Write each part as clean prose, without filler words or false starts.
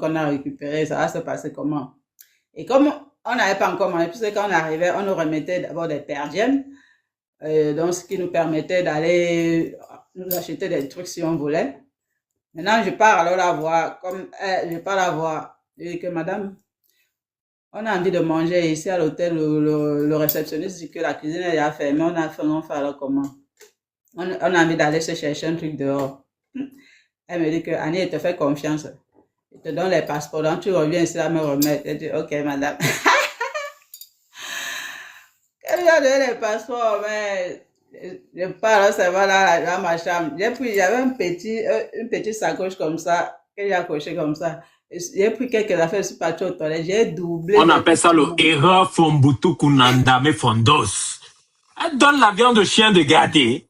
qu'on a récupéré, ça va se passer comment? Et comme on n'avait pas encore mangé, puisque quand on arrivait, on nous remettait d'abord des perdièmes, donc ce qui nous permettait d'aller nous acheter des trucs si on voulait. Maintenant, je pars alors la voir, comme je pars la voir, et que madame, on a envie de manger ici à l'hôtel, le réceptionniste dit que la cuisine est déjà fermée, on fait alors comment? On a envie d'aller se chercher un truc dehors. Elle me dit que Annie, elle te fait confiance. Elle te donne les passeports, donc tu reviens ici à me remettre. Elle dit, ok madame. Elle lui a donné les passeports, mais je pars, ça va là, dans ma chambre. J'ai pris, il y avait une petite sacoche comme ça, que j'ai accroché comme ça. J'ai pris quelques affaires, je suis partie aux toilettes, j'ai doublé. On appelle ça le erreur Fombutu Kunandame Fondos. Elle donne la viande de chien de garder.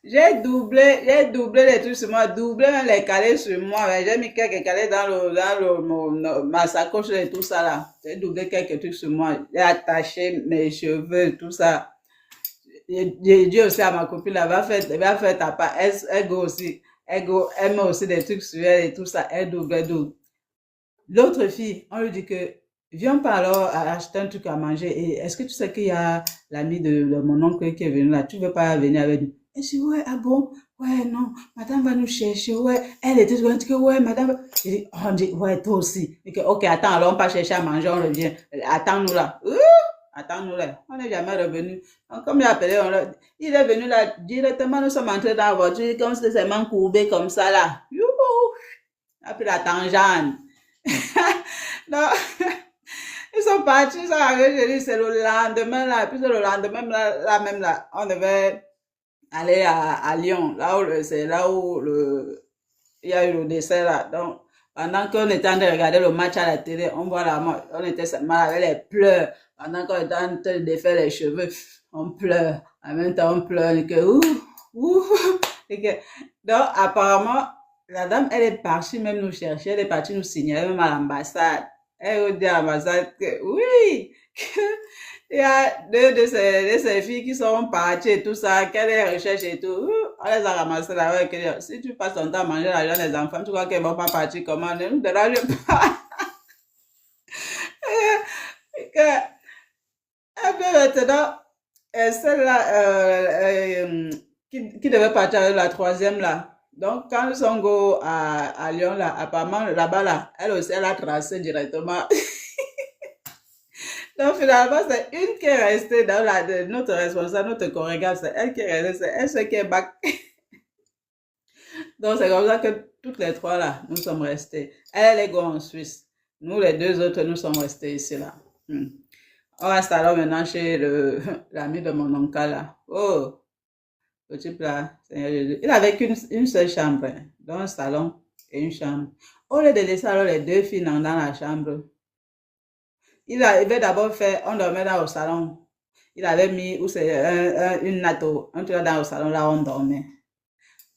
J'ai doublé les trucs sur moi, doublé même les calés sur moi. J'ai mis quelques calés ma sacoche et tout ça là. J'ai doublé quelques trucs sur moi. J'ai attaché mes cheveux, tout ça. J'ai dit aussi à ma copine là, va faire ta part. Elle go aussi. Elle met aussi des trucs sur elle et tout ça. Elle double. L'autre fille, on lui dit que, viens pas alors acheter un truc à manger. Et est-ce que tu sais qu'il y a l'ami de mon oncle qui est venu là? Tu veux pas venir avec nous? Et je dis, ouais, ah bon? Ouais, non, madame va nous chercher, ouais. Elle était toujours dit que, ouais, madame. On dit, ouais, toi aussi. Et que, ok, attends, alors on va chercher à manger, on revient. Attends-nous là. Attends-nous là. On n'est jamais revenu. Donc, comme il a appelé, il est venu là, directement, nous sommes entrés dans la voiture, comme si c'était main courbée comme ça là. Youhou! Après la tangente. Non. Ils sont partis, ils sont arrivés, c'est le lendemain là, puis le lendemain là même là, on devait aller à Lyon, là où c'est là où il y a eu le décès là. Donc, pendant qu'on était en train de regarder le match à la télé, on voit là, on était mal avec les pleurs. Pendant qu'on était en train de défaire les cheveux, on pleure. En même temps, on pleure, et que, et que, donc, apparemment, la dame, elle est partie même nous chercher, elle est partie nous signaler même à l'ambassade. Elle dit à l'ambassade que, oui, il y a deux de ces filles qui sont parties et tout ça, qu'elle les recherche et tout. On les a ramassées là. Ouais, si tu passes ton temps à manger l'argent des enfants, tu crois qu'elles vont pas partir comment? Ne nous dérange pas. Et que, et puis maintenant, celle-là, qui devait partir avec la troisième là. Donc, quand nous sommes à Lyon là, apparemment, là-bas là, elle aussi, elle a tracé directement. Donc, finalement, c'est une qui est restée dans notre responsable, notre chorégraphe, c'est elle qui est restée, c'est elle ce qui est back. Donc, c'est comme ça que toutes les trois là, nous sommes restés. Elle est go en Suisse. Nous, les deux autres, nous sommes restés ici là. On reste alors maintenant chez l'ami de mon oncle là. Oh, petit plat, Seigneur Jésus. Il avait qu'une seule chambre, hein, donc un salon et une chambre. Au lieu de laisser alors les deux filles dans la chambre, il avait d'abord fait, on dormait dans le salon. Il avait mis où c'est une natte, un truc dans le salon, là on dormait.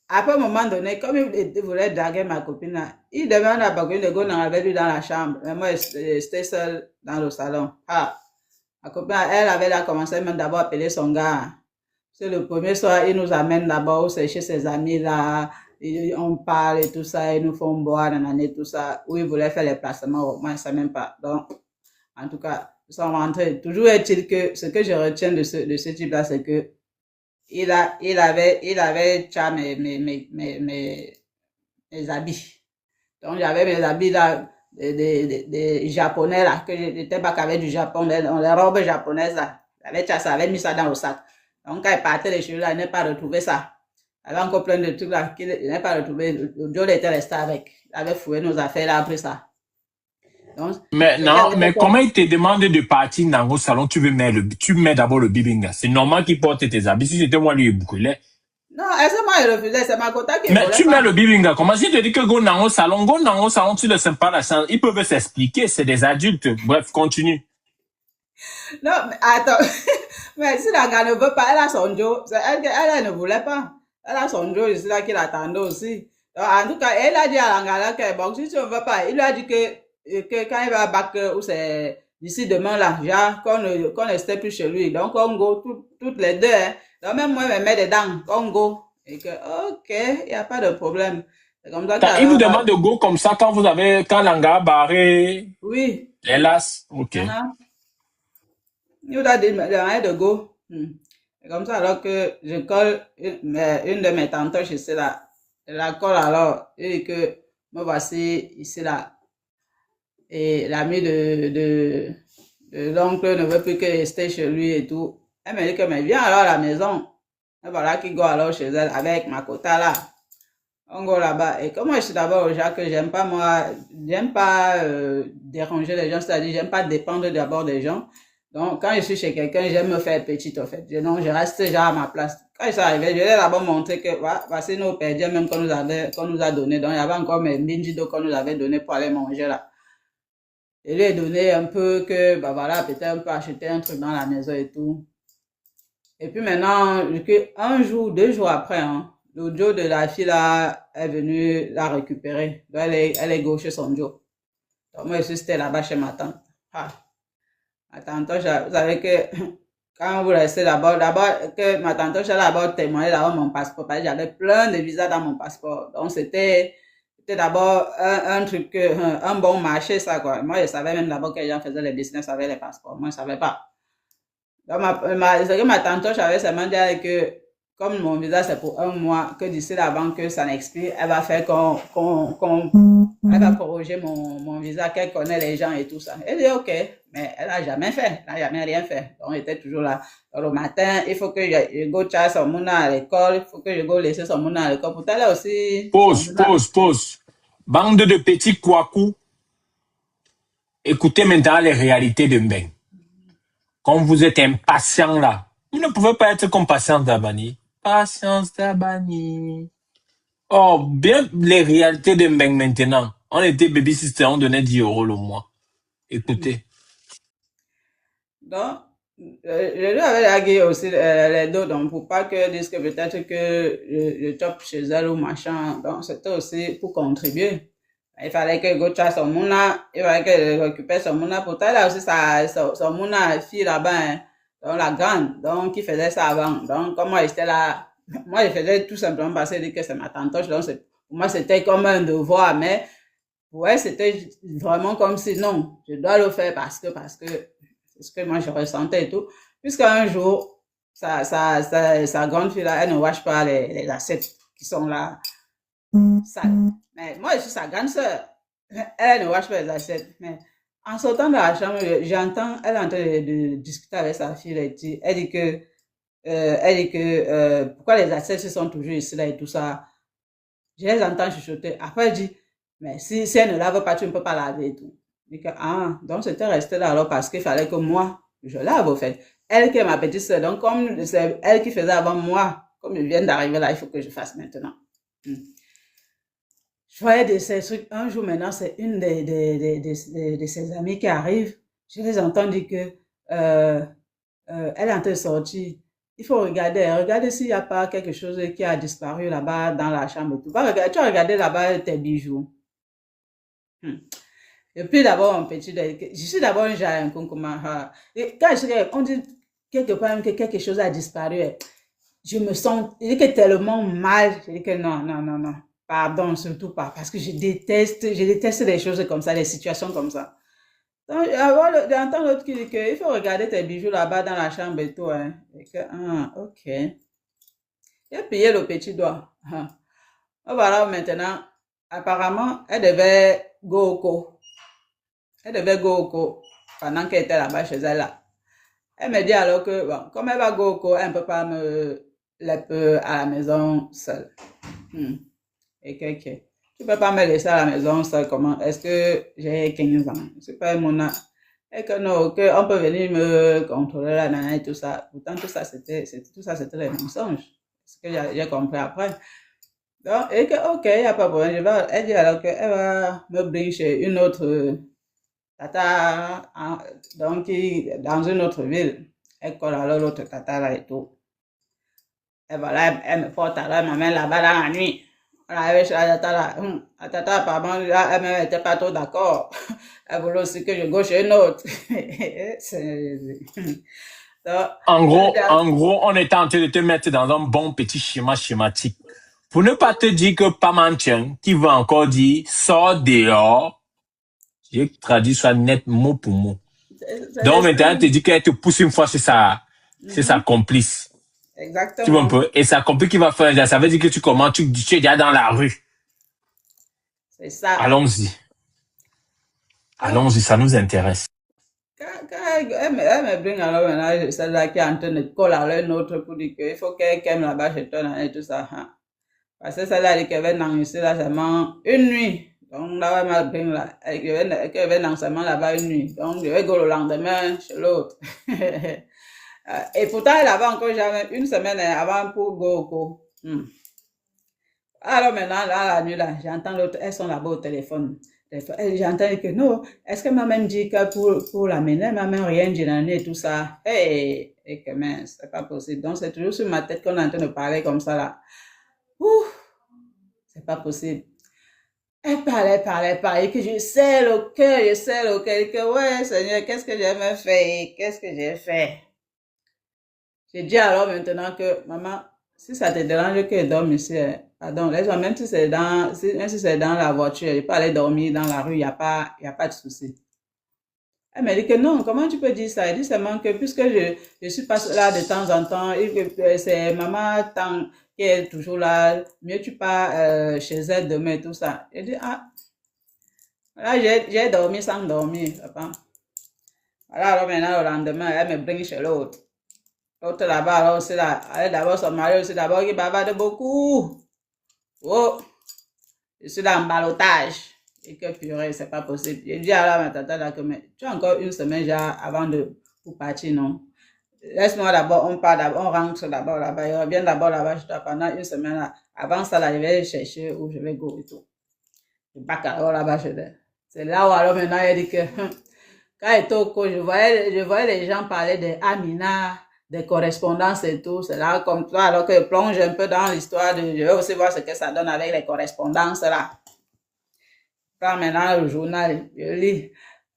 Après un moment donné, comme il voulait draguer ma copine, là, il demande à ma copine de go avec lui dans la chambre. Mais moi, j'étais seule dans le salon. Ah, ma copine, elle avait là commencé même d'abord à appeler son gars. C'est le premier soir, il nous amène d'abord chez ses amis là. On parle et tout ça, ils nous font boire, nanana, tout ça. Où ils voulaient faire les placements, moi, ça même pas. Donc, en tout cas, ils sont rentrés. Toujours est-il que ce que je retiens de ce type-là, c'est que il avait déjà mes habits. Donc, j'avais mes habits là, des japonais là, que j'étais pas qu'avec du Japon, les robes japonaises là. J'avais mis ça dans le sac. Donc, quand il partait les cheveux là, il n'a pas retrouvé ça. Il avait encore plein de trucs là, qu'il n'a pas retrouvé. Le Joe était resté avec. Il avait fouillé nos affaires, il a pris ça. Donc, mais non, mais comment il te demande de partir dans le salon, tu mets d'abord le bibinga. C'est normal qu'il porte tes habits. Si c'était moi, lui, il bouclait. Non, est-ce que moi, il refusait? C'est ma cota qui mais voulait tu pas. mets le bibinga. Comment si tu dis que go dans le salon, tu ne laisses pas la chance. Ils peuvent s'expliquer, c'est des adultes. Bref, continue. Non, mais attends. Mais si la gars ne veut pas, elle a son Joe. Elle ne voulait pas. Elle a son Joe ici là qui l'attendait aussi. Donc, en tout cas, elle a dit à la gars là que bon, si tu ne veux pas, il lui a dit que quand il va bac, ou c'est d'ici demain là, genre, qu'on ne reste plus chez lui. Donc, on go toutes les deux. Hein. Donc, même moi, je me mets dedans. On go. Et que, ok, il n'y a pas de problème. C'est comme ça Il vous qu'alors, demande de go comme ça quand l'hangar barré, oui. les lasses. Ok. Il vous a dit de go. C'est comme ça alors que je colle une de mes tantoches ici là. Je la colle alors et que me voici ici là. Et l'ami de l'oncle ne veut plus que rester chez lui et tout. Elle me dit que mais viens alors à la maison. Et voilà qui go alors chez elle avec ma quota là. On go là-bas. Et comme moi je suis d'abord au Jacques, j'aime pas déranger les gens, c'est-à-dire j'aime pas dépendre d'abord des gens. Donc quand je suis chez quelqu'un, j'aime me faire petite en fait. Non, je reste déjà à ma place. Quand je suis arrivé, je vais d'abord montrer que voici nos perdiens même qu'on nous a donné. Donc il y avait encore mes minjido qu'on nous avait donné pour aller manger là. Je lui ai donné un peu que, bah voilà, peut-être un peu acheter un truc dans la maison et tout. Et puis maintenant, un jour, 2 jours après, hein, le Joe de la fille là est venu la récupérer. Donc elle est gauche son Joe. Donc moi, je suis resté là-bas chez ma tante. Ah, ma tante, vous savez que quand vous restez là-bas, d'abord, que ma tante, j'ai d'abord témoigné d'avoir mon passeport. Parce que j'avais plein de visas dans mon passeport. Donc c'était d'abord un truc, un bon marché, ça, quoi. Moi, je savais même d'abord que les gens faisaient les business avec les passeports. Moi, je savais pas. Donc, c'est que ma tante, j'avais seulement dit que, comme mon visa, c'est pour 1 mois, que d'ici avant que ça n'expire, elle va faire elle va proroger mon visa, qu'elle connaît les gens et tout ça. Elle dit, OK, mais elle n'a jamais fait, elle n'a jamais rien fait. Donc, elle était toujours là. Donc, le matin, il faut que je go charge son mouna à l'école, il faut que je go laisser son mouna à l'école. Pourtant, elle a aussi son mouna. Pause. Bande de petits couacous. Écoutez maintenant les réalités de Mbeng. Quand vous êtes impatient là, vous ne pouvez pas être comme Patience Dabani. Patience Dabani. Oh, bien les réalités de Mbeng maintenant. On était baby sister, on donnait 10 € le mois. Écoutez. Donc, je lui avais lagué aussi les dos, donc pour pas que disent que peut-être que je chope chez elle ou machin. Donc, c'était aussi pour contribuer. Il fallait que go try son mouna, il fallait qu'elle récupère son mouna. Pourtant, elle a aussi son mouna fille là-bas, hein, donc la grande, donc qui faisait ça avant. Donc, comme moi, j'étais là, moi, je faisais tout simplement parce que que c'est ma tantoche. Donc, pour moi, c'était comme un devoir, mais pour elle, c'était vraiment comme si non, je dois le faire parce que c'est ce que moi je ressentais et tout. Jusqu'à un jour, sa grande fille là, elle ne wash pas les assiettes qui sont là sales. Mais moi, je suis sa grande sœur. Elle ne wash pas les assiettes. Mais en sortant de la chambre, j'entends, elle est en train de discuter avec sa fille. Elle dit que, pourquoi les assiettes sont toujours ici là et tout ça. Je les entends chuchoter. Après, elle dit, mais si elle ne lave pas, tu ne peux pas laver et tout. Je dis que, ah, donc c'était resté là alors parce qu'il fallait que moi, je lave au fait. Elle qui est ma petite sœur, donc comme c'est elle qui faisait avant moi, comme je viens d'arriver là, il faut que je fasse maintenant. Je voyais de ces trucs. Un jour maintenant, c'est une de ses amies qui arrive. Je les entends dire que elle est en train de sortir. Il faut regarder s'il n'y a pas quelque chose qui a disparu là-bas dans la chambre. Tu as regardé là-bas tes bijoux. Et puis d'abord, un petit, je suis d'abord un genre, et quand on dit quelque part que quelque chose a disparu, je me sens tellement mal. Je dis que non, pardon, surtout pas, parce que je déteste des choses comme ça, des situations comme ça. Donc, j'entends l'autre qui dit qu'il faut regarder tes bijoux là-bas dans la chambre et tout, hein. Et que, ok. J'ai payé le petit doigt. Voilà, maintenant, apparemment, elle devait go au co. Elle devait go au co pendant qu'elle était là-bas chez elle là. Elle me dit alors que, bon, comme elle va go au co, elle ne peut pas me laisser à la maison seule. Et que, tu peux pas me laisser à la maison seule, comment? Est-ce que j'ai 15 ans? C'est pas mon âge. Et que non, que on peut venir me contrôler la nana et tout ça. Pourtant, tout ça, c'était des mensonges. Ce que j'ai compris après. Donc, et que, ok, il n'y a pas de problème. Elle dit alors qu'elle va me bring chez une autre tata, donc, dans une autre ville. Elle colle alors l'autre tata là et tout. Et voilà, elle me porte alors, elle m'amène là-bas dans la nuit. On arrive chez la tata là. La tata, apparemment, là, elle n'était pas trop d'accord. Elle voulait aussi que je go chez une autre. Donc, En gros, on était en train de te mettre dans un bon petit schéma schématique. Pour ne pas te dire que Pamantian, qui va encore dire, sors dehors, j'ai traduit ça net mot pour mot. C'est Donc maintenant, elle te l'esprit. dit qu'elle te pousse une fois c'est sa complice. Tu vois un Exactement. peu? Et sa complice qui va faire, ça veut dire que tu commences, tu es déjà dans la rue. C'est ça. Allons-y. Quand, Allons-y, ça nous intéresse. quand elle me bring alors maintenant, celle-là qui est en train de coller à une autre pour dire qu'il faut qu'elle aime là-bas chez toi et tout ça. Hein. Parce que celle-là, elle dit qu'elle va dans ici là seulement une nuit. Donc là, elle me bring là. Elle va dans seulement là-bas une nuit. Donc je vais go le lendemain chez l'autre. Et pourtant, elle avait encore jamais une semaine avant pour go au cours. Alors maintenant, là, la nuit, là, j'entends l'autre, elles sont là-bas au téléphone. J'entends que non, est-ce que maman dit que pour l'amener, maman rien dit dans et tout ça. Hey, et que mince, c'est pas possible. Donc c'est toujours sur ma tête qu'on est en train de parler comme ça là. Ouh, c'est pas possible. Elle parlait, que je sais le cœur, que ouais, Seigneur, qu'est-ce que j'ai même fait? Qu'est-ce que j'ai fait? J'ai dit alors maintenant que, maman, si ça te dérange que je dorme ici, pardon, laisse-moi, même si c'est même si c'est dans la voiture, je peux aller dormir dans la rue, il y a pas de souci. Elle m'a dit que non, comment tu peux dire ça? Elle dit seulement que puisque je suis pas là de temps en temps, et que c'est maman tant qui est toujours là, mieux tu pars chez elle demain, tout ça. Elle dit, ah, là j'ai dormi sans dormir, papa. Voilà, alors maintenant, le lendemain, elle me bring chez l'autre. L'autre là-bas, alors c'est là, elle d'abord son mari aussi d'abord qui bavarde beaucoup. Oh, je suis dans le balotage. Et que purée, c'est pas possible. J'ai dit à ma tata là que mais, tu as encore une semaine déjà avant pour partir, non? Laisse-moi d'abord, on part d'abord, on rentre d'abord là-bas, il revient d'abord là-bas, je dois pendant une semaine là. Avant ça, là, je vais chercher où je vais go et tout. Je bac alors là-bas, c'est là où alors maintenant, elle dit que, quand elle était au cours, je voyais les gens parler de Amina, des correspondances et tout. C'est là comme toi, alors que je plonge un peu dans l'histoire je vais aussi voir ce que ça donne avec les correspondances là. Quand maintenant le journal, je lis,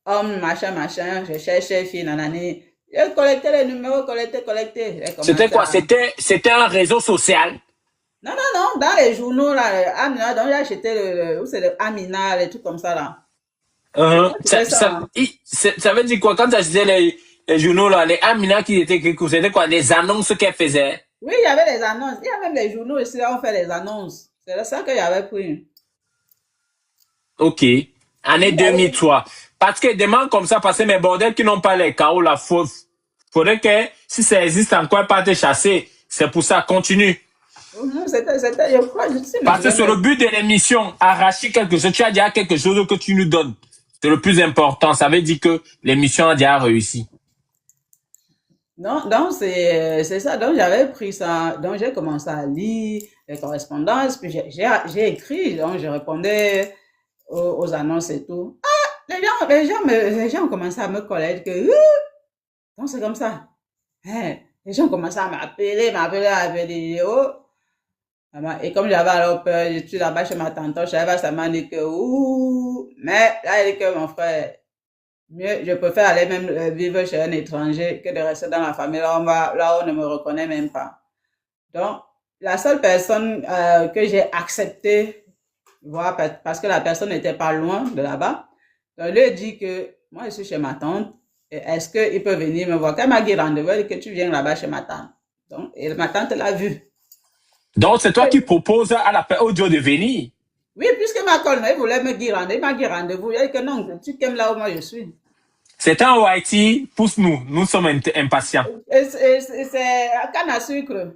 homme, machin, je cherche fille, nanani. J'ai collecté les numéros, collecté. J'ai C'était commencé quoi? à... C'était un réseau social. Non, dans les journaux là, Amina, donc j'ai acheté où c'est le Amina, les trucs comme ça là. C'était ça, hein. Ça veut dire quoi? Quand tu achetais les journaux, là, les Amina qui étaient écrits, c'était quoi? Les annonces qu'elle faisait? Oui, il y avait les annonces. Il y a même les journaux ici, là, on fait les annonces. C'est ça qu'il y avait pris. Ok. Année Il y avait... 2003. Parce que des gens comme ça, parce que mes bordels qui n'ont pas les carreaux, la faute. Faudrait que, si ça existe encore, pas te chasser. C'est pour ça, continue. Je crois, je sais, me Parce que souviens c'est le même. but de l'émission, arracher quelque chose. Tu as déjà quelque chose que tu nous donnes. C'est le plus important. Ça veut dire que l'émission a déjà réussi. Non, donc c'est ça. Donc j'avais pris ça. Donc j'ai commencé à lire les correspondances. Puis j'ai écrit. Donc je répondais aux annonces et tout. Ah, les gens ont commencé à me connaître que, donc c'est comme ça. Hein, les gens ont commencé à m'appeler. Oh. Et comme j'avais alors peur, je suis là-bas chez ma tante, je savais, ça m'a dit que, ouh, mais là, il dit que mon frère, mieux, je préfère aller même vivre chez un étranger que de rester dans la famille. Là, on ne me reconnaît même pas. Donc, la seule personne que j'ai accepté, voilà, parce que la personne n'était pas loin de là-bas, donc, il lui a dit que moi, je suis chez ma tante. Est-ce qu'il peut venir me voir? Quand elle m'a dit rendez-vous, elle dit que tu viens là-bas chez ma tante. Donc, et ma tante l'a vu. Donc, c'est toi qui proposes à la paix audio de venir. Oui, puisque ma colle, il voulait me dire rendez-vous. Il m'a dit rendez-vous. Il a dit que non, tu t'aimes là où moi je suis. C'est un Haïti, pousse-nous. Nous sommes impatients. C'est canne à sucre.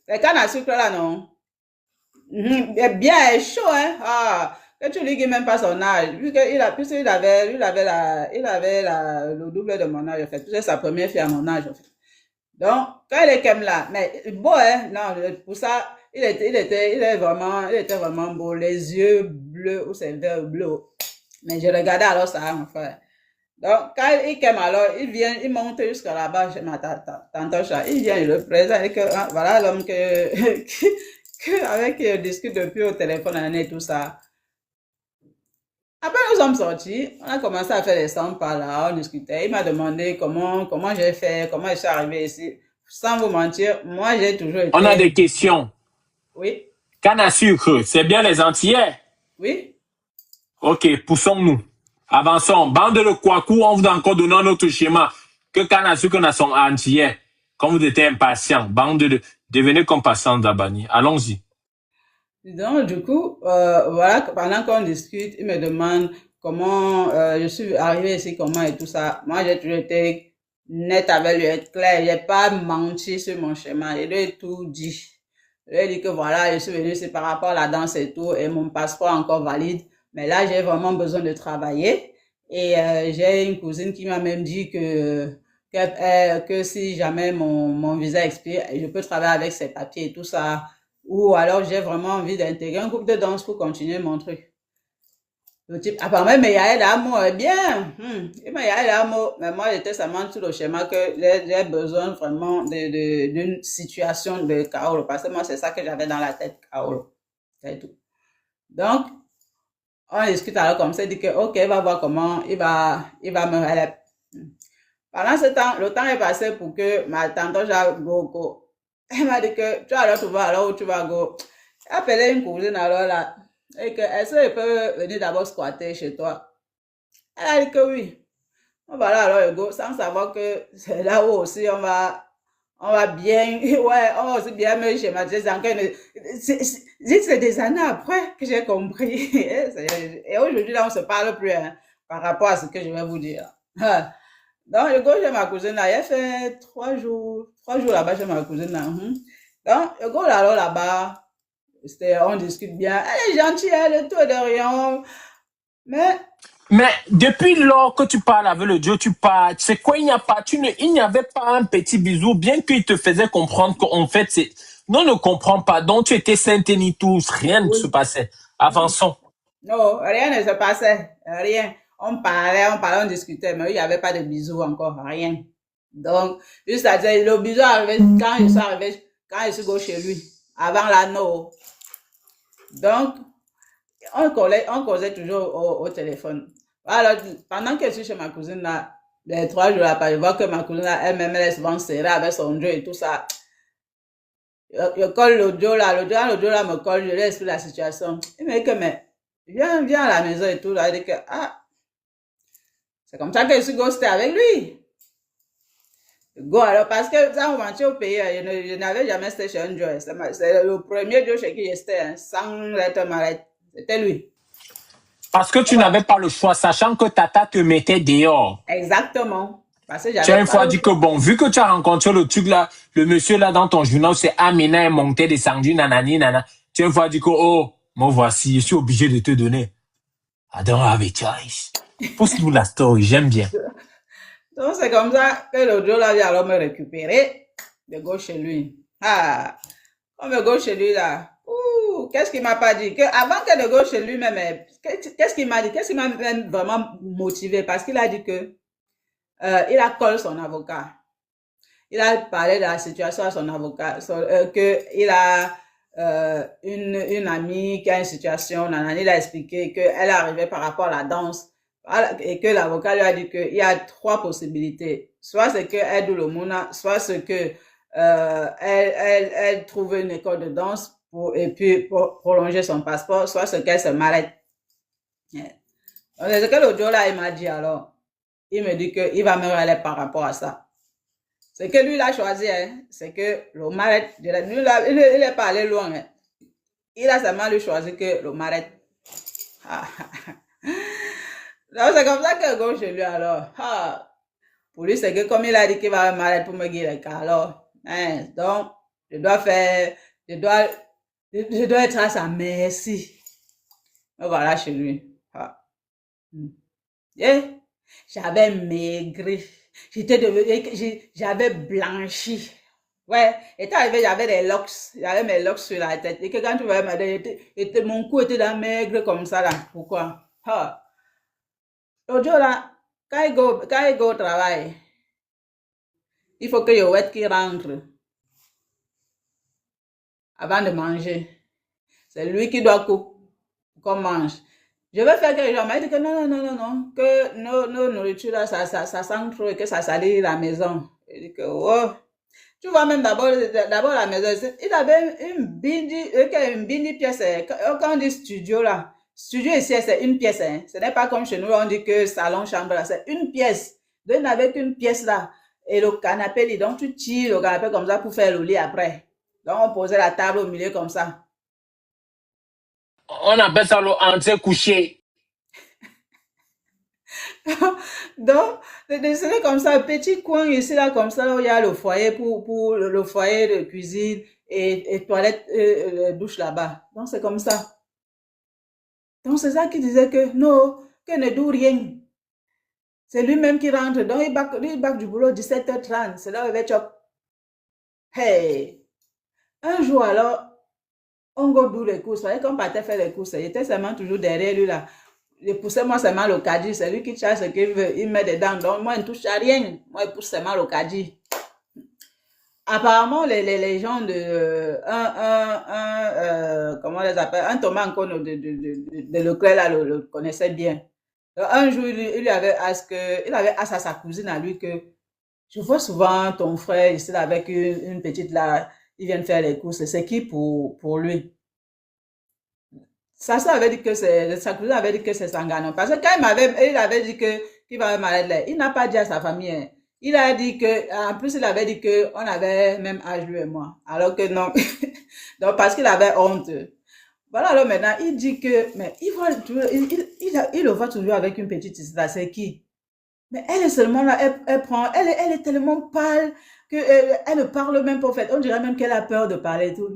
Les cannes à sucre là, non? Bien chaud, hein? Ah, que tu lui dis même pas son âge. Puisqu'il avait, le double de mon âge, en fait. C'est sa première fille à mon âge, en fait. Donc, quand il est comme là, mais beau, hein? Non, pour ça, il était vraiment beau. Les yeux bleus, ou c'est vert bleu. Mais je regardais alors ça, mon frère. Donc, quand il aime alors, il vient, il monte jusqu'à là-bas chez ma tante Chat. Il vient, il le présente, et que, ah, voilà l'homme avec qui je discute depuis au téléphone et tout ça. Après, nous sommes sortis, on a commencé à faire les 100 par là, on discutait. Il m'a demandé comment j'ai fait, comment je suis arrivé ici. sans vous mentir, moi, j'ai toujours On a été... des questions. Oui, Canne à sucre, c'est bien les Antillais? oui. Ok, poussons-nous. Avançons. Bande de Kwaku, on vous a encore donné un autre schéma. Que canne à sucre n'a son Antillais. Quand vous êtes impatient, bande de... Devenez compassant d'Abani. Allons-y. Donc, du coup, voilà, pendant qu'on discute, il me demande comment je suis arrivée ici, comment et tout ça. Moi, j'ai toujours été nette avec lui, être clair. J'ai pas menti sur mon schéma. Je lui ai tout dit. Je lui ai dit que voilà, je suis venue ici par rapport à la danse et tout, et mon passeport est encore valide. Mais là, j'ai vraiment besoin de travailler. Et j'ai une cousine qui m'a même dit que si jamais mon visa expire, je peux travailler avec ses papiers et tout ça. Ou alors j'ai vraiment envie d'intégrer un groupe de danse pour continuer mon truc. Le type, apparemment, mais il y a l'amour, bien. Il m'a dit l'amour, mais moi j'étais seulement sur le schéma que j'ai besoin vraiment d'une situation de Kaolo, parce que moi c'est ça que j'avais dans la tête, Kaolo. C'est tout. Donc, on discute alors comme ça, il dit que ok, il va voir comment il va me relève. Pendant ce temps, le temps est passé pour que ma tante go. Elle m'a dit que tu vas alors trouver alors où tu vas go. J'ai appelé une cousine alors là. Et que est-ce qu'elle peut venir d'abord squatter chez toi? Elle a dit que oui. On va là alors go, sans savoir que c'est là où aussi on va bien, ouais, on va aussi bien me schématiser. C'est des années après que j'ai compris. Et aujourd'hui là, on se parle plus hein, par rapport à ce que je vais vous dire. Donc, je go chez ma cousine là, elle fait 3 jours là-bas chez ma cousine là. Donc, je go là, là-bas, on discute bien. Elle est gentille, elle est tout de rien. Mais depuis lors que tu parles avec le Dieu, tu parles, c'est quoi, il n'y avait pas un petit bisou, bien qu'il te faisait comprendre qu'en fait, non, ne comprends pas. Donc, tu étais sainte et ni tous, rien ne se Oui. passait. Avançons. Non, rien ne se passait. Rien. On discutait, mais il n'y avait pas de bisous encore, rien. Donc, juste à dire, le bisou arrivé quand je suis go chez lui. Avant là, non. Donc, on causait toujours au téléphone. Alors, pendant que je suis chez ma cousine là, les 3 jours après, je vois que ma cousine là, elle-même, elle est souvent serrée avec son Dieu et tout ça. Je colle l'audio là, l'audio là me colle, je lui explique la situation. Il me dit que, mais, viens à la maison et tout là. Il dit que, ah, c'est comme ça que je suis ghosté avec lui. Go, alors, parce que ça, on mentit au pays, je n'avais jamais été chez un Joe. C'est le premier Joe chez qui j'étais, hein, sans lettre malade. C'était lui. Parce que tu Voilà. n'avais pas le choix, sachant que Tata te mettait dehors. Exactement. Parce que Tu as j'avais une pas fois le dit que choix. bon, vu que tu as rencontré le truc là, le monsieur là dans ton journal, c'est Amina est monté, descendu, nanani, nana. Tu as une fois dit que, oh, moi voici, je suis obligé de te donner. I don't have a choice. Pousse-nous la story, j'aime bien. Donc, c'est comme ça que le Joe là vient alors me récupérer de gauche chez lui. Ah, on me gauche chez lui là. Ouh, qu'est-ce qu'il m'a pas dit? Que avant que de gauche chez lui même, qu'est-ce qu'il m'a dit? Qu'est-ce qui m'a vraiment motivé? Parce qu'il a dit que il a collé son avocat. Il a parlé de la situation à son avocat, que il a une amie qui a une situation, nanani, il a expliqué qu'elle est arrivée par rapport à la danse et que l'avocat lui a dit qu'il y a 3 possibilités. Soit c'est qu'elle doit le mouna, soit c'est que elle trouve une école de danse et puis pour prolonger son passeport, soit c'est qu'elle se marie. Donc, c'est ce que le Joe là, il m'a dit alors. Il me dit qu'il va me relayer par rapport à ça. C'est que lui, il a choisi, hein, c'est que le maret, il est pas allé loin. Hein. Il a seulement lui choisi que le maret. Donc, c'est comme ça que go chez lui alors. Pour lui, c'est que comme il a dit qu'il va me maret pour me guérir, alors, hein, donc, je dois faire, je dois, je dois être à sa merci. Me voilà chez lui. Yeah. J'avais maigri. J'avais blanchi. Ouais, étant arrivé, j'avais des locks. J'avais mes locks sur la tête. Et que quand tu voyais ma tête, mon cou était dans maigre comme ça là. Pourquoi? L'autre jour là, quand il go au travail, il faut que Yowette qui rentre avant de manger. C'est lui qui doit couper qu'on mange. Je vais faire quelque chose. Mais il dit que non, que nos nourritures là, ça sent trop et que ça salit la maison. Il dit que, oh. Tu vois même d'abord la maison, il avait une bindi pièce. Quand on dit studio là, studio ici, c'est une pièce. Hein. Ce n'est pas comme chez nous, on dit que salon, chambre là, c'est une pièce. Donc, il n'avait qu'une pièce là. Et le canapé, donc tu tires le canapé comme ça pour faire le lit après. Donc, on posait la table au milieu comme ça. On appelle ça le entier couché. Donc, c'est comme ça, un petit coin ici, là, comme ça, où il y a le foyer pour le foyer de cuisine et toilette, douche là-bas. Donc, c'est comme ça. Donc, c'est ça qui disait que non, que ne doit rien. C'est lui-même qui rentre. Donc, il bac du boulot 17h30. C'est là où il va chop. Hey! Un jour, alors, on go d'où les courses. Fallait qu'on partait faire les courses. Il était seulement toujours derrière lui, là. Il poussait moi seulement le caddie. C'est lui qui cherche ce qu'il veut. Il met dedans. Donc, moi, il ne touche à rien. Moi, il pousse seulement le caddie. Apparemment, les gens comment on les appelle, un Thomas Nkono de Leclerc, là, le connaissait bien. Donc, un jour, il avait à sa cousine à lui que je vois souvent ton frère ici là, avec une petite là, ils viennent faire les courses. C'est qui pour lui? Ça avait dit que sa cousine avait dit que c'est Sangano. Parce que quand il avait dit qu'il va être malade là, il n'a pas dit à sa famille. Hein. Il a dit que, en plus, il avait dit que on avait même âge, lui et moi. Alors que non. Donc, parce qu'il avait honte. Voilà, alors maintenant, il dit que, mais il voit toujours, il le voit toujours avec une petite là, c'est qui? Mais elle est seulement là, elle est tellement pâle que elle ne parle même pas, en fait. On dirait même qu'elle a peur de parler et tout.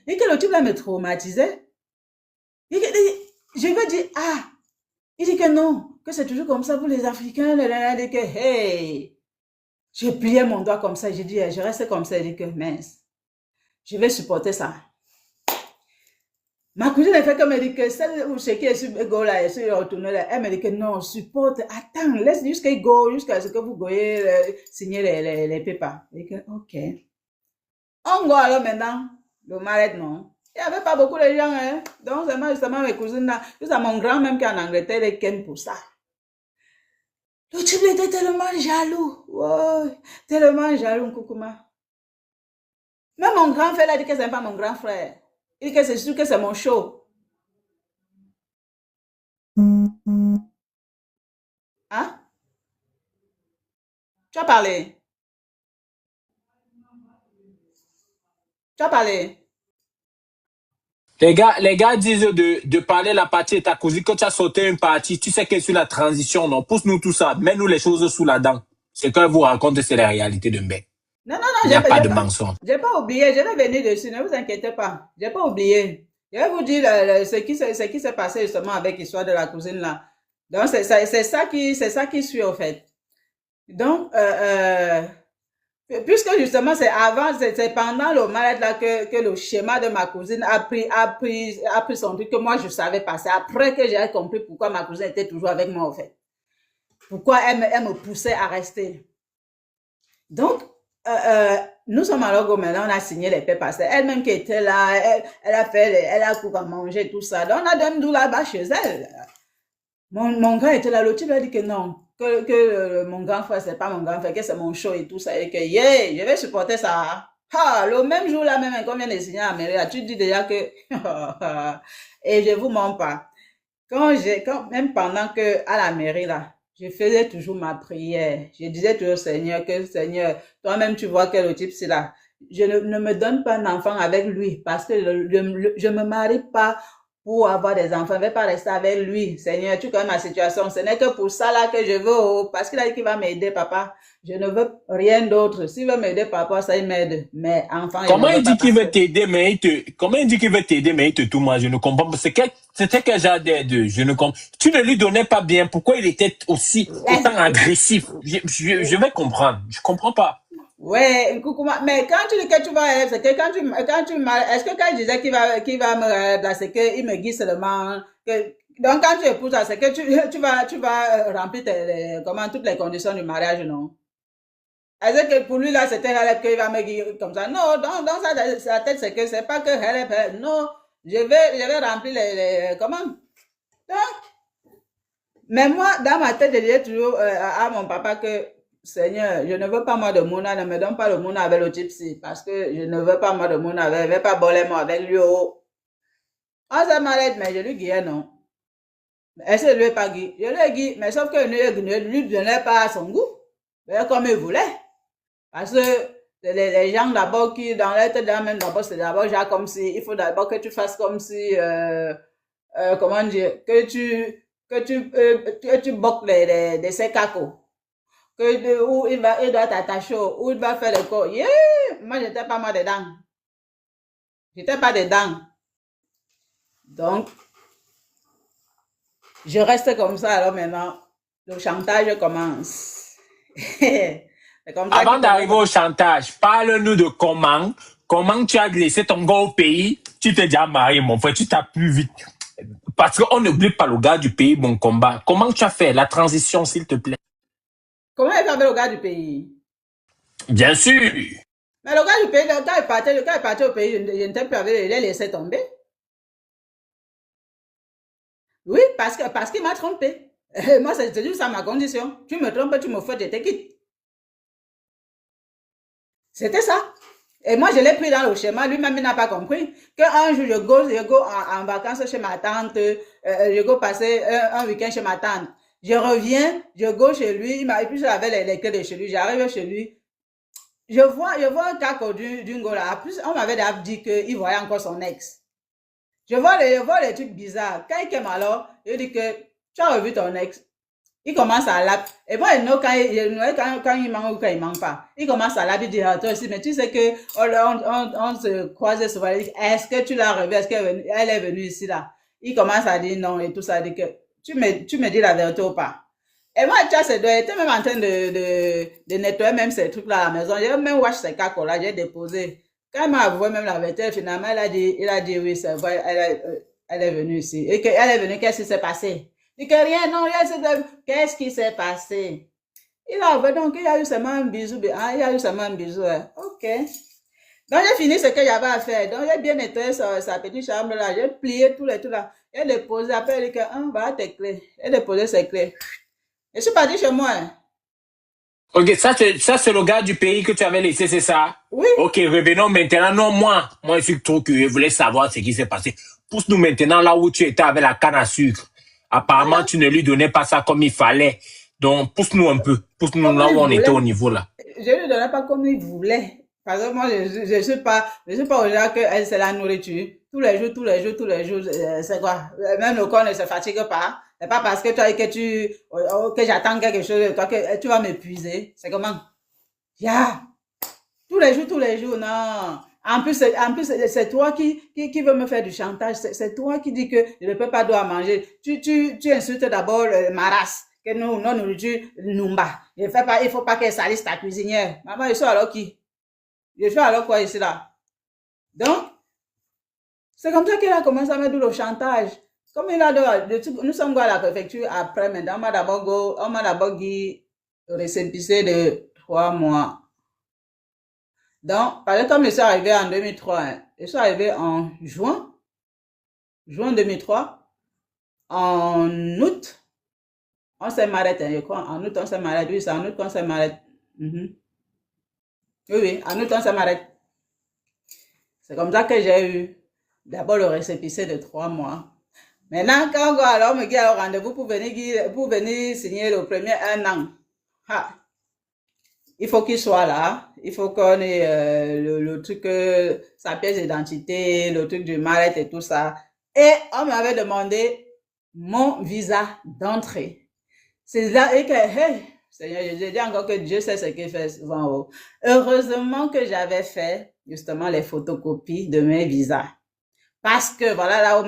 Et que le type là me traumatisait. Je veux dire, ah, il dit que non, que c'est toujours comme ça pour les Africains. Il dit que, hey, j'ai plié mon doigt comme ça. J'ai dit, je reste comme ça. Il dit que, mince, je vais supporter ça. Ma cousine a fait comme elle dit que celle où c'est qui est sur Go là, elle s'est retournée là. Elle me dit que non, supporte, attends, laisse jusqu'à Go, jusqu'à ce que vous goyez signer les pépas. Elle dit que, ok. On go alors maintenant, le malade non. Il n'y avait pas beaucoup de gens, hein. Donc, c'est justement mes cousines là. Juste à mon grand même qui est en Angleterre, il ken pour ça. Le type était tellement jaloux. Ouais, tellement jaloux, Koukouma. Même mon grand frère a dit que c'est pas mon grand frère. Il dit que c'est sûr que c'est mon show. Hein? Tu as parlé? Tu as parlé? Les gars disent de parler la partie de ta cousine. Quand tu as sauté une partie, tu sais que sur la transition, non, pousse-nous tout ça, mets-nous les choses sous la dent. Ce qu'elle vous raconte, c'est la réalité de Mbé. Non, non, Il non, n'y a pas de mensonge. j'ai pas oublié, je vais venir dessus, ne vous inquiétez pas. J'ai pas oublié. Je vais vous dire ce qui s'est passé justement avec l'histoire de la cousine là. Donc, c'est ça qui suit, au fait. Donc, puisque justement, c'est pendant le malade là que le schéma de ma cousine a pris son truc que moi je savais passer. Après que j'ai compris pourquoi ma cousine était toujours avec moi, au fait. Pourquoi elle me poussait à rester. Donc, nous sommes à Logo maintenant, on a signé les papiers parce elle-même qui était là, elle a coupé à manger, tout ça. Donc, on a donné là-bas chez elle. Mon grand était là, l'autre type a dit que non, que mon grand frère, c'est pas mon grand frère, que c'est mon show et tout ça, et que, yeah, je vais supporter ça. Ah, le même jour là, même quand on vient de signer à Mairie, tu dis déjà que, et je vous mens pas. Même pendant que, à la mairie là, je faisais toujours ma prière. Je disais toujours, Seigneur, Seigneur, toi-même tu vois que le type c'est là. Je ne me donne pas d'enfant avec lui parce que je me marie pas pour avoir des enfants. Je ne vais pas rester avec lui. Seigneur, tu connais ma situation. Ce n'est que pour ça là que je veux, oh, parce qu'il a dit qu'il va m'aider, papa. Je ne veux rien d'autre. S'il veut m'aider, papa, ça il m'aide. Mais enfant, Comment il dit qu'il veut t'aider, mais comment il dit qu'il veut t'aider, mais il te tout, moi, je ne comprends pas. C'était quel genre d'aide? Je ne comprends. Tu ne lui donnais pas bien. Pourquoi il était autant agressif? Je vais comprendre. Je comprends pas. Ouais, coucou, mais quand tu dis que tu vas, c'est que est-ce que quand il disait qu'il va me, là, c'est qu'il me guide seulement, donc quand tu épouses, c'est que tu vas remplir comment, toutes les conditions du mariage, non? Est-ce que pour lui, là, c'était Halep qu'il va me guider comme ça? Non, dans sa tête, c'est que c'est pas que Halep, non, je vais remplir comment? Donc, mais moi, dans ma tête, je disais toujours à mon papa que Seigneur, je ne veux pas moi de Mouna, ne me donne pas le Mouna avec le gypsy, parce que je ne veux pas moi de Mouna avec, je ne veux pas boler moi avec lui. Oh. On s'est marié, mais je lui guillais non. Est-ce que je lui ai pas guillé? Je lui ai guillé, mais sauf que ne lui donnait pas à son goût, comme il voulait. Parce que les gens d'abord qui, dans l'être d'un même d'abord, c'est d'abord genre comme si, il faut d'abord que tu fasses comme si, comment dire, que tu boques les sécacos. Où il doit t'attacher, où il va faire le corps. Yeah! Moi, j'étais pas moi dedans. J'étais pas dedans. Donc, je reste comme ça. Alors maintenant, le chantage commence. C'est comme ça Avant qu'il commence. d'arriver au chantage, parle-nous de comment tu as laissé ton gars au pays. Tu t'es déjà marié, mon frère, tu t'as plus vite. Parce qu'on n'oublie pas le gars du pays, mon combat. Comment tu as fait la transition, s'il te plaît? Comment il fait avec le gars du pays? Bien sûr. Mais le gars du pays, le gars est parti au pays, je ne t'ai plus avec, il a laissé tomber. Oui, parce qu'il m'a trompé. Moi, c'est juste ça ma condition. Tu me trompes, tu me fais, je te quitte. C'était ça. Et moi, je l'ai pris dans le schéma. Lui-même, il n'a pas compris qu'un jour, je go en vacances chez ma tante. Je go passer un week-end chez ma tante. Je reviens, je go chez lui. Et puis, j'avais les clés de chez lui. J'arrive chez lui. Je vois un caco d'une go là. En plus, on m'avait dit qu'il voyait encore son ex. Je vois les trucs bizarres. Quand il aime alors, il dit que tu as revu ton ex. Il commence à lap. Et moi, quand il manque ou quand il manque pas, il commence à lap. Il dit, ah, toi aussi, mais tu sais que on se croisait souvent. Est-ce que tu l'as revu? Est-ce qu'elle est venue ici là? Il commence à dire non et tout ça. Il dit que tu me dis la vérité ou pas? Et moi, tu vois, il était même en train de nettoyer même ces trucs-là à la maison. J'ai même wash ces cacs là, j'ai déposé. Quand il m'a avoué même la vérité, finalement, il a dit oui, c'est vrai, elle est venue ici. Et qu'elle est venue, qu'est-ce qui s'est passé? Il dit que rien, non, rien, qu'est-ce qui s'est passé? Il a avoué, donc, il y a eu seulement un bisou, ah, il y a eu seulement un bisou, hein. Ok. Donc, j'ai fini ce que j'avais à faire. Donc, j'ai bien nettoyé sa petite chambre là, j'ai plié tous les trucs là. J'ai déposé, après, il dit que, bah, tes clés. J'ai déposé ses clés. Je suis partie chez moi. Hein. Ok, ça c'est le gars du pays que tu avais laissé, c'est ça? Oui. Ok, revenons maintenant. Non, moi, je suis trop curieux. Je voulais savoir ce qui s'est passé. Pousse-nous maintenant là où tu étais avec la canne à sucre. Apparemment, tu ne lui donnais pas ça comme il fallait. Donc, pousse-nous un peu. Pousse-nous Comme là il où on était au voulait. niveau là. Je ne lui donnais pas comme il voulait. Parce que moi, je suis pas au genre que c'est la nourriture. Tous les jours, c'est quoi? Même le corps ne se fatigue pas. C'est pas parce que que j'attends quelque chose de toi que tu vas m'épuiser. C'est comment? Yeah. Tous les jours, non. En plus, c'est toi qui veux me faire du chantage. C'est toi qui dis que je ne peux pas doit manger. Tu insultes d'abord ma race. Que nous, non nourriture, Numba. Il faut pas qu'elle salisse ta cuisinière. Maman, je suis alors qui? Je suis alors quoi ici là? Donc, c'est comme ça qu'il a commencé à me dire le chantage. Comme il a nous sommes à la préfecture après, maintenant, on m'a d'abord dit récépissé de 3 mois. Donc, par exemple, comme je suis arrivé en 2003, hein, je suis arrivé en juin 2003. En août, on s'est marié, je crois. En août, on s'est marié. Oui, c'est en août qu'on s'est marié. Oui, oui, en août, on s'est marié. C'est comme ça que j'ai eu d'abord le récépissé de 3 mois. Maintenant, quand on alors me dit au rendez-vous pour venir signer le premier 1 an, ha, il faut qu'il soit là. Il faut qu'on ait le truc, sa pièce d'identité, le truc du mal et tout ça. Et on m'avait demandé mon visa d'entrée. C'est là et que, hey, Seigneur, je dis encore que Dieu sait ce qu'il fait souvent. Heureusement que j'avais fait justement les photocopies de mes visas. Parce que voilà, là où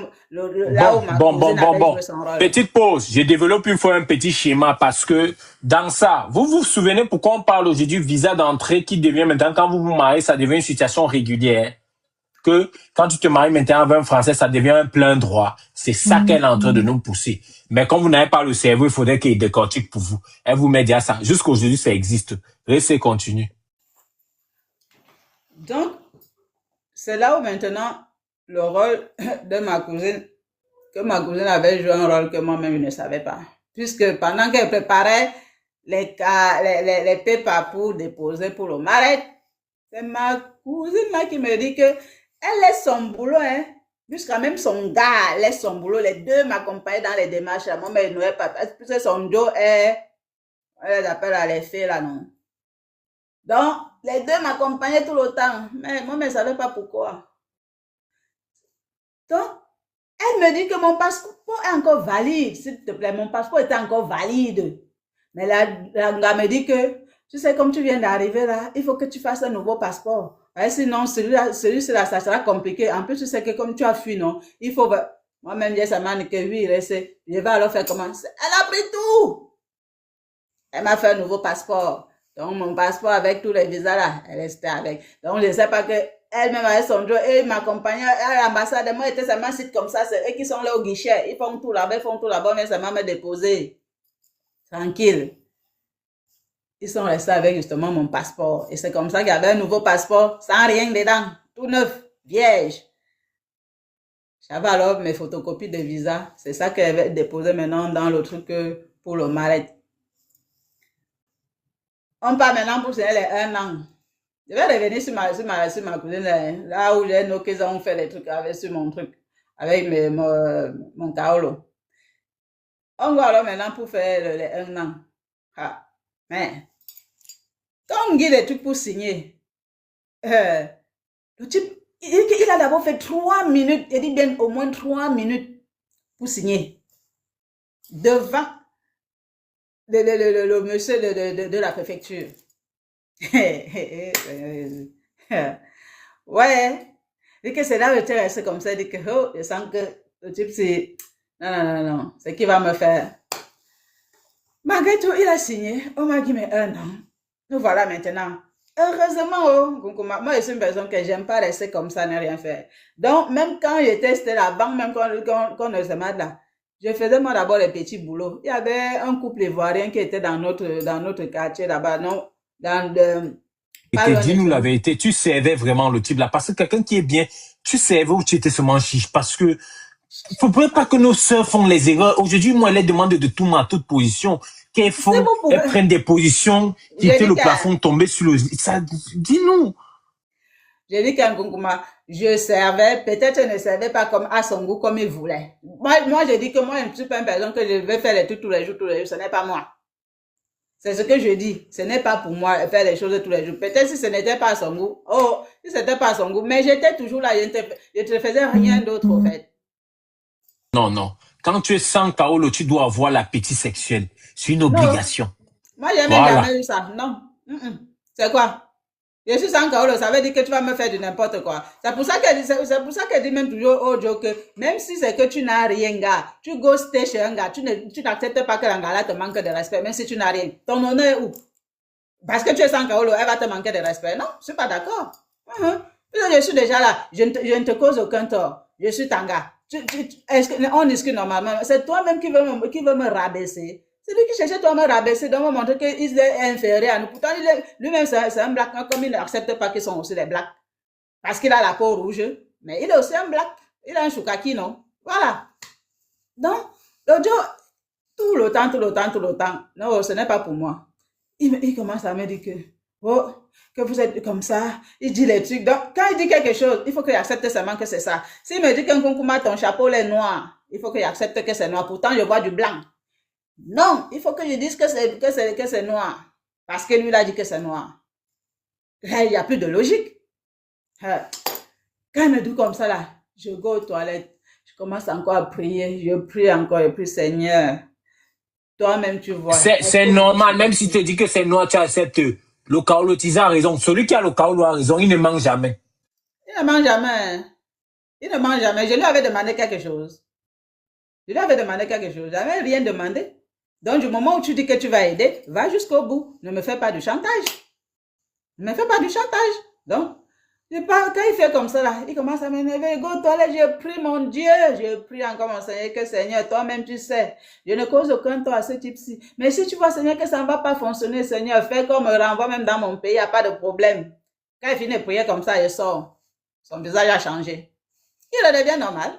ma cousine avait joué son rôle. Petite pause. Je développe une fois un petit schéma parce que dans ça, vous vous souvenez pourquoi on parle aujourd'hui visa d'entrée qui devient maintenant, quand vous vous mariez, ça devient une situation régulière. Que quand tu te maries maintenant avec un Français, ça devient un plein droit. C'est ça qu'elle est en train de nous pousser. Mais comme vous n'avez pas le cerveau, il faudrait qu'il décortique pour vous. Elle vous met déjà ça. Jusqu'aujourd'hui, ça existe. Restez, continue. Donc, c'est là où maintenant le rôle de ma cousine, que ma cousine avait joué un rôle que moi-même je ne savais pas. Puisque pendant qu'elle préparait les pépas pour déposer pour le mariage. C'est ma cousine là qui me dit que elle laisse son boulot, hein. Jusqu'à même son gars laisse son boulot. Les deux m'accompagnent dans les démarches. Moi, mais ne pas. Puisque son dos est, elle appelle à les filles là, non. Donc, les deux m'accompagnaient tout le temps. Mais moi, je ne savais pas pourquoi. Donc, elle me dit que mon passeport est encore valide. S'il te plaît, mon passeport était encore valide. Mais la gars me dit que, tu sais, comme tu viens d'arriver là, il faut que tu fasses un nouveau passeport. Sinon, celui-là, ça sera compliqué. En plus, tu sais que comme tu as fui, non, il faut... Moi-même, j'ai sa main que oui, je vais alors faire comment? Elle a pris tout. Elle m'a fait un nouveau passeport. Donc, mon passeport avec tous les visas là, elle restait avec. Donc, je ne sais pas que elle-même avec son job, et m'accompagnait à l'ambassade. Moi, j'étais seulement site comme ça, c'est eux qui sont là au guichet. Ils font tout là-bas, mais seulement me déposer. Tranquille. Ils sont restés avec justement mon passeport. Et c'est comme ça qu'il y avait un nouveau passeport, sans rien dedans, tout neuf, vierge. J'avais alors mes photocopies de visa. C'est ça que j'avais déposé maintenant dans le truc pour le mariage. On part maintenant pour les 1 an. Je vais revenir sur ma cousine, là où j'ai nos qu'ils ont fait les trucs avec, sur mon truc, avec mon kaolo. On va alors maintenant pour faire les 1 an. Ah, mais, quand on dit des trucs pour signer, le type, il a d'abord fait 3 minutes, il dit bien au moins 3 minutes pour signer. Devant le monsieur de la préfecture. Ouais. Dit que c'est là où j'étais resté comme ça. Dit que, oh, je sens que le type, c'est... Non. C'est qui va me faire. Malgré tout, il a signé. On m'a dit, mais 1 an. Nous voilà maintenant. Heureusement, oh, moi, je suis une personne que j'aime pas rester comme ça, ne rien faire. Donc, même quand j'étais à la banque, même quand on se met là, je faisais moi d'abord les petits boulots. Il y avait un couple ivoirien qui était dans notre quartier là-bas, non? Et dis-nous la vérité, tu servais vraiment le type là. Parce que quelqu'un qui est bien, tu servais ou tu étais seulement chiche. Parce que il ne faudrait pas que nos sœurs font les erreurs. Aujourd'hui, moi, elles demandent de tout à toute position. Qu'elles font, elles prennent des positions qui fait le plafond tomber sur le... Ça, dis-nous. J'ai dit qu'un Gunguma, je servais, peut-être je ne servais pas comme à son goût, comme il voulait. Moi, j'ai dit que moi, je ne suis pas une personne que je vais faire les trucs tous les jours, ce n'est pas moi. C'est ce que je dis. Ce n'est pas pour moi faire les choses tous les jours. Peut-être si ce n'était pas à son goût. Oh, si ce n'était pas à son goût. Mais j'étais toujours là. Je ne te faisais rien d'autre, en fait. Non. Quand tu es sans Kaolo, tu dois avoir l'appétit sexuel. C'est une obligation. Moi, j'ai même jamais eu ça. Non. C'est quoi? Je suis sans Kaolo, ça veut dire que tu vas me faire de n'importe quoi. C'est pour ça qu'elle dit même toujours au Joe que même si c'est que tu n'as rien, gars, tu ghostes chez un gars, tu n'acceptes pas que la gars te manque de respect, même si tu n'as rien. Ton honneur est où? Parce que tu es sans Kaolo, elle va te manquer de respect. Non, je suis pas d'accord. Je suis déjà là, je ne te cause aucun tort. Je suis ton gars. On discute normalement. C'est toi-même qui veut me rabaisser. C'est lui qui cherchait toi à me rabaisser, donc me montrer qu'il est inférieur à nous. Pourtant, lui-même, c'est un black, comme il n'accepte pas qu'ils sont aussi des blacks. Parce qu'il a la peau rouge. Mais il est aussi un black. Il a un choukaki, non? Voilà. Donc, le Joe, tout le temps. Non, ce n'est pas pour moi. Il commence à me dire que vous êtes comme ça. Il dit les trucs. Donc, quand il dit quelque chose, il faut qu'il accepte seulement que c'est ça. S'il me dit qu'un concombre, ton chapeau est noir, il faut qu'il accepte que c'est noir. Pourtant, je vois du blanc. Non, il faut que je dise que c'est noir. Parce que lui, il a dit que c'est noir. Là, il n'y a plus de logique. Quand il me dit comme ça, là, je go aux toilettes. Je commence encore à prier. Je prie encore et puis, Seigneur, toi-même, tu vois. C'est normal. Même si tu te dis que c'est noir, tu acceptes. Le Kaolo, tu a raison. Celui qui a le Kaolo a raison. Il ne mange jamais. Il ne mange jamais. Il ne mange jamais. Je lui avais demandé quelque chose. Je lui avais demandé quelque chose. Je n'avais rien demandé. Donc, du moment où tu dis que tu vas aider, va jusqu'au bout. Ne me fais pas du chantage. Ne me fais pas du chantage. Donc, quand il fait comme ça, là, il commence à m'énerver. Go aux toilettes, je prie mon Dieu. Je prie encore mon Seigneur, que Seigneur, toi-même tu sais, je ne cause aucun tort à ce type-ci. Mais si tu vois, Seigneur, que ça ne va pas fonctionner, Seigneur, fais comme me renvoie même dans mon pays, il n'y a pas de problème. Quand il finit de prier comme ça, il sort. Son visage a changé. Il redevient normal.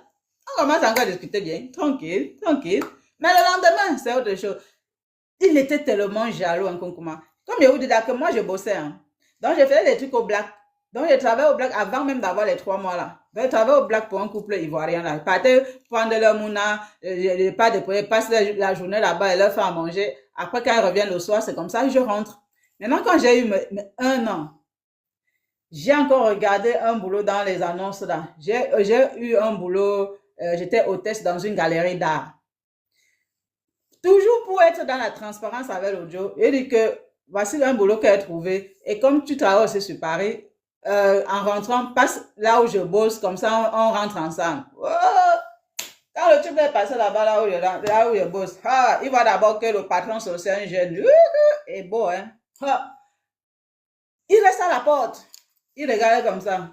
On commence encore à discuter bien. Tranquille. Mais le lendemain, c'est autre chose. Il était tellement jaloux, un concomment. Comme je vous dis, que moi, je bossais. Hein. Donc, je faisais des trucs au black. Donc, je travaillais au black avant même d'avoir les 3 mois là. Donc, je travaillais au black pour un couple ivoirien là. Ils partaient prendre leur mouna, pas de passer la journée là-bas et leur faire à manger. Après, quand ils reviennent le soir, c'est comme ça que je rentre. Maintenant, quand j'ai eu 1 an, j'ai encore regardé un boulot dans les annonces là. J'ai eu un boulot, j'étais hôtesse dans une galerie d'art. Toujours pour être dans la transparence avec l'audio, il dit que voici un boulot qu'elle a trouvé. Et comme tu travailles aussi sur Paris, en rentrant, passe là où je bosse, comme ça on rentre ensemble. Oh! Quand le type est passé là-bas, là où je bosse, il voit d'abord que le patron c'est un jeune. Et beau, hein? Il reste à la porte. Il regardait comme ça.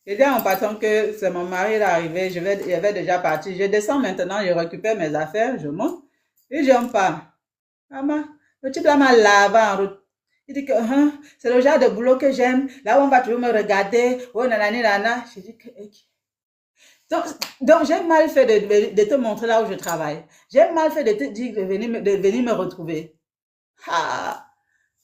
J'ai dit à mon patron que c'est mon mari l'arrivée, il avait déjà parti. Je descends maintenant, je récupère mes affaires, je monte. Et je me parle. Maman, le type là m'a lavé en route. Il dit que c'est le genre de boulot que j'aime. Là où on va toujours me regarder. Oh, nanani, nana. J'ai dit que... Donc j'ai mal fait de te montrer là où je travaille. J'ai mal fait de te dire de venir me retrouver.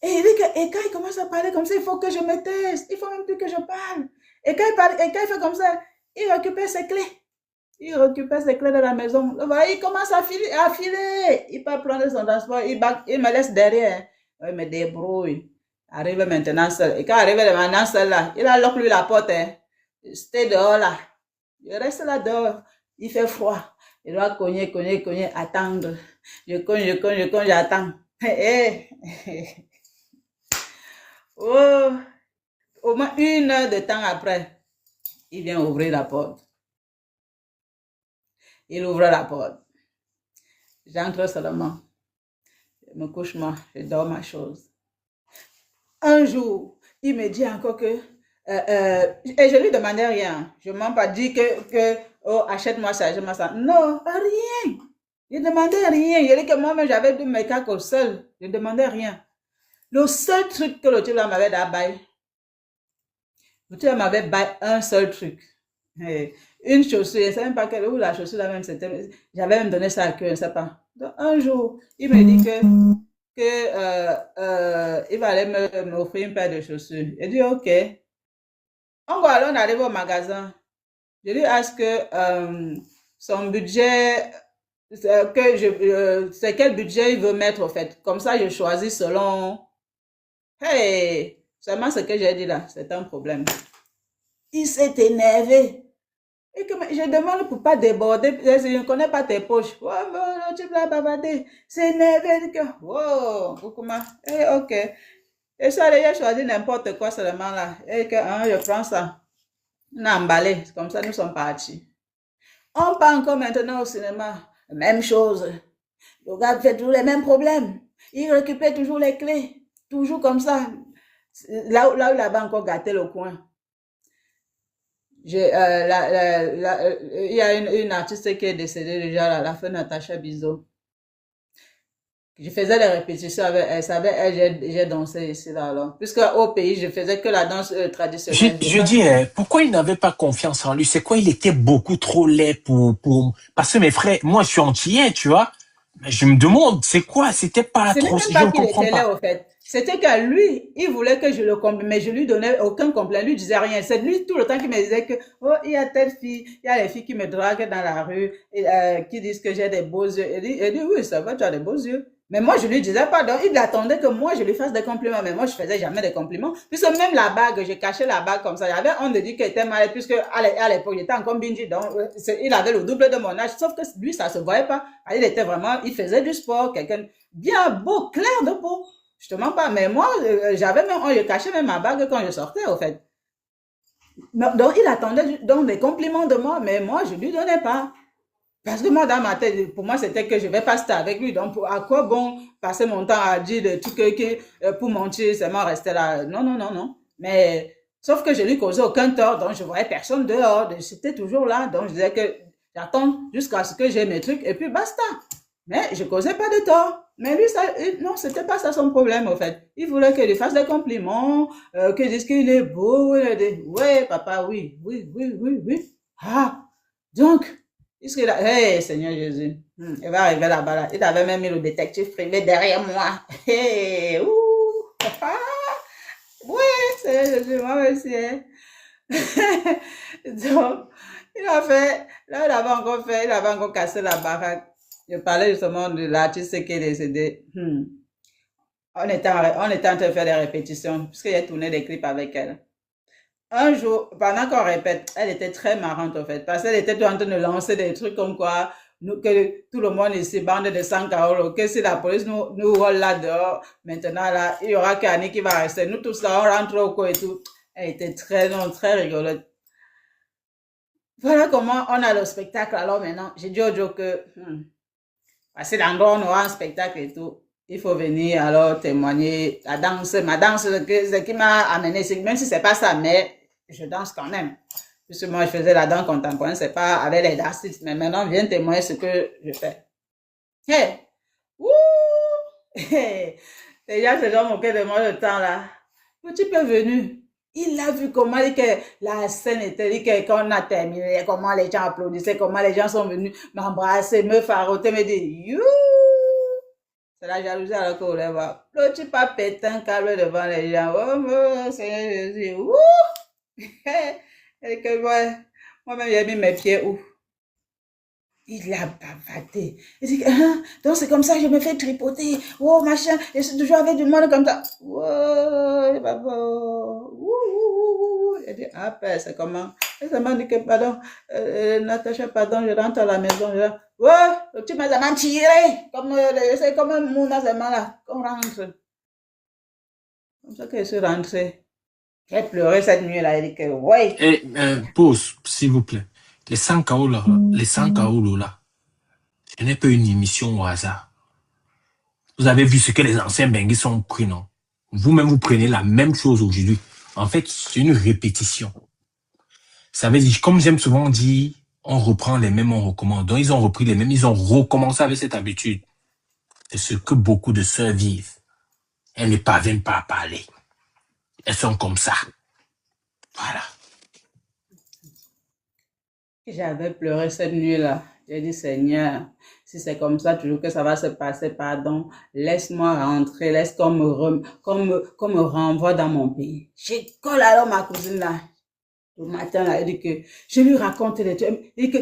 Et il dit que, et quand il commence à parler comme ça, il faut que je me taise. Il faut même plus que je parle. Et quand il fait comme ça, il récupère ses clés. Il récupère ses clés de la maison. Il commence à filer. Il part prendre son transport. Il me laisse derrière. Il me débrouille. Arrive maintenant seul. Et quand arrive maintenant seul là, il a lock lui la porte. Hein. C'était dehors là. Je reste là dehors. Il fait froid. Il doit cogner, attendre. Je cogne, j'attends. Oh, au moins 1 heure de temps après, il vient ouvrir la porte. Il ouvre la porte. J'entre seulement. Je me couche moi, je dors ma chose. Un jour, il me dit encore que... et je lui demandais rien. Je ne m'en pas dit que oh, achète-moi ça, achète-moi ça. Non, rien. Je ne demandais rien. Je dis que moi-même, j'avais dû me cacher au seul. Je ne demandais rien. Le seul truc que le type là m'avait d'abord, le type m'avait baillé un seul truc. Une chaussure, je ne sais même pas quelle, où la chaussure là même, c'était, j'avais même donné ça à queue, je ne sais pas. Donc, un jour, il me dit il va aller m'offrir une paire de chaussures. Je dis, ok. On arrive au magasin. Je lui ask que son budget, c'est quel budget il veut mettre au fait. Comme ça, je choisis selon. Hey, seulement ce que j'ai dit là, c'est un problème. Il s'est énervé. Et que je demande pour pas déborder, je ne connais pas tes poches. Oh, tu vas bavarder. C'est énervé. Oh, comment? Ok. Et ça, j'ai choisi n'importe quoi seulement là. Et que je prends ça. On a emballé. Comme ça, nous sommes partis. On part encore maintenant au cinéma. Même chose. Le gars fait toujours les mêmes problèmes. Il récupère toujours les clés. Toujours comme ça. Là où il avait encore gâté le coin. Il y a une artiste qui est décédée déjà, la femme Natacha Bizot. Je faisais des répétitions avec elle, j'ai dansé ici, là, alors. Puisque au pays, je faisais que la danse traditionnelle. Je dis, pourquoi il n'avait pas confiance en lui? C'est quoi? Il était beaucoup trop laid parce que mes frères, moi, je suis antillais, tu vois. Je me demande, c'est quoi? C'était pas trop, je ne ne comprends était pas. là, au fait. C'était que lui, il voulait que je le comble, mais je lui donnais aucun complet, lui disait rien. C'est lui tout le temps qui me disait que, oh, il y a telle fille, il y a les filles qui me draguent dans la rue, qui disent que j'ai des beaux yeux. Il dit, oui, ça va, tu as des beaux yeux. Mais moi, je lui disais pas, donc il attendait que moi, je lui fasse des compliments. Mais moi, je faisais jamais des compliments. Puisque même la bague, j'ai caché la bague comme ça. Il y avait on de dit qu'elle était malade, puisque à l'époque, il était encore bingy, donc il avait le double de mon âge. Sauf que lui, ça se voyait pas. Il était vraiment, il faisait du sport, quelqu'un bien beau, clair de peau. Je te mens pas, mais moi, j'avais même, je cachais même ma bague quand je sortais, au fait. Donc, il attendait donc des compliments de moi, mais moi, je lui donnais pas. Parce que moi, dans ma tête, pour moi, c'était que je vais pas estar avec lui. Donc, à quoi bon passer mon temps à dire des trucs pour mentir, seulement rester là? Non, non, non, non. Mais, sauf que je lui causais aucun tort, donc je voyais personne dehors. J'étais toujours là, donc je disais que j'attends jusqu'à ce que j'ai mes trucs et puis basta. Mais je causais pas de tort. Mais lui, ça, non, c'était pas ça son problème, au fait. Il voulait que je lui fasse des compliments, que je dise qu'il est beau. Ouais, papa, oui, oui, oui, oui, oui. Ah, donc, Hey, Seigneur Jésus, il va arriver là-bas, là. Il avait même mis le détective privé derrière moi. Hey, ouh, papa. Ouais, Seigneur Jésus, moi aussi, hein. Donc, il a fait, là, il avait encore cassé la baraque. Je parlais justement de l'artiste qui est décédé. On était en train de faire des répétitions, puisqu'il a tourné des clips avec elle. Un jour, pendant qu'on répète, elle était très marrante en fait, parce qu'elle était en train de lancer des trucs comme quoi, que tout le monde ici bande de 100 Kaolo, que si la police nous vole là dehors, maintenant là, il y aura qu'Annie qui va rester. Nous tous là, on rentre au coin et tout. Elle était très, non, très rigolote. Voilà comment on a le spectacle. Alors maintenant, j'ai dit au Joe que, parce que l'endroit on aura un spectacle et tout, il faut venir alors témoigner la danse, ma danse, ce qui m'a amené, même si c'est pas ça, mais je danse quand même. Puisque moi, je faisais la danse contemporaine, c'est pas avec les dansistes, mais maintenant, viens témoigner ce que je fais. Hey! Wouh! Hey! Les gens se sont moqués de moi le temps là. Le type est venu. Il a vu comment la scène était, qu'on a terminé, comment les gens applaudissaient, comment les gens sont venus m'embrasser, me faroter, me dire, you! C'est la jalousie alors qu'on les voit. Le type a pété un câble devant les gens. Oh, Seigneur Jésus. Ouh! Et que moi-même, j'ai mis mes pieds où? Il a bavardé. Il dit, donc c'est comme ça que je me fais tripoter. Oh, machin, je suis toujours avec du monde comme ça. Oh, papa. Il dit, ah, père, c'est comment? Et ça m'a dit que, pardon, Natacha, pardon, je rentre à la maison. Ouais, tu m'as tiré. C'est comme un mouna, c'est là. Qu'on rentre. Comme ça que je suis rentrée. J'ai pleuré cette nuit-là. Il dit que, ouais. Et pause, s'il vous plaît. Les 100 KO là, les 100 KO là, ce n'est pas une émission au hasard. Vous avez vu ce que les anciens Benguis sont pris, non? Vous-même, vous prenez la même chose aujourd'hui. En fait, c'est une répétition. Ça veut dire, comme j'aime souvent dire, on reprend les mêmes, on recommence. Donc, ils ont repris les mêmes, ils ont recommencé avec cette habitude. C'est ce que beaucoup de sœurs vivent. Elles ne parviennent pas à parler. Elles sont comme ça. Voilà. J'avais pleuré cette nuit-là. J'ai dit, Seigneur, si c'est comme ça toujours que ça va se passer, pardon, laisse-moi rentrer, laisse qu'on me renvoie dans mon pays. J'ai collé alors ma cousine là. Le matin, là, elle dit que je lui raconte les trucs. Elle dit que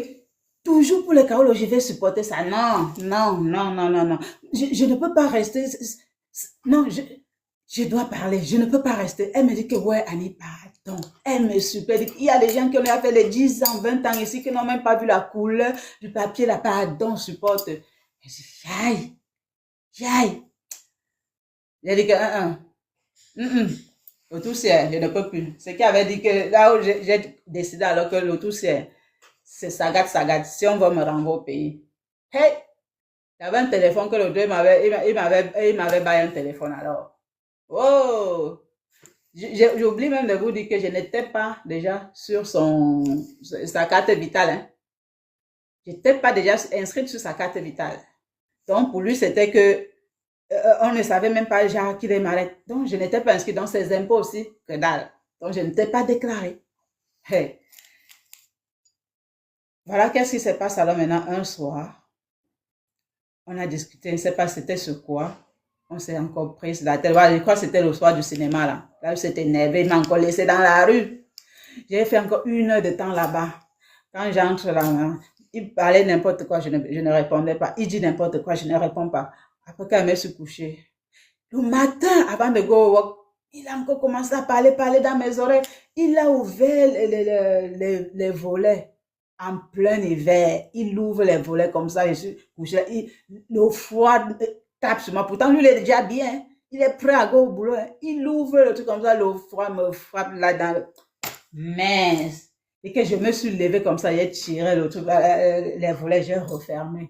toujours pour les Kaolo, je vais supporter ça. Non, non, non, non, non, non. Je ne peux pas rester. Non, je dois parler. Je ne peux pas rester. Elle me dit que, ouais, Annie, pardon. Elle me supplie. Il y a des gens qui ont fait les 10 ans, 20 ans ici, qui n'ont même pas vu la couleur du papier, là, pardon, supporte. Elle dit, aïe, aïe. J'ai dit que, l'autoutière, je ne peux plus. Ce qui avait dit que là où j'ai décidé alors que l'autoutière, c'est Sagat. Si on veut me renvoyer au pays. Hey! Il y avait un téléphone que l'autre il m'avait baillé un téléphone alors. Oh! J'oublie même de vous dire que je n'étais pas déjà sur sa carte vitale. Hein. Je n'étais pas déjà inscrite sur sa carte vitale. Donc, pour lui, c'était que on ne savait même pas genre qu'il est malade. Donc, je n'étais pas inscrite dans ses impôts aussi, que dalle. Donc, je n'étais pas déclarée. Hey. Voilà qu'est-ce qui se passe alors maintenant un soir. On a discuté, je ne sais pas c'était sur quoi. On s'est encore pris la tête. Je crois que c'était le soir du cinéma là. Là, c'était énervé, il m'a encore laissé dans la rue. J'ai fait encore 1 heure de temps là-bas. Quand j'entre là, il parlait n'importe quoi, je ne répondais pas. Il dit n'importe quoi, je ne réponds pas. Après, quand je me suis couchée, le matin, avant de go au work, il a encore commencé à parler dans mes oreilles. Il a ouvert les volets en plein hiver. Il ouvre les volets comme ça, je suis couché. Le froid tape sur moi. Pourtant, lui, il est déjà bien. Il est prêt à go au boulot. Il ouvre le truc comme ça, le froid me frappe là dans le... Mince. Et que je me suis levée comme ça, j'ai tiré le truc, les volets, j'ai refermé.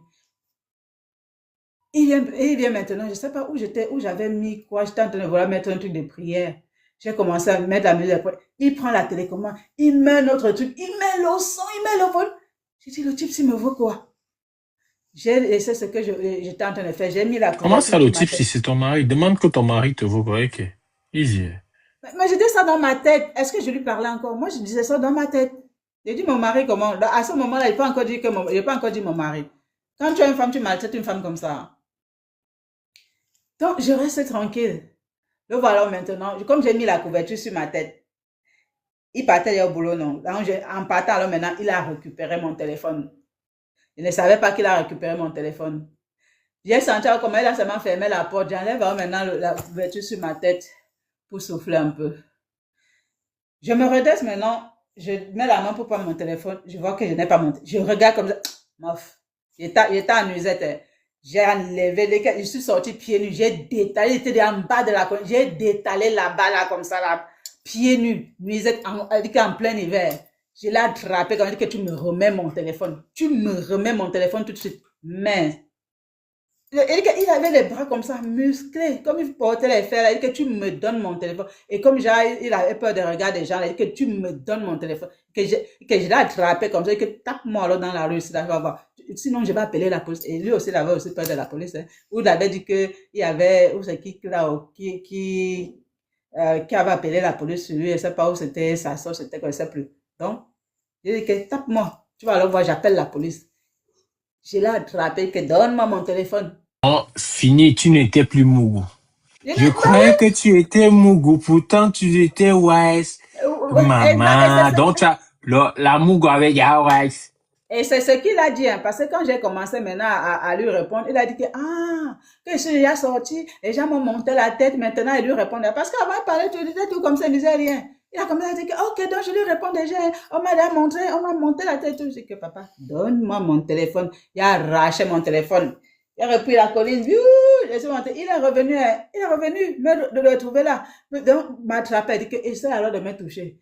Il vient maintenant, je ne sais pas où j'avais mis quoi, j'étais en train de vouloir mettre un truc de prière. J'ai commencé à mettre la musique. Il prend la télécommande, il met notre truc, il met le son, il met le vol. J'ai dit, le type, s'il me veut quoi? J'ai laissé ce que j'étais en train de faire. J'ai mis la Comment ça, le type, si c'est ton mari? Demande que ton mari te veut, ok. Easy. Mais je dis ça dans ma tête. Est-ce que je lui parlais encore? Moi, je disais ça dans ma tête. J'ai dit mon mari comment? À ce moment-là, il n'a pas encore dit que il n'a pas encore dit mon mari. Quand tu as une femme, tu maltraites une femme comme ça. Donc, je reste tranquille. Le voilà maintenant. Comme j'ai mis la couverture sur ma tête, il partait au boulot, non. Donc, en partant, alors maintenant, il a récupéré mon téléphone. Il ne savait pas qu'il a récupéré mon téléphone. J'ai senti comment il a seulement fermé la porte. J'enlève maintenant la couverture sur ma tête pour souffler un peu. Je me redresse maintenant. Je mets la main pour prendre mon téléphone. Je vois que je n'ai pas mon téléphone. Je regarde comme ça. Mof. Il était en nuisette. J'ai enlevé, je suis sortie pieds nus. J'ai détalé, il était en bas de la colline. J'ai détalé là-bas, là, comme ça, là. Pieds nus. Nuisette, en plein hiver. Je l'ai attrapé quand il dit que tu me remets mon téléphone. Tu me remets mon téléphone tout de suite. Mais, il avait les bras comme ça, musclés, comme il portait les fers. Il dit que tu me donnes mon téléphone. Et comme il avait peur de regarder des gens, il dit que tu me donnes mon téléphone. Que je l'ai attrapé comme ça. Il dit que tape-moi alors dans la rue, tu vas voir. Sinon, je vais appeler la police. Et lui aussi, il avait aussi peur de la police. Hein. Où il avait dit qu'il y avait, où c'est qui avait appelé la police sur lui. Je ne sais pas où c'était sa soeur, c'était quoi, je ne sais plus. Donc, il dit que tape-moi. Tu vas alors voir, j'appelle la police. Je l'ai attrapé, que donne-moi mon téléphone. Oh, fini, tu n'étais plus Mougou. Je croyais que tu étais Mougou, pourtant tu étais Wise. Maman, donc la Mougou avec ya Wise. Et c'est ce qu'il a dit, hein, parce que quand j'ai commencé maintenant à lui répondre, il a dit que, que je suis déjà sorti, les gens m'ont monté la tête, maintenant il lui répondait. Parce qu'avant il parlait, tu disais tout comme ça, il disait rien. Il a commencé à dire que, ok, donc je lui réponds déjà, on m'a monté la tête. Je dis que, papa, donne-moi mon téléphone. Il a arraché mon téléphone. Il a repris la colline, il est revenu de le retrouver là. Donc, m'attraper, il dit que, essaie alors de me toucher.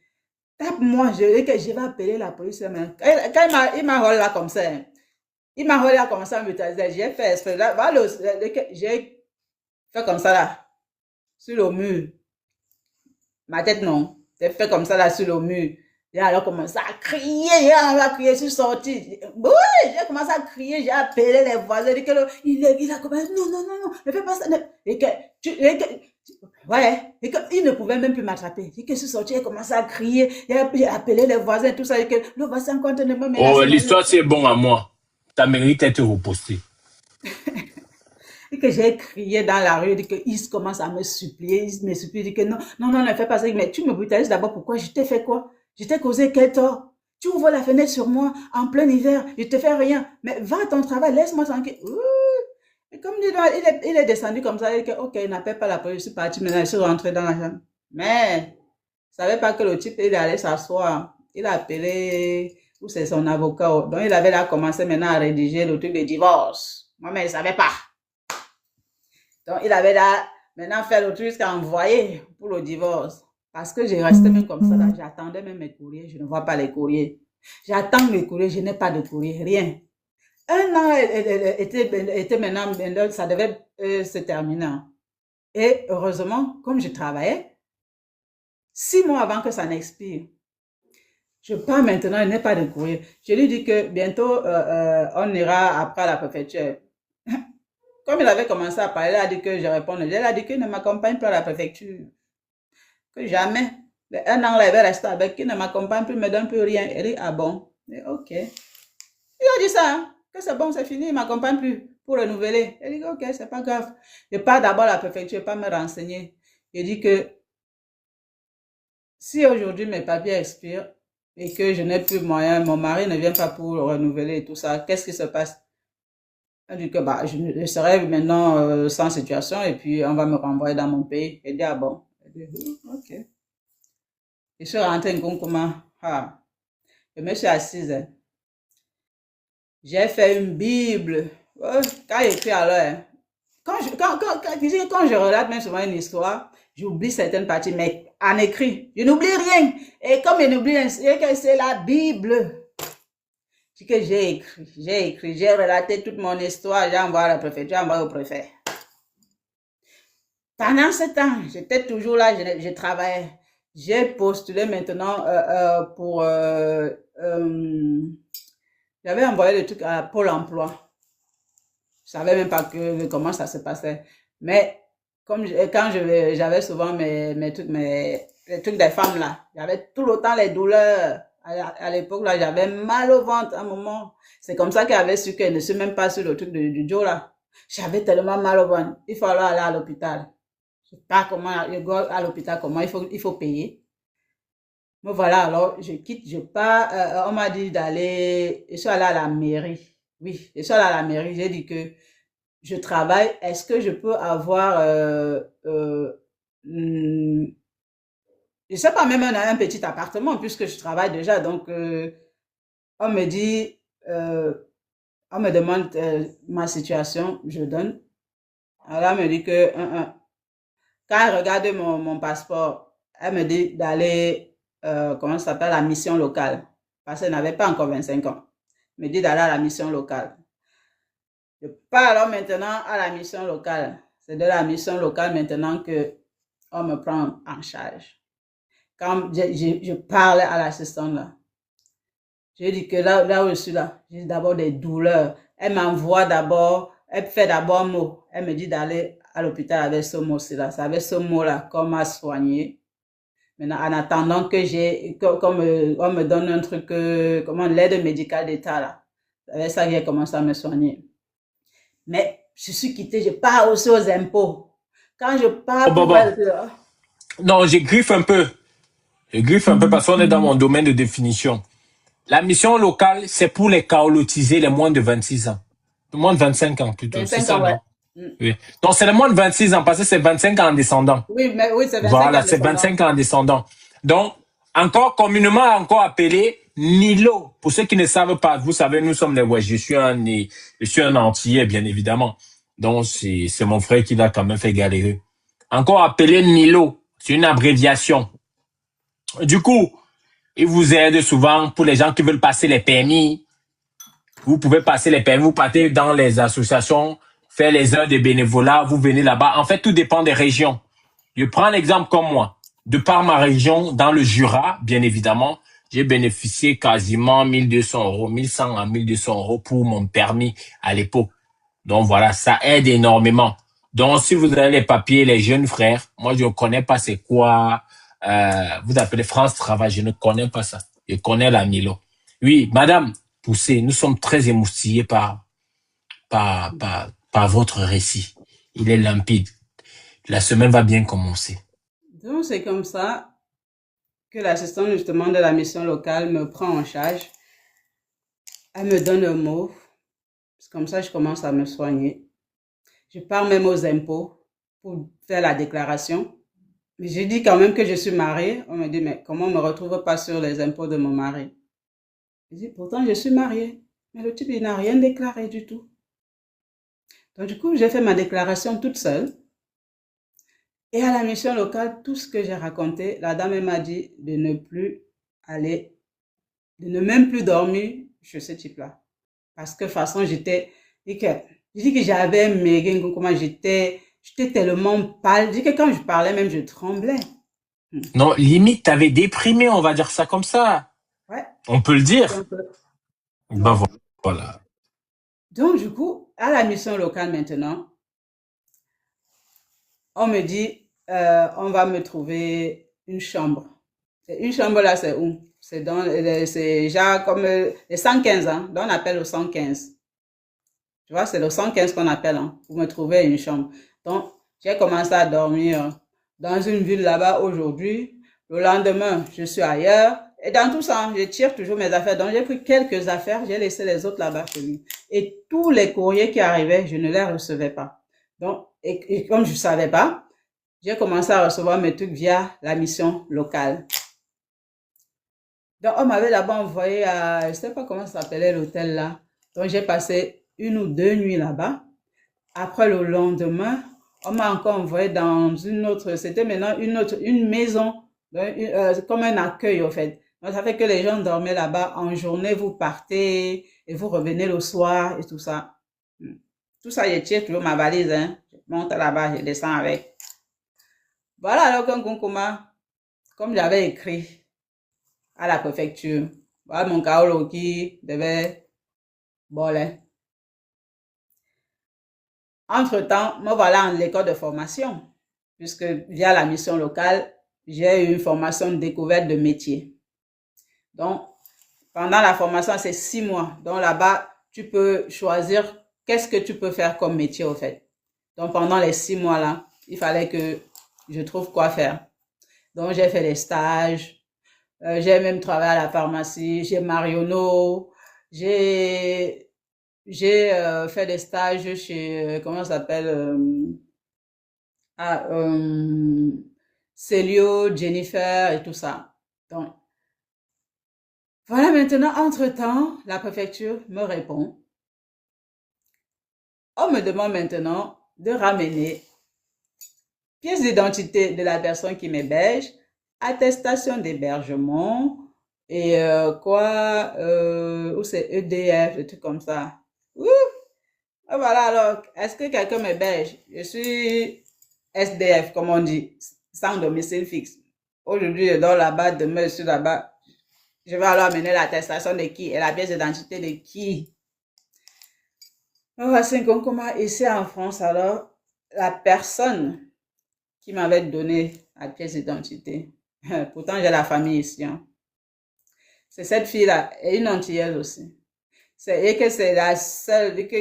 Tape-moi, je vais appeler la police. Quand il m'a roulé là comme ça, il m'a roulé là comme ça, j'ai fait esprit. J'ai fait comme ça là, sur le mur. Ma tête non, j'ai fait comme ça là sur le mur. J'ai alors commencé à crier, je suis sorti. Oui, j'ai commencé à crier, j'ai appelé les voisins. Il a commencé, non, ne fais pas ça. Ouais, et il ne pouvait même plus m'attraper. Et que je suis sorti, il a commencé à crier, j'ai appelé les voisins, tout ça, et que le voisin compte ne me menace. Oh, l'histoire c'est bon à moi. Ta mérite d'être repostée. Et que j'ai crié dans la rue, et qu'il commence à me supplier, il me supplie, il dit que non, ne fais pas ça. Mais tu me brutalises d'abord, pourquoi? Je t'ai fait quoi? Je t'ai causé quel tort? Tu ouvres la fenêtre sur moi en plein hiver, je te fais rien. Mais va à ton travail, laisse-moi tranquille. Et comme il est descendu comme ça, il dit que, ok, il n'appelle pas la police, je suis parti, maintenant je suis rentré dans la chambre. Mais, je ne savais pas que le type, il allait s'asseoir. Il a appelé, ou c'est son avocat. Donc, il avait là commencé maintenant à rédiger le truc de divorce. Moi, mais il ne savait pas. Donc, il avait là maintenant fait le truc jusqu'à envoyer pour le divorce. Parce que j'ai resté même comme ça, là. J'attendais même mes courriers, je ne vois pas les courriers. J'attends mes courriers, je n'ai pas de courrier, rien. Un an était maintenant, ça devait se terminer. Et heureusement, comme je travaillais, 6 mois avant que ça n'expire, je pars maintenant, il n'y a pas de courrier. Je lui dis que bientôt, on ira après la préfecture. Comme il avait commencé à parler, il a dit que je répondais. Il a dit qu'il ne m'accompagne plus à la préfecture. Que jamais. Un an, là, il va rester avec, qu'il ne m'accompagne plus, il ne me donne plus rien. Il dit, ah bon? Et ok. Il a dit ça, hein, que c'est bon, c'est fini, il ne m'accompagne plus pour renouveler. Il dit, ok, c'est pas grave. Je pars d'abord à la préfecture, pas me renseigner. Il dit que si aujourd'hui mes papiers expirent et que je n'ai plus moyen, mon mari ne vient pas pour le renouveler et tout ça, qu'est-ce qui se passe? Il dit que bah, je serai maintenant sans situation et puis on va me renvoyer dans mon pays. Il dit, ah bon? Il dit, ok. Je suis rentrée en Gonkoma. Je me suis assise. Hein. J'ai fait une Bible. Quand j'écris alors, hein, quand je relate même souvent une histoire, j'oublie certaines parties, mais en écrit, je n'oublie rien. Et comme je n'oublie rien, c'est la Bible. C'est que j'ai écrit, j'ai relaté toute mon histoire, j'ai envoyé à la préfecture, j'ai envoyé au préfet. Pendant ce temps, j'étais toujours là, je travaillais. J'ai postulé maintenant pour... j'avais envoyé le truc à Pôle emploi. Je savais même pas comment ça se passait. Mais comme quand j'avais souvent les trucs des femmes là, j'avais tout le temps les douleurs. À l'époque, là, j'avais mal au ventre à un moment. C'est comme ça qu'elle avait su qu'elle ne suit même pas sur le truc du Joe, là. J'avais tellement mal au ventre. Il fallait aller à l'hôpital. Je sais pas comment, je go à l'hôpital, comment il faut payer. Mais voilà, alors, je quitte, je pars. On m'a dit d'aller, je suis allée à la mairie. Oui, je suis allée à la mairie. J'ai dit que je travaille. Est-ce que je peux avoir, hmm, je sais pas, même un petit appartement puisque je travaille déjà. Donc, on me dit, on me demande ma situation, je donne. Alors, elle me dit que, quand elle regarde mon passeport, elle me dit d'aller, comment ça s'appelle, la mission locale. Parce qu'elle n'avait pas encore 25 ans. Elle me dit d'aller à la mission locale. Je pars alors maintenant à la mission locale. C'est de la mission locale maintenant que on me prend en charge. Quand je parle à l'assistante là, j'ai dit que là où je suis là, j'ai d'abord des douleurs. Elle m'envoie d'abord, elle fait d'abord un mot. Elle me dit d'aller à l'hôpital avec ce mot-là. C'est avec ce mot-là qu'on m'a soigné. Maintenant, en attendant que qu'on on me donne un truc, comment, l'aide médicale d'État là. C'est avec ça que j'ai commencé à me soigner. Mais je suis quittée, je pars aussi aux impôts. Quand je Oh, pars bon, pour bon. faire... Non, j'ai griffe un peu. Je griffe un peu parce qu'on est dans mon domaine de définition. La mission locale, c'est pour les caolotisés, les moins de 26 ans. Moins de 25 ans plutôt, c'est 25 ça, ans, ouais. non? Oui. Donc, c'est les moins de 26 ans parce que c'est 25 ans en descendant. Oui, mais oui, c'est 25 Voilà, ans c'est descendant. 25 ans en descendant. Donc, encore communément encore appelé Nilo. Pour ceux qui ne savent pas, vous savez, nous sommes les ouais, je suis un Antillais, bien évidemment. Donc, c'est mon frère qui l'a quand même fait galérer. Encore appelé Nilo. C'est une abréviation. Du coup, il vous aide souvent pour les gens qui veulent passer les permis. Vous pouvez passer les permis, vous partez dans les associations, faire les heures de bénévolat, vous venez là-bas. En fait, tout dépend des régions. Je prends l'exemple comme moi. De par ma région, dans le Jura, bien évidemment, j'ai bénéficié quasiment 1200 euros, 1100 à 1200 euros pour mon permis à l'époque. Donc voilà, ça aide énormément. Donc si vous avez les papiers, les jeunes frères, moi je ne connais pas c'est quoi, vous appelez France Travail, je ne connais pas ça. Je connais la Milo. Oui, Madame Poussé, nous sommes très émoustillés par votre récit. Il est limpide. La semaine va bien commencer. Donc, c'est comme ça que l'assistante justement de la mission locale me prend en charge. Elle me donne un mot. C'est comme ça que je commence à me soigner. Je pars même aux impôts pour faire la déclaration. Mais j'ai dit quand même que je suis mariée. On me dit, mais comment on me retrouve pas sur les impôts de mon mari? Je dis, pourtant, je suis mariée. Mais le type, il n'a rien déclaré du tout. Donc, du coup, j'ai fait ma déclaration toute seule. Et à la mission locale, tout ce que j'ai raconté, la dame m'a dit de ne plus aller, de ne même plus dormir chez ce type-là. Parce que de toute façon, je dis que j'avais maigri, comment j'étais tellement pâle. Je dis que quand je parlais même, je tremblais. Non, limite, t'avais déprimé, on va dire ça comme ça. Ouais. On peut le dire. Donc, Ben voilà. donc, du coup, à la mission locale maintenant, on me dit, on va me trouver une chambre. Une chambre là, c'est où? C'est genre comme les 115 ans, donc on appelle le 115. Tu vois, c'est le 115 qu'on appelle, hein, pour me trouver une chambre. Donc, j'ai commencé à dormir dans une ville là-bas aujourd'hui. Le lendemain, je suis ailleurs. Et dans tout ça, je tire toujours mes affaires. Donc, j'ai pris quelques affaires, j'ai laissé les autres là-bas chez lui. Et tous les courriers qui arrivaient, je ne les recevais pas. Donc, et comme je ne savais pas, j'ai commencé à recevoir mes trucs via la mission locale. Donc, on m'avait d'abord envoyé à, je ne sais pas comment ça s'appelait l'hôtel là. Donc, j'ai passé 1 ou 2 nuits là-bas. Après, le lendemain, on m'a encore envoyé dans une autre, c'était maintenant une maison, comme un accueil, en fait. Donc, ça fait que les gens dormaient là-bas. En journée, vous partez et vous revenez le soir et tout ça. Tout ça, je tire toujours ma valise, hein. Je monte là-bas, je descends avec. Voilà, alors qu'un concours, comme j'avais écrit à la préfecture, voilà mon kaolo qui devait voler. Entre-temps, me voilà en l'école de formation, puisque via la mission locale, j'ai eu une formation de découverte de métier. Donc, Pendant la formation, c'est 6 mois. Donc là-bas, tu peux choisir qu'est-ce que tu peux faire comme métier, au fait. Donc pendant les 6 mois-là, il fallait que je trouve quoi faire. Donc j'ai fait des stages. J'ai même travaillé à la pharmacie, chez Marionneau. J'ai fait des stages chez, comment ça s'appelle, ah, Célio, Jennifer et tout ça. Donc, voilà, maintenant, entre-temps, la préfecture me répond. On me demande maintenant de ramener pièce d'identité de la personne qui m'héberge, attestation d'hébergement et ou c'est EDF, des trucs comme ça. Ouh, ah, voilà, alors, est-ce que quelqu'un m'héberge? Je suis SDF, comme on dit, sans domicile fixe. Aujourd'hui, je dors là-bas, demain, je suis là-bas. Je vais alors amener l'attestation de qui et la pièce d'identité de qui? Voici comment ici en France, alors, la personne qui m'avait donné la pièce d'identité, pourtant j'ai la famille ici, hein. C'est cette fille-là, et une Antillaise aussi. Et que c'est la seule, et que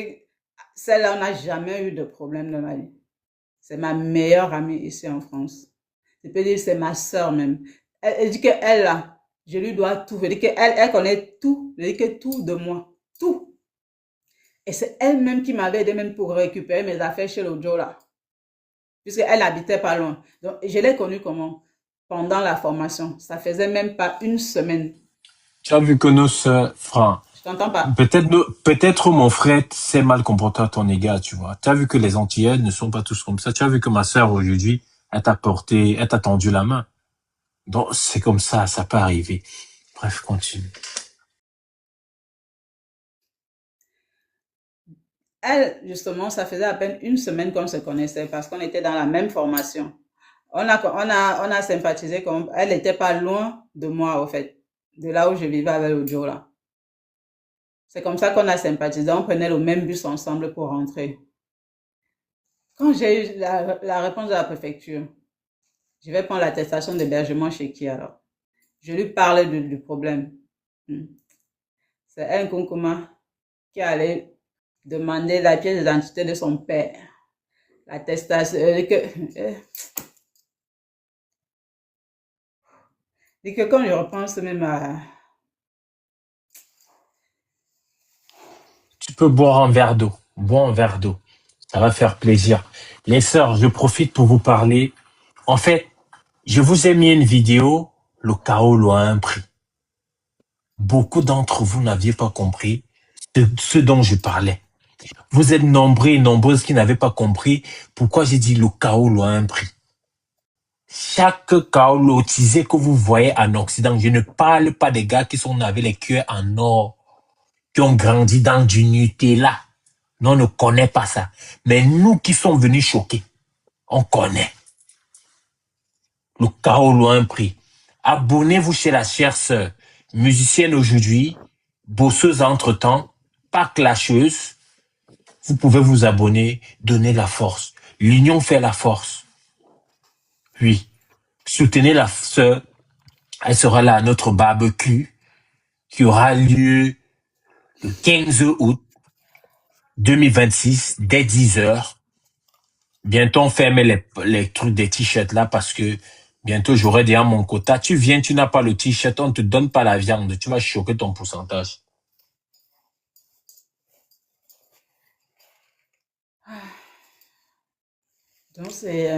celle-là, on n'a jamais eu de problème de ma vie. C'est ma meilleure amie ici en France. Je peux dire c'est ma sœur même. Elle dit qu'elle, là, je lui dois tout. Je dis qu'elle connaît tout. Je dis que tout de moi. Tout. Et c'est elle-même qui m'avait aidé même pour récupérer mes affaires chez l'Ojo, là. Puisqu'elle habitait pas loin. Donc, je l'ai connue comment? Pendant la formation. Ça faisait même pas une semaine. Tu as vu que nos sœurs, Franck, Je t'entends pas. peut-être mon frère s'est mal comporté à ton égard, tu vois. Tu as vu que les Antillais ne sont pas tous comme ça. Tu as vu que ma sœur aujourd'hui, elle t'a tendu la main. Donc, c'est comme ça peut arriver. Bref, continue. Elle, justement, ça faisait à peine une semaine qu'on se connaissait parce qu'on était dans la même formation. On a sympathisé comme, elle n'était pas loin de moi, au fait, de là où je vivais avec Ojo, là. C'est comme ça qu'on a sympathisé. On prenait le même bus ensemble pour rentrer. Quand j'ai eu la réponse de la préfecture, je vais prendre l'attestation d'hébergement chez qui alors? Je lui parle du problème. Hmm. C'est un Nkonkoma qui allait demander la pièce d'identité de son père. L'attestation. Et que quand je repense même à... Tu peux boire un verre d'eau. Bois un verre d'eau. Ça va faire plaisir. Les sœurs, je profite pour vous parler. En fait, je vous ai mis une vidéo. Le chaos a un prix. Beaucoup d'entre vous n'aviez pas compris ce dont je parlais. Vous êtes nombreux et nombreuses qui n'avaient pas compris pourquoi j'ai dit le chaos a un prix. Chaque chaos lotisé que vous voyez en Occident, je ne parle pas des gars qui sont avec les cuirs en or, qui ont grandi dans du Nutella. Non, on ne connaît pas ça. Mais nous qui sommes venus choquer, on connaît. Le chaos a un prix. Abonnez-vous chez la chère sœur, musicienne aujourd'hui, bosseuse entre-temps, pas clasheuse. Vous pouvez vous abonner, donner la force. L'union fait la force. Oui. Soutenez la sœur. Elle sera là à notre barbecue qui aura lieu le 15 août 2026 dès 10h. Bientôt, on ferme les trucs des t-shirts là parce que bientôt, j'aurai déjà mon quota. Tu viens, tu n'as pas le t-shirt, on ne te donne pas la viande. Tu vas choquer ton pourcentage. Donc, c'est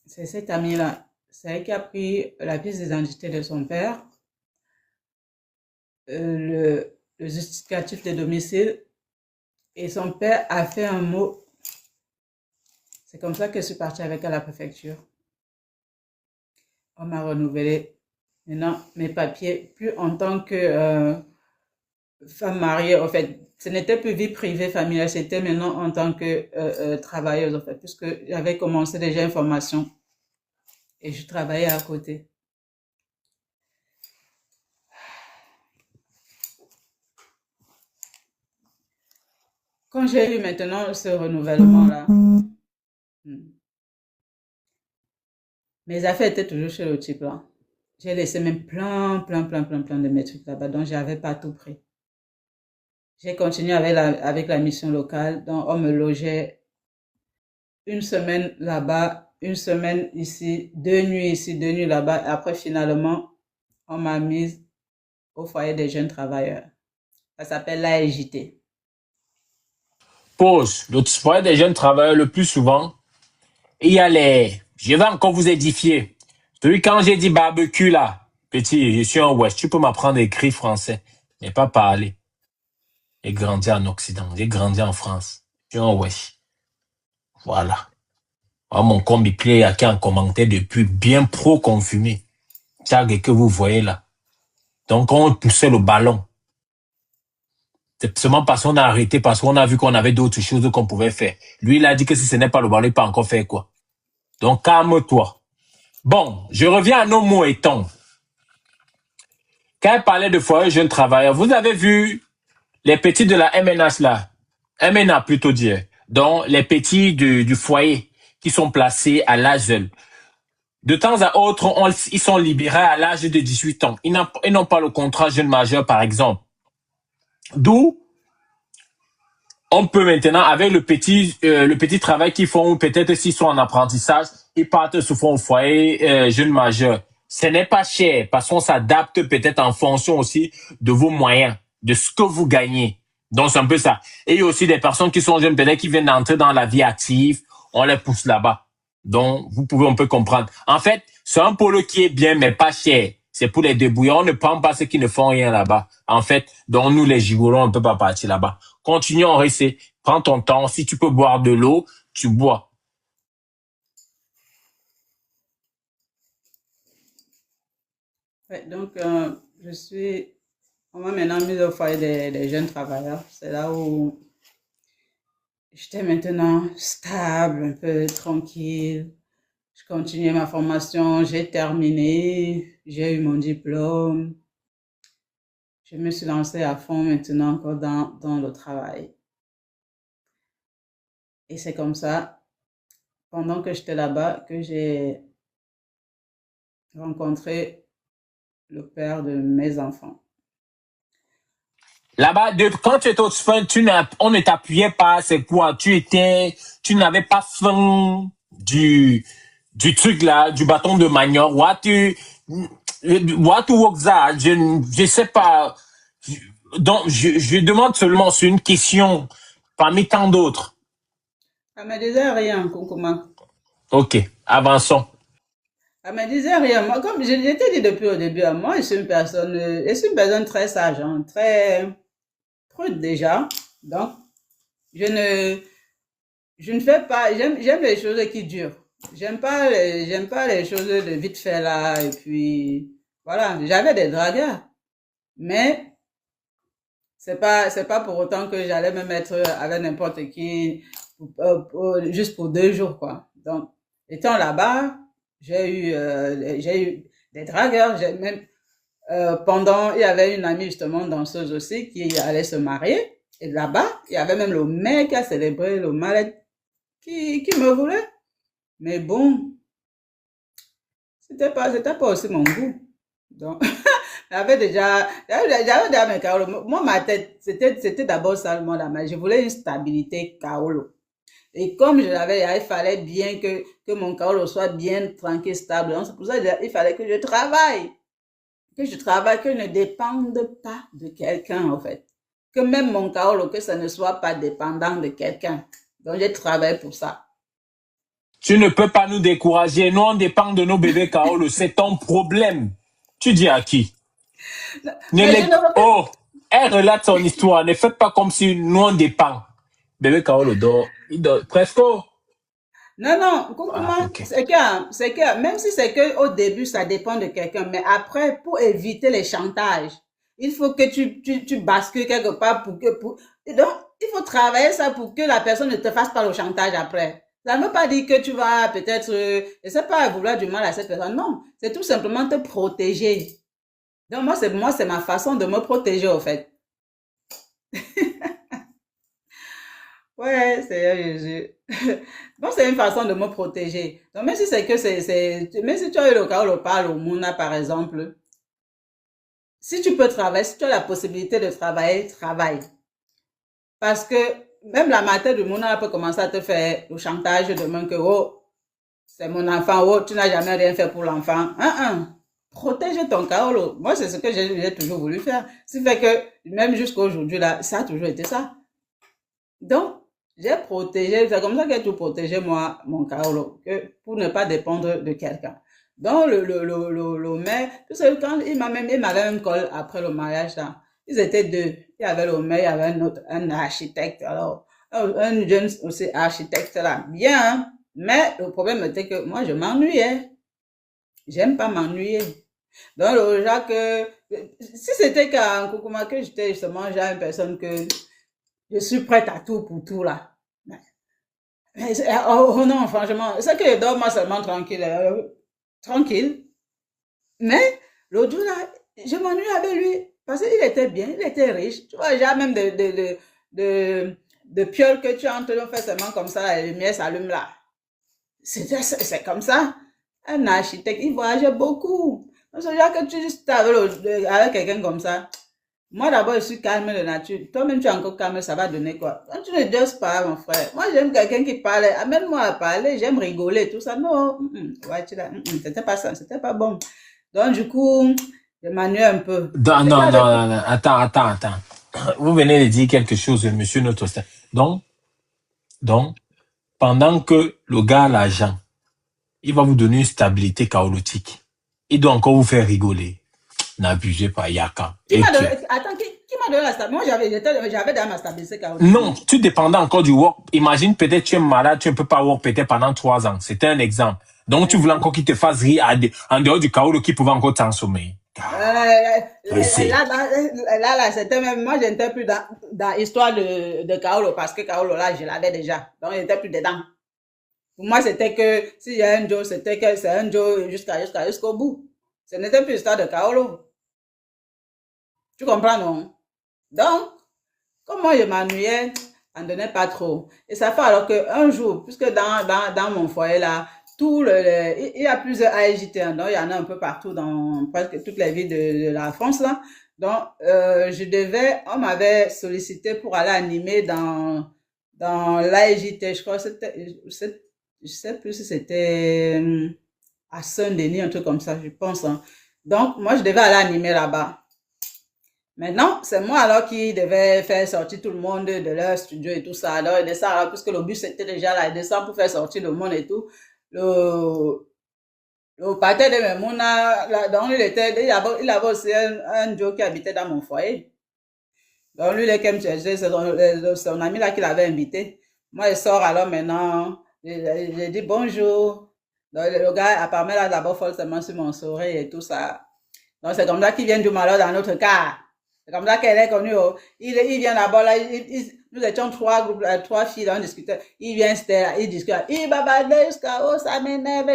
cette amie-là. C'est elle qui a pris la pièce d'identité de son père, le justificatif de domicile, et son père a fait un mot. C'est comme ça que je suis partie avec à la préfecture. On m'a renouvelé maintenant mes papiers, plus en tant que femme mariée, en fait. Ce n'était plus vie privée familiale, c'était maintenant en tant que travailleuse, en fait, puisque j'avais commencé déjà une formation et je travaillais à côté. Quand j'ai eu maintenant ce renouvellement-là, mes affaires étaient toujours chez le type là. J'ai laissé même plein de mes trucs là-bas, donc j'avais pas tout pris. J'ai continué avec la mission locale, donc on me logeait une semaine là-bas, une semaine ici, 2 nuits là-bas. Après, finalement, on m'a mise au foyer des jeunes travailleurs. Ça s'appelle l'AEJT. Pause. Le foyer des jeunes travailleurs, le plus souvent, il y a les... Je vais encore vous édifier. Celui quand j'ai dit barbecue là, petit, je suis en Ouest, tu peux m'apprendre à écrire français, mais pas parler. J'ai grandi en Occident, j'ai grandi en France. Je suis en Ouest. Voilà. Ah, mon combi clé a qui en commentaire depuis bien pro-confirmé. Tag que vous voyez là. Donc on poussait le ballon. C'est seulement parce qu'on a arrêté, parce qu'on a vu qu'on avait d'autres choses qu'on pouvait faire. Lui, il a dit que si ce n'est pas le ballon, il peut encore faire quoi. Donc calme-toi. Bon, je reviens à nos mots étant. Quand elle parlait de foyer jeunes travailleurs, vous avez vu les petits de la MNH là, MNA plutôt dire, donc les petits du foyer qui sont placés à l'âge. De temps à autre, ils sont libérés à l'âge de 18 ans. Ils n'ont pas le contrat jeune majeur, par exemple. D'où on peut maintenant, avec le petit travail qu'ils font, ou peut-être s'ils sont en apprentissage, ils partent souvent au foyer jeune majeur. Ce n'est pas cher parce qu'on s'adapte peut-être en fonction aussi de vos moyens, de ce que vous gagnez. Donc, c'est un peu ça. Et il y a aussi des personnes qui sont jeunes, peut-être qui viennent d'entrer dans la vie active, on les pousse là-bas. Donc, vous pouvez un peu comprendre. En fait, c'est un polo qui est bien, mais pas cher. C'est pour les débrouillards. On ne prend pas ceux qui ne font rien là-bas. En fait, donc nous, les gigolos, on ne peut pas partir là-bas. Continuons, rester. Prends ton temps. Si tu peux boire de l'eau, tu bois. Ouais, donc, on m'a maintenant mis au foyer des jeunes travailleurs. C'est là où j'étais maintenant stable, un peu tranquille. Je continuais ma formation, j'ai terminé, j'ai eu mon diplôme. Je me suis lancée à fond maintenant encore dans le travail. Et c'est comme ça, pendant que j'étais là-bas, que j'ai rencontré le père de mes enfants. Là-bas, quand tu étais au fin, on ne t'appuyait pas, c'est quoi? Tu n'avais pas faim du truc là, du bâton de manioc. What work that? Je sais pas. Donc, je demande seulement, c'est une question parmi tant d'autres. Elle me disait rien, Koukouma. Ok, avançons. Elle me disait rien. Moi, comme je l'ai dit depuis au début, moi, je suis une personne très sage, hein, très prude déjà. Donc, je ne, je ne fais pas, j'aime les choses qui durent. J'aime pas les choses de vite fait là. Et puis, voilà, j'avais des dragueurs. Mais, c'est pas pour autant que j'allais me mettre avec n'importe qui, juste pour 2 jours, quoi. Donc, étant là-bas, j'ai eu des dragueurs. Il y avait une amie justement danseuse aussi qui allait se marier. Et là-bas, il y avait même le mec qui a célébré le mariage qui me voulait. Mais bon, c'était pas aussi mon goût. Donc, j'avais déjà mes Kaolo. Moi, ma tête, c'était d'abord ça, moi, je voulais une stabilité Kaolo. Et comme je l'avais, il fallait bien que mon Kaolo soit bien tranquille, stable. Donc, c'est pour ça qu'il fallait que je travaille. Que je travaille, que je ne dépende pas de quelqu'un, en fait. Que même mon Kaolo, que ça ne soit pas dépendant de quelqu'un. Donc, j'ai travaillé pour ça. Tu ne peux pas nous décourager. Nous, on dépend de nos bébés Kaolo. C'est ton problème. Tu dis à qui? Oh, elle relate son histoire. Ne faites pas comme si nous, on dépend. Bébé Kaolo dort. Il dort. Presco. Non, non, Ah, comment, ok. c'est que, même si c'est que au début, ça dépend de quelqu'un, mais après, pour éviter les chantages, il faut que tu bascules quelque part donc, il faut travailler ça pour que la personne ne te fasse pas le chantage après. Ça ne veut pas dire que tu vas peut-être, je sais pas, vouloir du mal à cette personne. Non, c'est tout simplement te protéger. Donc, moi, c'est ma façon de me protéger, au fait. Ouais, Seigneur Jésus. Bon, c'est une façon de me protéger. Donc, même si c'est que même si tu as eu le cas où le parle au Mouna, par exemple, si tu peux travailler, si tu as la possibilité de travailler, travaille. Parce que même la mater du Mouna peut commencer à te faire le chantage demain que, oh, c'est mon enfant, oh, tu n'as jamais rien fait pour l'enfant. Protège ton Kaolo. Moi, c'est ce que j'ai toujours voulu faire. Ce qui fait que, même jusqu'à aujourd'hui, là, ça a toujours été ça. Donc, j'ai protégé, c'est comme ça que j'ai tout protégé, moi, mon Kaolo, que pour ne pas dépendre de quelqu'un. Donc, le maire, tu sais, quand il m'avait même collé après le mariage, là. Ils étaient deux. Il y avait le maire, il y avait un autre, un architecte. Alors, un jeune aussi architecte, là. Bien, hein. Mais le problème était que moi, je m'ennuyais. J'aime pas m'ennuyer. Donc, le genre que, si c'était qu'en Koukouma, que j'étais justement, genre une personne que je suis prête à tout pour tout, là. Oh non, franchement, c'est que je dors moi seulement tranquille. Tranquille. Mais l'autre jour, là, je m'ennuie avec lui. Parce qu'il était bien, il était riche. Tu vois, j'ai même de pioles que tu as en train de faire seulement comme ça, la lumière s'allume là. C'est comme ça. Un architecte, il voyageait beaucoup. Donc, c'est genre que tu juste avec quelqu'un comme ça. Moi, d'abord, je suis calme de nature. Toi-même, tu es encore calme, ça va donner quoi? Quand tu ne doses pas, mon frère. Moi, j'aime quelqu'un qui parle. Amène-moi à parler, j'aime rigoler, tout ça. Non, ouais, c'était pas ça, c'était pas bon. Donc, du coup, je m'ennuie un peu. Non, C'est non, ça, non, non, non. Attends. Vous venez de dire quelque chose, monsieur notre stade. Donc, pendant que le gars a l'argent, il va vous donner une stabilité chaotique. Il doit encore vous faire rigoler. N'abusez pas, Yaka. qui Et m'a tu. donné, attends, qui m'a donné la stabilité? Moi, j'avais dans ma stabilité chaotique, Non, non? tu dépendais encore du work. Imagine peut-être tu es malade, tu ne peux pas work peut-être pendant 3 ans. C'était un exemple. Donc tu voulais encore qu'il te fasse rire en dehors du chaos qui pouvait encore t'ensommer. Pressé. C'était même, moi, je n'étais plus dans l'histoire de Kaolo, parce que Kaolo, là, je l'avais déjà. Donc, je n'étais plus dedans. Pour moi, c'était que, s'il y a un Joe, c'était que c'est un Joe jusqu'au bout. Ce n'était plus l'histoire de Kaolo. Tu comprends, non? Donc, comme moi, je m'ennuyais, ça ne donnait pas trop. Et ça fait alors qu'un jour, puisque dans mon foyer là, il y a plusieurs AIJT, hein, donc il y en a un peu partout dans presque toutes les villes de la France là. Donc, on m'avait sollicité pour aller animer dans l'AIJT, je crois que je sais plus si c'était à Saint-Denis, un truc comme ça, je pense, hein. Donc, moi, je devais aller animer là-bas. Maintenant, c'est moi alors qui devais faire sortir tout le monde de leur studio et tout ça. Alors, il descend, alors, puisque le bus était déjà là, il descend pour faire sortir le monde et tout. Le, le partenaire de Memouna, là, donc il avait aussi un Joe qui habitait dans mon foyer. Donc, lui, il est comme chercher, c'est son ami là qui l'avait invité. Moi, il sort alors maintenant, j'ai dit bonjour. Donc, le gars, apparemment, là, d'abord, forcément sur mon sourire et tout ça. Donc, c'est comme ça qu'il vient du malheur dans notre cas. C'est comme ça qu'elle est connue. Oh. Il vient d'abord là, nous étions trois filles là, on discutait. Il vient, c'était là, il discute. Il bavardait jusqu'à oh, ça m'énerve.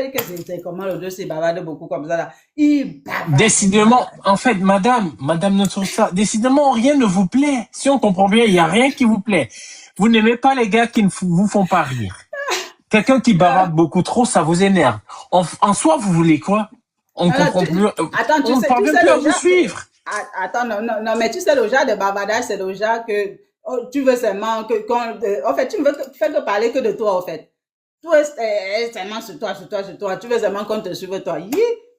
C'est comment le deux s'il bavarde beaucoup comme ça là. Il bavarde. Décidément, en fait, madame notre stade, décidément, rien ne vous plaît. Si on comprend bien, il n'y a rien qui vous plaît. Vous n'aimez pas les gars qui ne vous font pas rire. Quelqu'un qui bavarde beaucoup trop, ça vous énerve. En soi, vous voulez quoi? On Alors, comprend plus, attends, on ne parvient plus à vous suivre. Attends, non, mais tu sais, le genre de bavardage, c'est le genre que oh, tu veux seulement en fait, tu ne veux faire que parler que de toi, en fait. Tout est seulement sur toi, sur toi, sur toi. Tu veux seulement qu'on te suive, toi.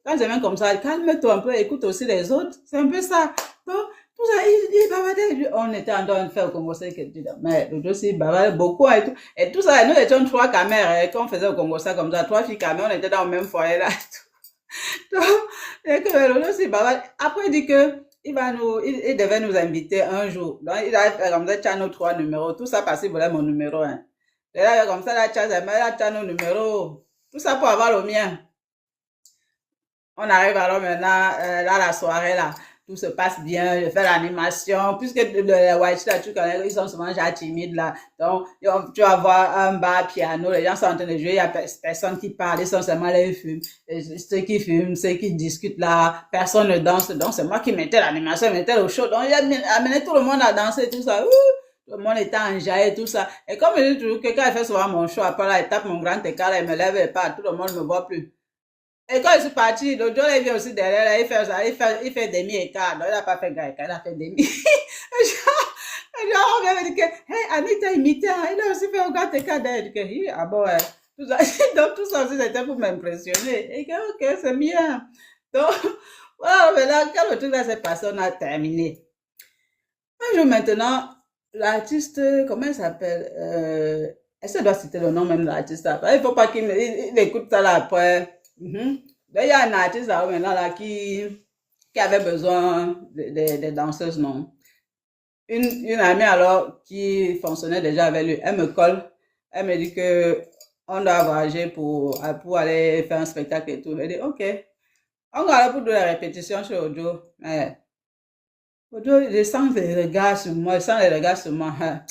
Quand c'est même comme ça, calme-toi un peu, écoute aussi les autres. C'est un peu ça. Donc, tout ça, il bavardait. On était en train de faire au Congo, c'est que tu dis, mais le dossier bavardait beaucoup et tout. Et tout ça, nous étions trois caméras, quand on faisait au Congo, ça comme ça, trois filles caméras, on était dans le même foyer là. Donc, et que le dossier bavardait. Après, il dit que, il devait nous inviter un jour. Donc, il a fait comme ça, tu as nos trois numéros. Tout ça parce qu'il voulait mon numéro, hein. Et là, comme ça, là, tu as nos numéros. Tout ça pour avoir le mien. On arrive alors maintenant, là, la soirée, là. Tout se passe bien, je fais l'animation, puisque les white là, tu connais, ils sont souvent déjà timides, là. Donc, tu vas voir un bar piano, les gens sont en train de jouer, il y a personne qui parle, ils sont seulement là, ils fument. Ceux qui fument, ceux qui discutent là, personne ne danse. Donc, c'est moi qui mettais l'animation, mettais le show. Donc, j'ai amené tout le monde à danser, tout ça. Tout le monde était enjaillé, tout ça. Et comme je dis toujours que quand elle fait souvent mon show, après là, elle tape mon grand écart, elle me lève et part, tout le monde ne me voit plus. Et quand je suis partie, le Joe, il vient aussi derrière, là, il fait ça, il fait demi-écart. Non, il n'a pas fait grand écart, il a fait demi. Genre, on vient me dire que, hey, Anita imité, hein, il a aussi fait un grand écart derrière. Je dis que, hi, ah bon, ouais. Tout ça, donc, tout ça aussi, c'était pour m'impressionner. Et que, ok, c'est bien. Donc, voilà, maintenant, quand le truc là s'est passé, on a terminé. Un jour maintenant, l'artiste, comment elle s'appelle? Est-ce que je dois citer le nom même de l'artiste après? Il ne faut pas qu'il il écoute ça là après. Mhm. Donc, il y a un artiste là maintenant là, qui avait besoin de danseuses, non? Une amie alors qui fonctionnait déjà avec lui, elle me colle, elle me dit que on doit voyager pour aller faire un spectacle et tout. Elle dit, ok, on va aller pour de la répétition chez Ojo. Mais Ojo, je sens les regards sur moi, je sens les regards sur moi. Hein.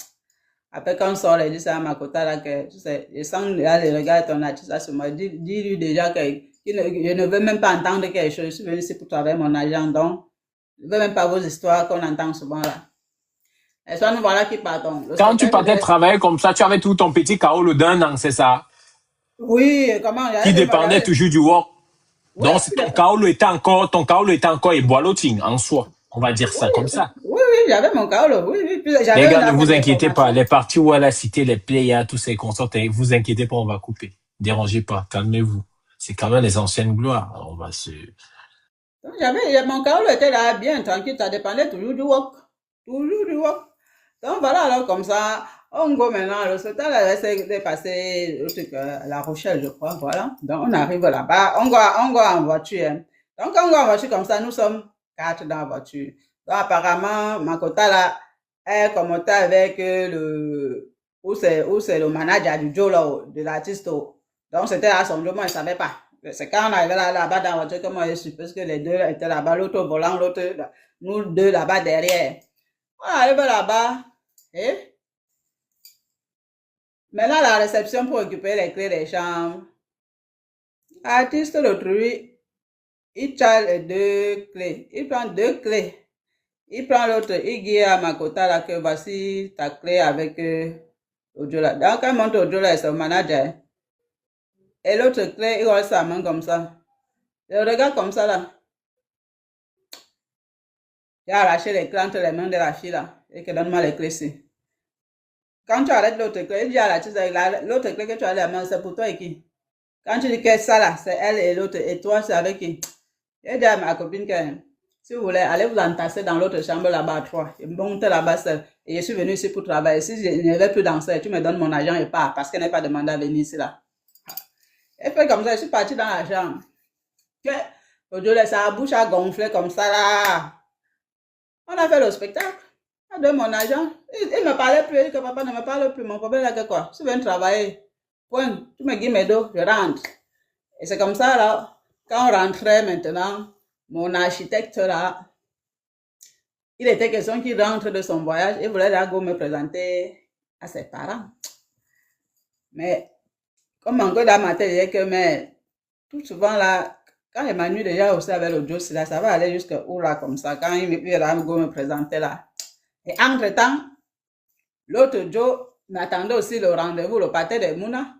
Après, quand on sort, elle dit ça à ma côté là, que tu sais, je sens les regards de ton artiste là sur moi. Dis-lui déjà que je ne veux même pas entendre quelque chose. Je suis venue ici pour travailler mon agent, donc je ne veux même pas vos histoires qu'on entend souvent là. Et soit nous voilà qui partons. Le Quand tu spectacle partais devait... travailler comme ça, tu avais tout ton petit kaolo d'un an, c'est ça? Oui, comment Qui j'avais dépendait toujours du work. oui, Donc, ton kaolo était encore éboualoting en soi. On va dire ça comme ça. oui, j'avais mon kaolo. Oui, oui, puis Les j'avais gars, une ne affaire vous inquiétez pas. d'information. Les parties où elle a cité les players, tous ces consorts, ne vous inquiétez pas, on va couper. Dérangez pas, calmez-vous. C'est quand même les anciennes gloires. On va se... Donc, mon kaolo était là, bien tranquille, ça dépendait toujours du work. Toujours du work. Donc voilà, alors comme ça, on go maintenant, le spectacle s'est passé au truc, à La Rochelle, je crois, voilà. Donc on arrive là-bas, on go en voiture. Hein. Donc on go en voiture comme ça, nous sommes 4 dans la voiture. Donc apparemment, Makota là, elle commentait avec où c'est le manager du Joe là, de l'artiste. Donc c'était à son jour, moi je savais pas. C'est quand on arrivait là-bas dans la voiture que moi je suppose que les deux étaient là-bas, l'autre au volant, l'autre, nous deux là-bas derrière. On arrive là-bas, et maintenant la réception pour récupérer les clés des chambres. L'artiste d'autrui, il tient les deux clés. Il prend deux clés. Il prend l'autre, il dit à Makota là que voici ta clé avec Ojola. Donc quand il monte Ojola, c'est le manager. Et l'autre clé, il roule sa main comme ça. Je regarde comme ça là. Il a arraché les clés entre les mains de la fille là. Et que donne-moi les clés ici. Quand tu arrêtes l'autre clé, il dit à l'artiste, l'autre clé que tu as la main, c'est pour toi et qui? Quand tu dis que ça là, c'est elle et l'autre, et toi, c'est avec qui? J'ai dit à ma copine que si vous voulez, allez vous entasser dans l'autre chambre là-bas à trois. Et montez là-bas seul. Et je suis venue ici pour travailler. Si je ne vais plus danser, tu me donnes mon argent et pars, parce qu'elle n'est pas demandé à venir ici là. Et fait comme ça, je suis partie dans la chambre. Aujourd'hui, sa bouche a gonflé comme ça là. On a fait le spectacle. On donne mon argent. Il ne me parlait plus. Il dit que papa ne me parle plus. Mon problème là, que quoi? Je viens travailler. Point. Tu me guides mes dos, je rentre. Et c'est comme ça, là, quand on rentrait maintenant, mon architecte, là, il était question qu'il rentre de son voyage et voulait là, go me présenter à ses parents. Mais, comme encore dans ma tête, il dit que, mais, tout souvent, là, quand Emmanuel déjà aussi avec le Joe, là, ça va aller jusqu'où, là, comme ça, quand il va go me présenter, là. Et entre-temps, l'autre Joe m'attendait aussi le rendez-vous, le pâté de Mouna.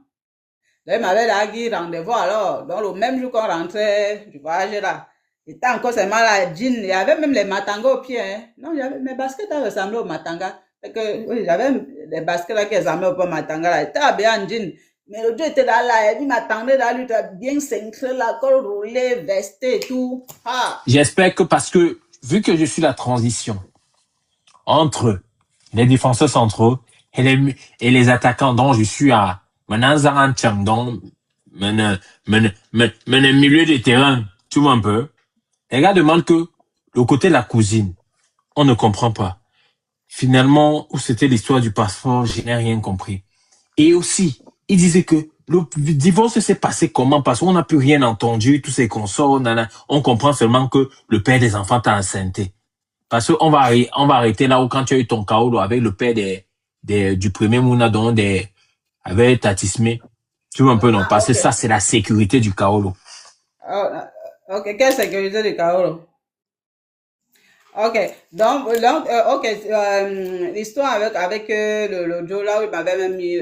Là, il m'avait dit rendez-vous alors. Donc, le même jour qu'on rentrait du voyage là, il était encore seulement là, jean. Il y avait même les matangas au pied. Hein. Non, mes baskets ressemblaient aux matangas. Oui, j'avais les baskets là qui ressemblaient aux matangas là. Il était habillé en jean. Mais le Dieu était là, il m'attendait là, lui, était bien cintré là, col roulé, vesté et tout. Ah. J'espère que parce que, vu que je suis la transition entre les défenseurs centraux et les attaquants dont je suis à Mananzaran Changdong, milieu de terrain, tu vois un peu. Les gars demandent que le côté de la cousine, on ne comprend pas. Finalement, où c'était l'histoire du passeport, je n'ai rien compris. Et aussi, il disait que le divorce s'est passé comment? Parce qu'on n'a plus rien entendu, tous ces consorts, on comprend seulement que le père des enfants t'a enceinté. Parce qu'on va arrêter là où quand tu as eu ton kaolo avec le père du premier Mouna, donc avec Tatisme. Tu vois un peu, non? Parce que Ok. ça, c'est la sécurité du kaolo. Ok, quelle sécurité du Kaolo? Ok, ok, l'histoire avec le Joe là où il m'avait même mis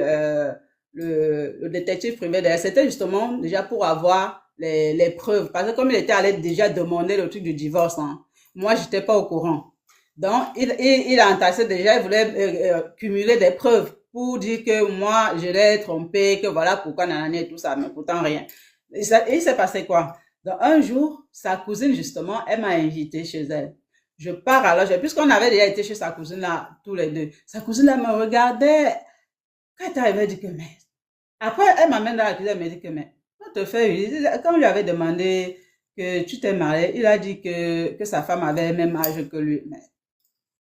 le détective privé derrière, c'était justement déjà pour avoir les preuves. Parce que comme il était allé déjà demander le truc du divorce, hein, moi, j'étais pas au courant. Donc, il a entassé déjà, il voulait cumuler des preuves pour dire que moi, je l'ai trompé, que voilà pourquoi nanani et tout ça, mais pourtant rien. Et il s'est passé quoi? Donc, un jour, sa cousine, justement, elle m'a invité chez elle. Je pars alors, puisqu'on avait déjà été chez sa cousine là, tous les deux. Sa cousine là me regardait. Quand elle est arrivée, elle dit que, mais. Après, elle m'amène dans la cuisine, elle me dit que, mais, on te fait, quand on lui avait demandé que tu t'es marié, il a dit que sa femme avait le même âge que lui. Mais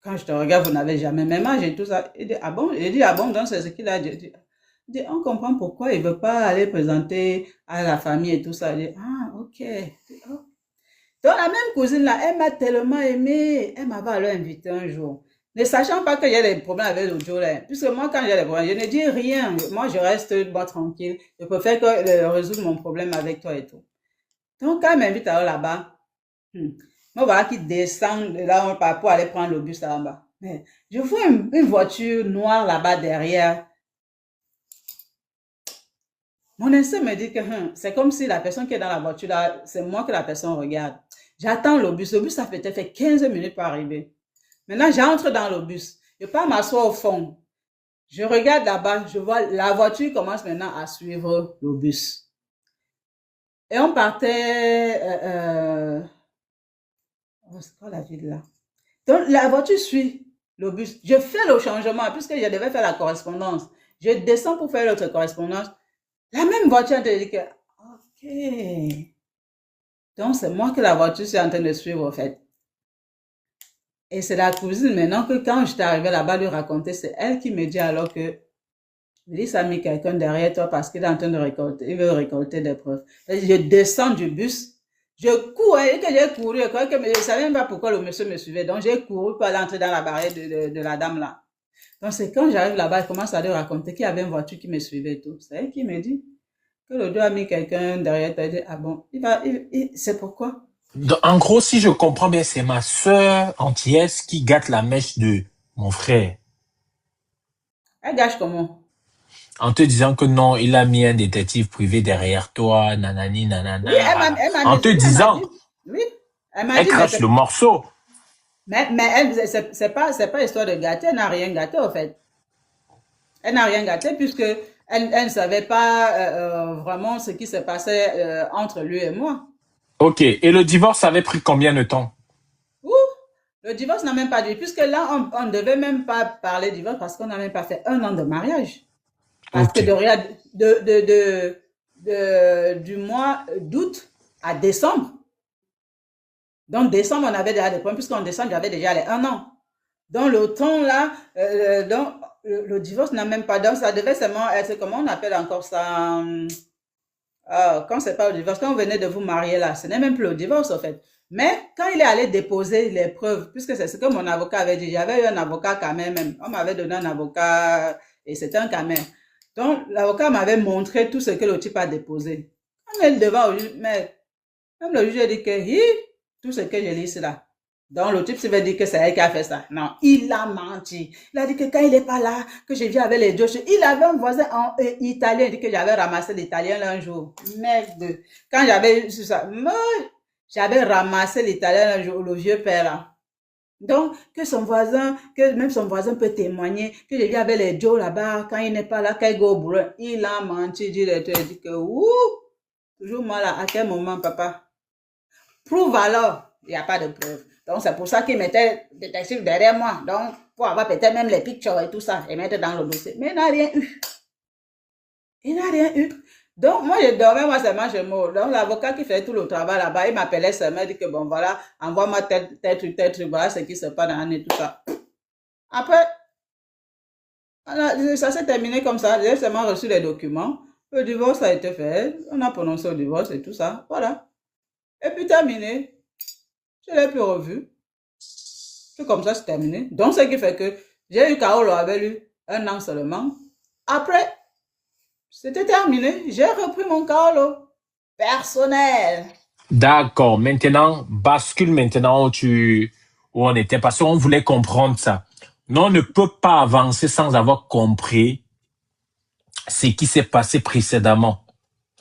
quand je te regarde, vous n'avez jamais le même âge et tout ça. Il dit, ah bon? Il dit, ah bon, donc c'est ce qu'il a dit. Il dit, on comprend pourquoi il veut pas aller présenter à la famille et tout ça. Il dit, ah, ok. Oh. Donc, la même cousine là, elle m'a tellement aimé. Elle m'avait alors invité un jour. Ne sachant pas que j'ai des problèmes avec le Joe là. Puisque moi, quand j'ai des problèmes, je ne dis rien. Moi, je reste bon, tranquille. Je préfère résoudre mon problème avec toi et tout. Donc, quand elle m'invite alors là-bas, moi, voilà qui descend de là pour aller prendre le bus là-bas. Mais je vois une voiture noire là-bas derrière. Mon instinct me dit que c'est comme si la personne qui est dans la voiture là, c'est moi que la personne regarde. J'attends le bus. Le bus, ça peut-être fait 15 minutes pour arriver. Maintenant, j'entre dans le bus. Je pars m'asseoir au fond. Je regarde là-bas. Je vois la voiture commence maintenant à suivre le bus. Et on partait... c'est quoi la ville là? Donc, la voiture suit le bus. Je fais le changement puisque je devais faire la correspondance. Je descends pour faire l'autre correspondance. La même voiture te dit que... Ok. Donc, c'est moi que la voiture suis en train de suivre, en fait. Et c'est la cousine maintenant que quand j'étais arrivée là-bas lui raconter, c'est elle qui me dit alors que Lys a mis quelqu'un derrière toi parce qu'il est en train de récolter, il veut récolter des preuves. Je descends du bus, je cours, et que j'ai couru, je ne savais même pas pourquoi le monsieur me suivait. Donc j'ai couru pour aller entrer dans la barrière de la dame là. Donc c'est quand j'arrive là-bas, elle commence à lui raconter qu'il y avait une voiture qui me suivait et tout. C'est elle qui me dit que le dos a mis quelqu'un derrière toi. Elle dit, ah bon, c'est pourquoi? En gros, si je comprends bien, c'est ma sœur antillaise qui gâte la mèche de mon frère. Elle gâche comment? En te disant que non, il a mis un détective privé derrière toi, nanani, Oui, nanana, voilà. elle m'a En te oui, elle m'a disant, dit, oui, elle m'a elle dit, mais crache le morceau. elle, c'est pas histoire de gâter, elle n'a rien gâté, en fait. Elle n'a rien gâté puisque elle ne savait pas vraiment ce qui se passait entre lui et moi. Ok. Et le divorce avait pris combien de temps? Ouh, le divorce n'a même pas dû, puisque là, on ne devait même pas parler de divorce parce qu'on n'a même pas fait 1 an de mariage. Parce que Ok. du mois d'août à décembre, donc décembre, on avait déjà des problèmes, puisqu'en décembre, j'avais déjà les 1 an. Donc le temps là, donc le divorce n'a même pas, donc ça devait seulement être, comment on appelle encore ça, quand c'est pas le divorce, quand vous venez de vous marier là, ce n'est même plus le divorce en fait. Mais quand il est allé déposer les preuves, puisque c'est ce que mon avocat avait dit, j'avais eu un avocat quand même, on m'avait donné un avocat et c'était un quand même. Donc l'avocat m'avait montré tout ce que le type a déposé. On est devant au juge, mais même le juge a dit que tout ce que je lis c'est là. Donc le type se veut dire que c'est elle qui a fait ça. Non, il a menti. Il a dit que quand il n'est pas là, que je viens avec les deux. Il avait un voisin italien, il dit que j'avais ramassé l'italien un jour. Merde. Quand j'avais eu ça, j'avais ramassé l'italien un jour, le vieux père là. Donc, que même son voisin peut témoigner que je viens avec les Joe là-bas, quand il n'est pas là, quand il go au boulot, il a menti, il dit que, ouh, toujours moi là, à quel moment, papa? Prouve alors, il n'y a pas de preuve. Donc, c'est pour ça qu'il mettait détective derrière moi. Donc, pour avoir peut-être même les pictures et tout ça, et mettre dans le dossier. Mais il n'a rien eu. Il n'a rien eu. Donc, moi, je dormais, moi, seulement chez moi. Donc, l'avocat qui fait tout le travail là-bas, il m'appelait seulement, il dit que bon, voilà, envoie-moi tel truc, voilà ce qui se passe dans l'année, tout ça. Après, ça s'est terminé comme ça. J'ai seulement reçu les documents. Le divorce a été fait. On a prononcé le divorce et tout ça. Voilà. Et puis, terminé. Je l'ai plus revu. C'est comme ça, c'est terminé. Donc, ce qui fait que j'ai eu Carole avec lui 1 an seulement. Après, c'était terminé. J'ai repris mon Carole personnel. D'accord. Maintenant, bascule maintenant où on était parce qu'on voulait comprendre ça. Mais on ne peut pas avancer sans avoir compris ce qui s'est passé précédemment.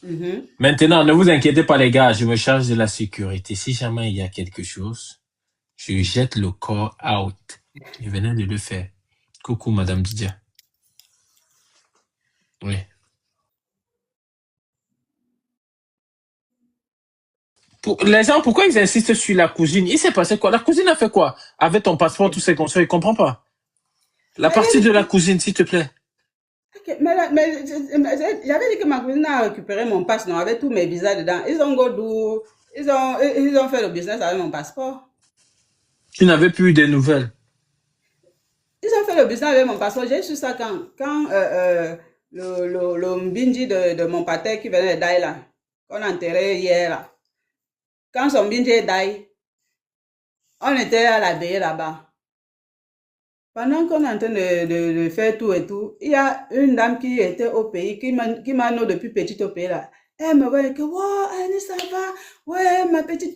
Mhm. Maintenant, ne vous inquiétez pas les gars, je me charge de la sécurité. Si jamais il y a quelque chose, je jette le corps out. Je venais de le faire. Coucou Madame Didia. Oui. Les gens, pourquoi ils insistent sur la cousine? Il s'est passé quoi? La cousine a fait quoi? Avec ton passeport, tous ces conseils, il comprend pas. La Mais, partie de la cousine, s'il te plaît. j'avais dit que ma cousine a récupéré mon passe, non, avec tous mes visas dedans. Ils ont go d'où, ils ont fait le business avec mon passeport. Tu n'avais plus des nouvelles. Ils ont fait le business avec mon passeport. J'ai su ça quand le Mbinji de mon pâté qui venait d'ailleurs là, qu'on a enterré hier là. Quand son Mbinji est d'ailleurs, on était à la veille là-bas. Pendant qu'on est en train de faire tout et tout, il y a une dame qui était au pays, qui m'a nous depuis petite au pays là. Elle me voit que, wow, Annie, ça va? Ouais, ma petite,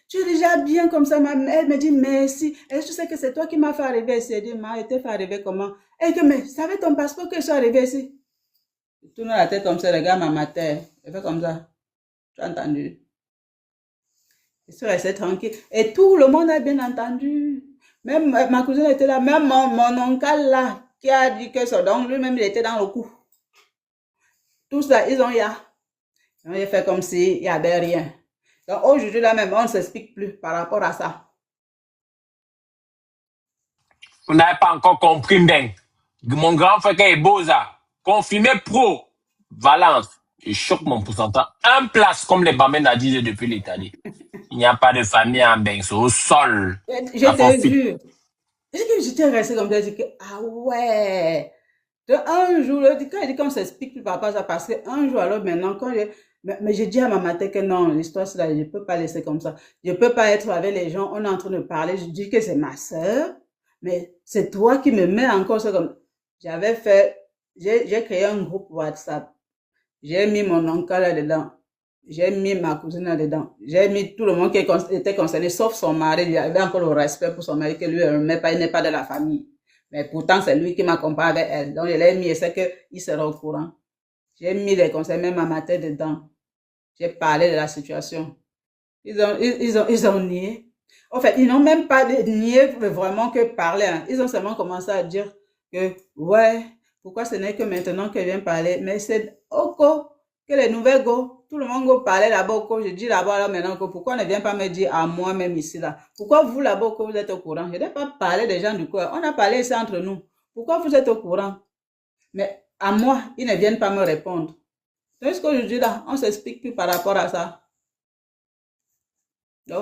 tu es déjà bien comme ça. Elle me dit merci. Et je sais que c'est toi qui m'as fait arriver ici. Elle dit, m'a été fait arriver comment? Elle dit, mais ça avait ton passeport que je suis arrivé ici. Je tourne la tête comme ça, regarde ma terre. Elle fait comme ça. Tu as entendu? Je suis restée tranquille. Et tout le monde a bien entendu. Même ma cousine était là, même mon oncle là, qui a dit que ça, donc lui-même il était dans le coup. Tout ça, ils ont fait comme s'il n'y avait rien. Donc aujourd'hui là même, on ne s'explique plus par rapport à ça. Vous n'avez pas encore compris, Ben. Mon grand frère est beau, ça. Confirmé pro. Valence. Je choque mon pourcentage. Un place comme les Bamènes a dit depuis l'Italie. Il n'y a pas de famille en Ben. C'est au sol. Je La te forfait. jure. J'étais restée comme ça, je dis que, ah ouais. De un jour, quand il dit qu'on s'explique plus par rapport à ça, parce qu'un jour, alors maintenant, mais j'ai dit à ma maman que non, l'histoire, c'est là, je ne peux pas laisser comme ça. Je ne peux pas être avec les gens, on est en train de parler, je dis que c'est ma sœur, mais c'est toi qui me mets encore ça comme, j'ai créé un groupe WhatsApp, j'ai mis mon oncle là-dedans, j'ai mis ma cousine là-dedans, j'ai mis tout le monde qui était concerné, sauf son mari, il avait encore le respect pour son mari, que lui, il n'est pas de la famille. Mais pourtant, c'est lui qui m'accompagne avec elle. Donc, je l'ai mis et c'est qu'il sera au courant. J'ai mis les conseils, même à ma tête dedans. J'ai parlé de la situation. Ils ont nié. En fait, ils n'ont même pas nié vraiment que parler. Hein. Ils ont seulement commencé à dire que, ouais, pourquoi ce n'est que maintenant que vient parler. Mais c'est Oko, que les nouvelles go, tout le monde go parler là-bas, Oko. Je dis là-bas, là, maintenant, que pourquoi ne vient pas me dire à moi-même ici, là? Pourquoi vous, là-bas, Oko, vous êtes au courant? Je n'ai pas parlé des gens du coin. On a parlé ici entre nous. Pourquoi vous êtes au courant? Mais à moi, ils ne viennent pas me répondre. C'est ce que je dis là. On s'explique plus par rapport à ça. Donc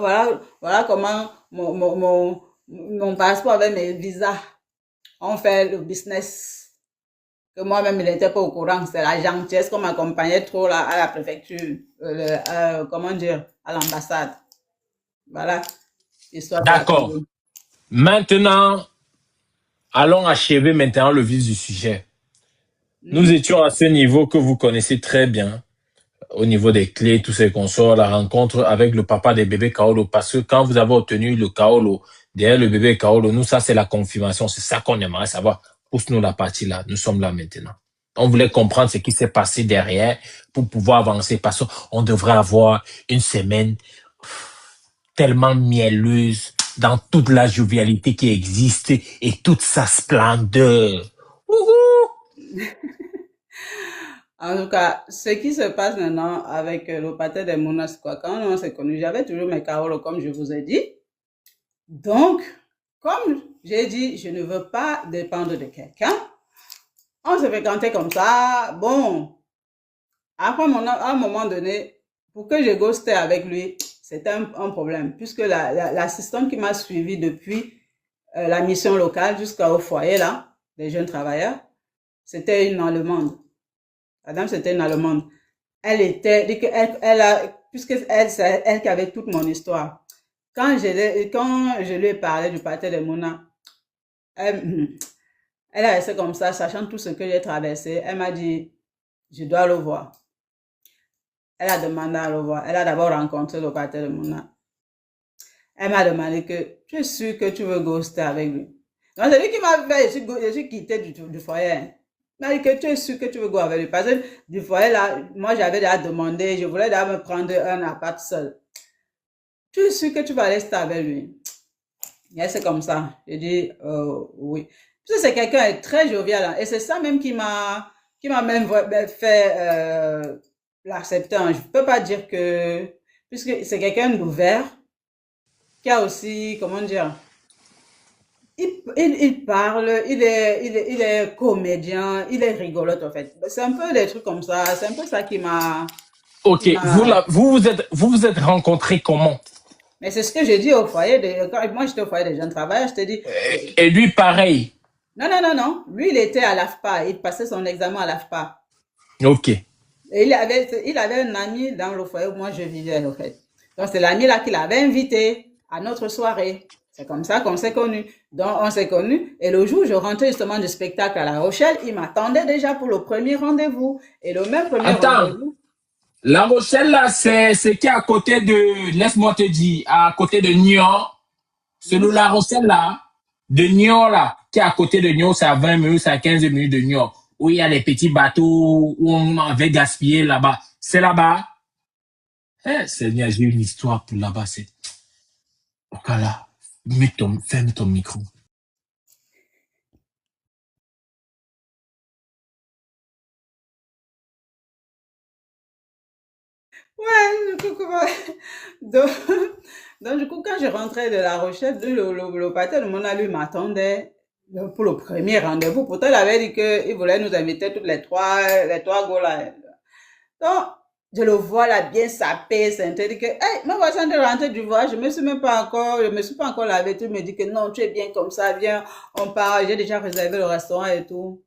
voilà comment mon passeport avec mes visas ont fait le business. Que moi-même, il n'était pas au courant. C'est la gentillesse qu'on m'accompagnait trop là, à la préfecture, comment dire, à l'ambassade. Voilà, l'histoire de la D'accord. cousine. Maintenant, allons achever maintenant le vif du sujet. Nous Hmm? étions à ce niveau que vous connaissez très bien, au niveau des clés, tous ces consorts, la rencontre avec le papa des bébés Kaolo, parce que quand vous avez obtenu le Kaolo, derrière le bébé Kaolo, nous, ça, c'est la confirmation. C'est ça qu'on aimerait savoir. Pousse-nous la partie là. Nous sommes là maintenant. On voulait comprendre ce qui s'est passé derrière pour pouvoir avancer, parce qu'on devrait avoir une semaine tellement mielleuse dans toute la jovialité qui existe et toute sa splendeur. Wouhou! En tout cas, ce qui se passe maintenant avec le pâté des Mounas, quoi, quand on s'est connus, j'avais toujours mes Kaolo, comme je vous ai dit. Donc, comme j'ai dit, je ne veux pas dépendre de quelqu'un. On se fréquentait comme ça. Bon, après, à un moment donné, pour que je ghostais avec lui, c'était un problème, puisque l'assistante qui m'a suivi depuis la mission locale jusqu'au foyer, là, des jeunes travailleurs, c'était une Allemande. La dame, c'était une Allemande. Puisque c'est elle qui avait toute mon histoire. Quand je lui ai parlé du pâté de Mouna, elle a resté comme ça, sachant tout ce que j'ai traversé. Elle m'a dit, je dois le voir. Elle a demandé à le voir. Elle a d'abord rencontré le pâté de Mouna. Elle m'a demandé que tu es sûr que tu veux ghoster avec lui. Donc, c'est lui qui m'a fait, je suis quitté du foyer. Hein. Il m'a dit que tu es sûr que tu veux go avec lui. Parce que du foyer là, moi j'avais déjà demandé, je voulais déjà me prendre un appart seul. Tu es sûr que tu vas rester avec lui? Et c'est comme ça. J'ai dit oui. Parce que c'est quelqu'un de très jovial. Hein. Et c'est ça même qui m'a même fait l'accepter. Hein. Je ne peux pas dire que, puisque c'est quelqu'un d'ouvert, qui a aussi, comment dire, il parle, il est comédien, il est rigolote en fait. C'est un peu des trucs comme ça. C'est un peu ça qui Ok, m'a. vous êtes rencontrés comment? Mais c'est ce que j'ai dit au foyer. Quand moi j'étais au foyer des jeunes travailleurs, je t'ai dit. Et lui, pareil. Non, non, non, non. Lui, il était à l'AFPA. Il passait son examen à l'AFPA. Ok. Et il avait un ami dans le foyer où moi je vivais, en fait. Donc, c'est l'ami là qui l'avait invité à notre soirée. C'est comme ça qu'on s'est connus. Donc, on s'est connus. Et le jour où je rentrais justement du spectacle à La Rochelle, il m'attendait déjà pour le premier rendez-vous. Et le même premier Attends, rendez-vous. La Rochelle, là, c'est qui est à côté de, laisse-moi te dire, à côté de Niort. Celui La Rochelle, là, de Niort, là, qui est à côté de Niort, c'est à 20 minutes, c'est à 15 minutes de Niort. Où il y a les petits bateaux où on avait gaspillé là-bas. C'est là-bas. Eh, Seigneur, j'ai une histoire pour là-bas. C'est, ok, là, ferme ton micro. Ouais, du coup, donc, donc, du coup, quand je rentrais de La Rochelle, le patron de mon lui m'attendait pour le premier rendez-vous. Pourtant, il avait dit qu'il voulait nous inviter toutes les trois go là. Donc, je le vois là, bien sapé, c'est un truc que, hey, ma voisin de rentrer du voyage, je me suis pas encore lavé. Tu me dis que non, tu es bien comme ça, viens, on part, j'ai déjà réservé le restaurant et tout.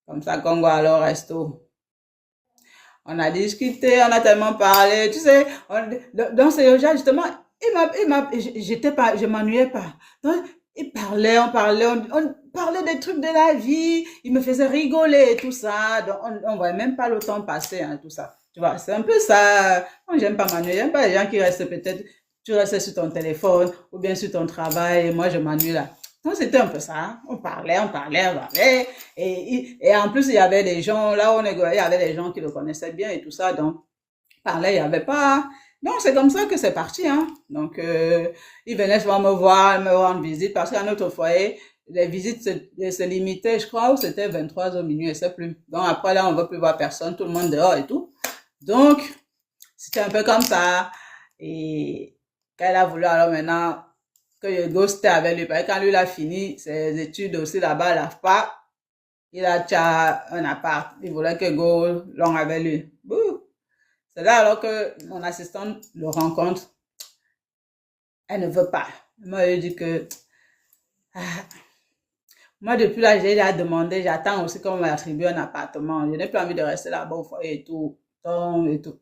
Comme ça, qu'on va aller au resto. On a discuté, on a tellement parlé, tu sais, dans ces gens, justement, j'étais pas, je m'ennuyais pas. Donc, il parlait, on parlait des trucs de la vie, il me faisait rigoler et tout ça, donc on voyait même pas le temps passer, hein, tout ça. Tu vois, c'est un peu ça. Moi, j'aime pas m'ennuyer, j'aime pas les gens qui restent peut-être, tu restes sur ton téléphone ou bien sur ton travail, et moi, je m'ennuie là. Donc, c'était un peu ça. Hein. On parlait. Et en plus, il y avait des gens, là où on est, il y avait des gens qui le connaissaient bien et tout ça. Donc, parlait, il n'y avait pas. Donc, c'est comme ça que c'est parti. Hein. Donc, il venait souvent me rendre visite parce qu'à notre foyer, les visites se limitaient, je crois, où c'était 23h minuit, et c'est plus. Donc, après, là, on ne veut plus voir personne, tout le monde dehors et tout. Donc, c'était un peu comme ça. Et quand elle a voulu, alors maintenant, que je ghostais avec lui, parce que quand lui, il a fini ses études aussi là-bas à l'AFPA, il a déjà un appart. Il voulait que go long avec lui. Bouh. C'est là alors que mon assistante le rencontre. Elle ne veut pas. Moi, je dit que, ah, moi, depuis là, j'ai déjà demandé, j'attends aussi qu'on m'attribue un appartement. Je n'ai plus envie de rester là-bas au foyer et tout. Donc, et tout.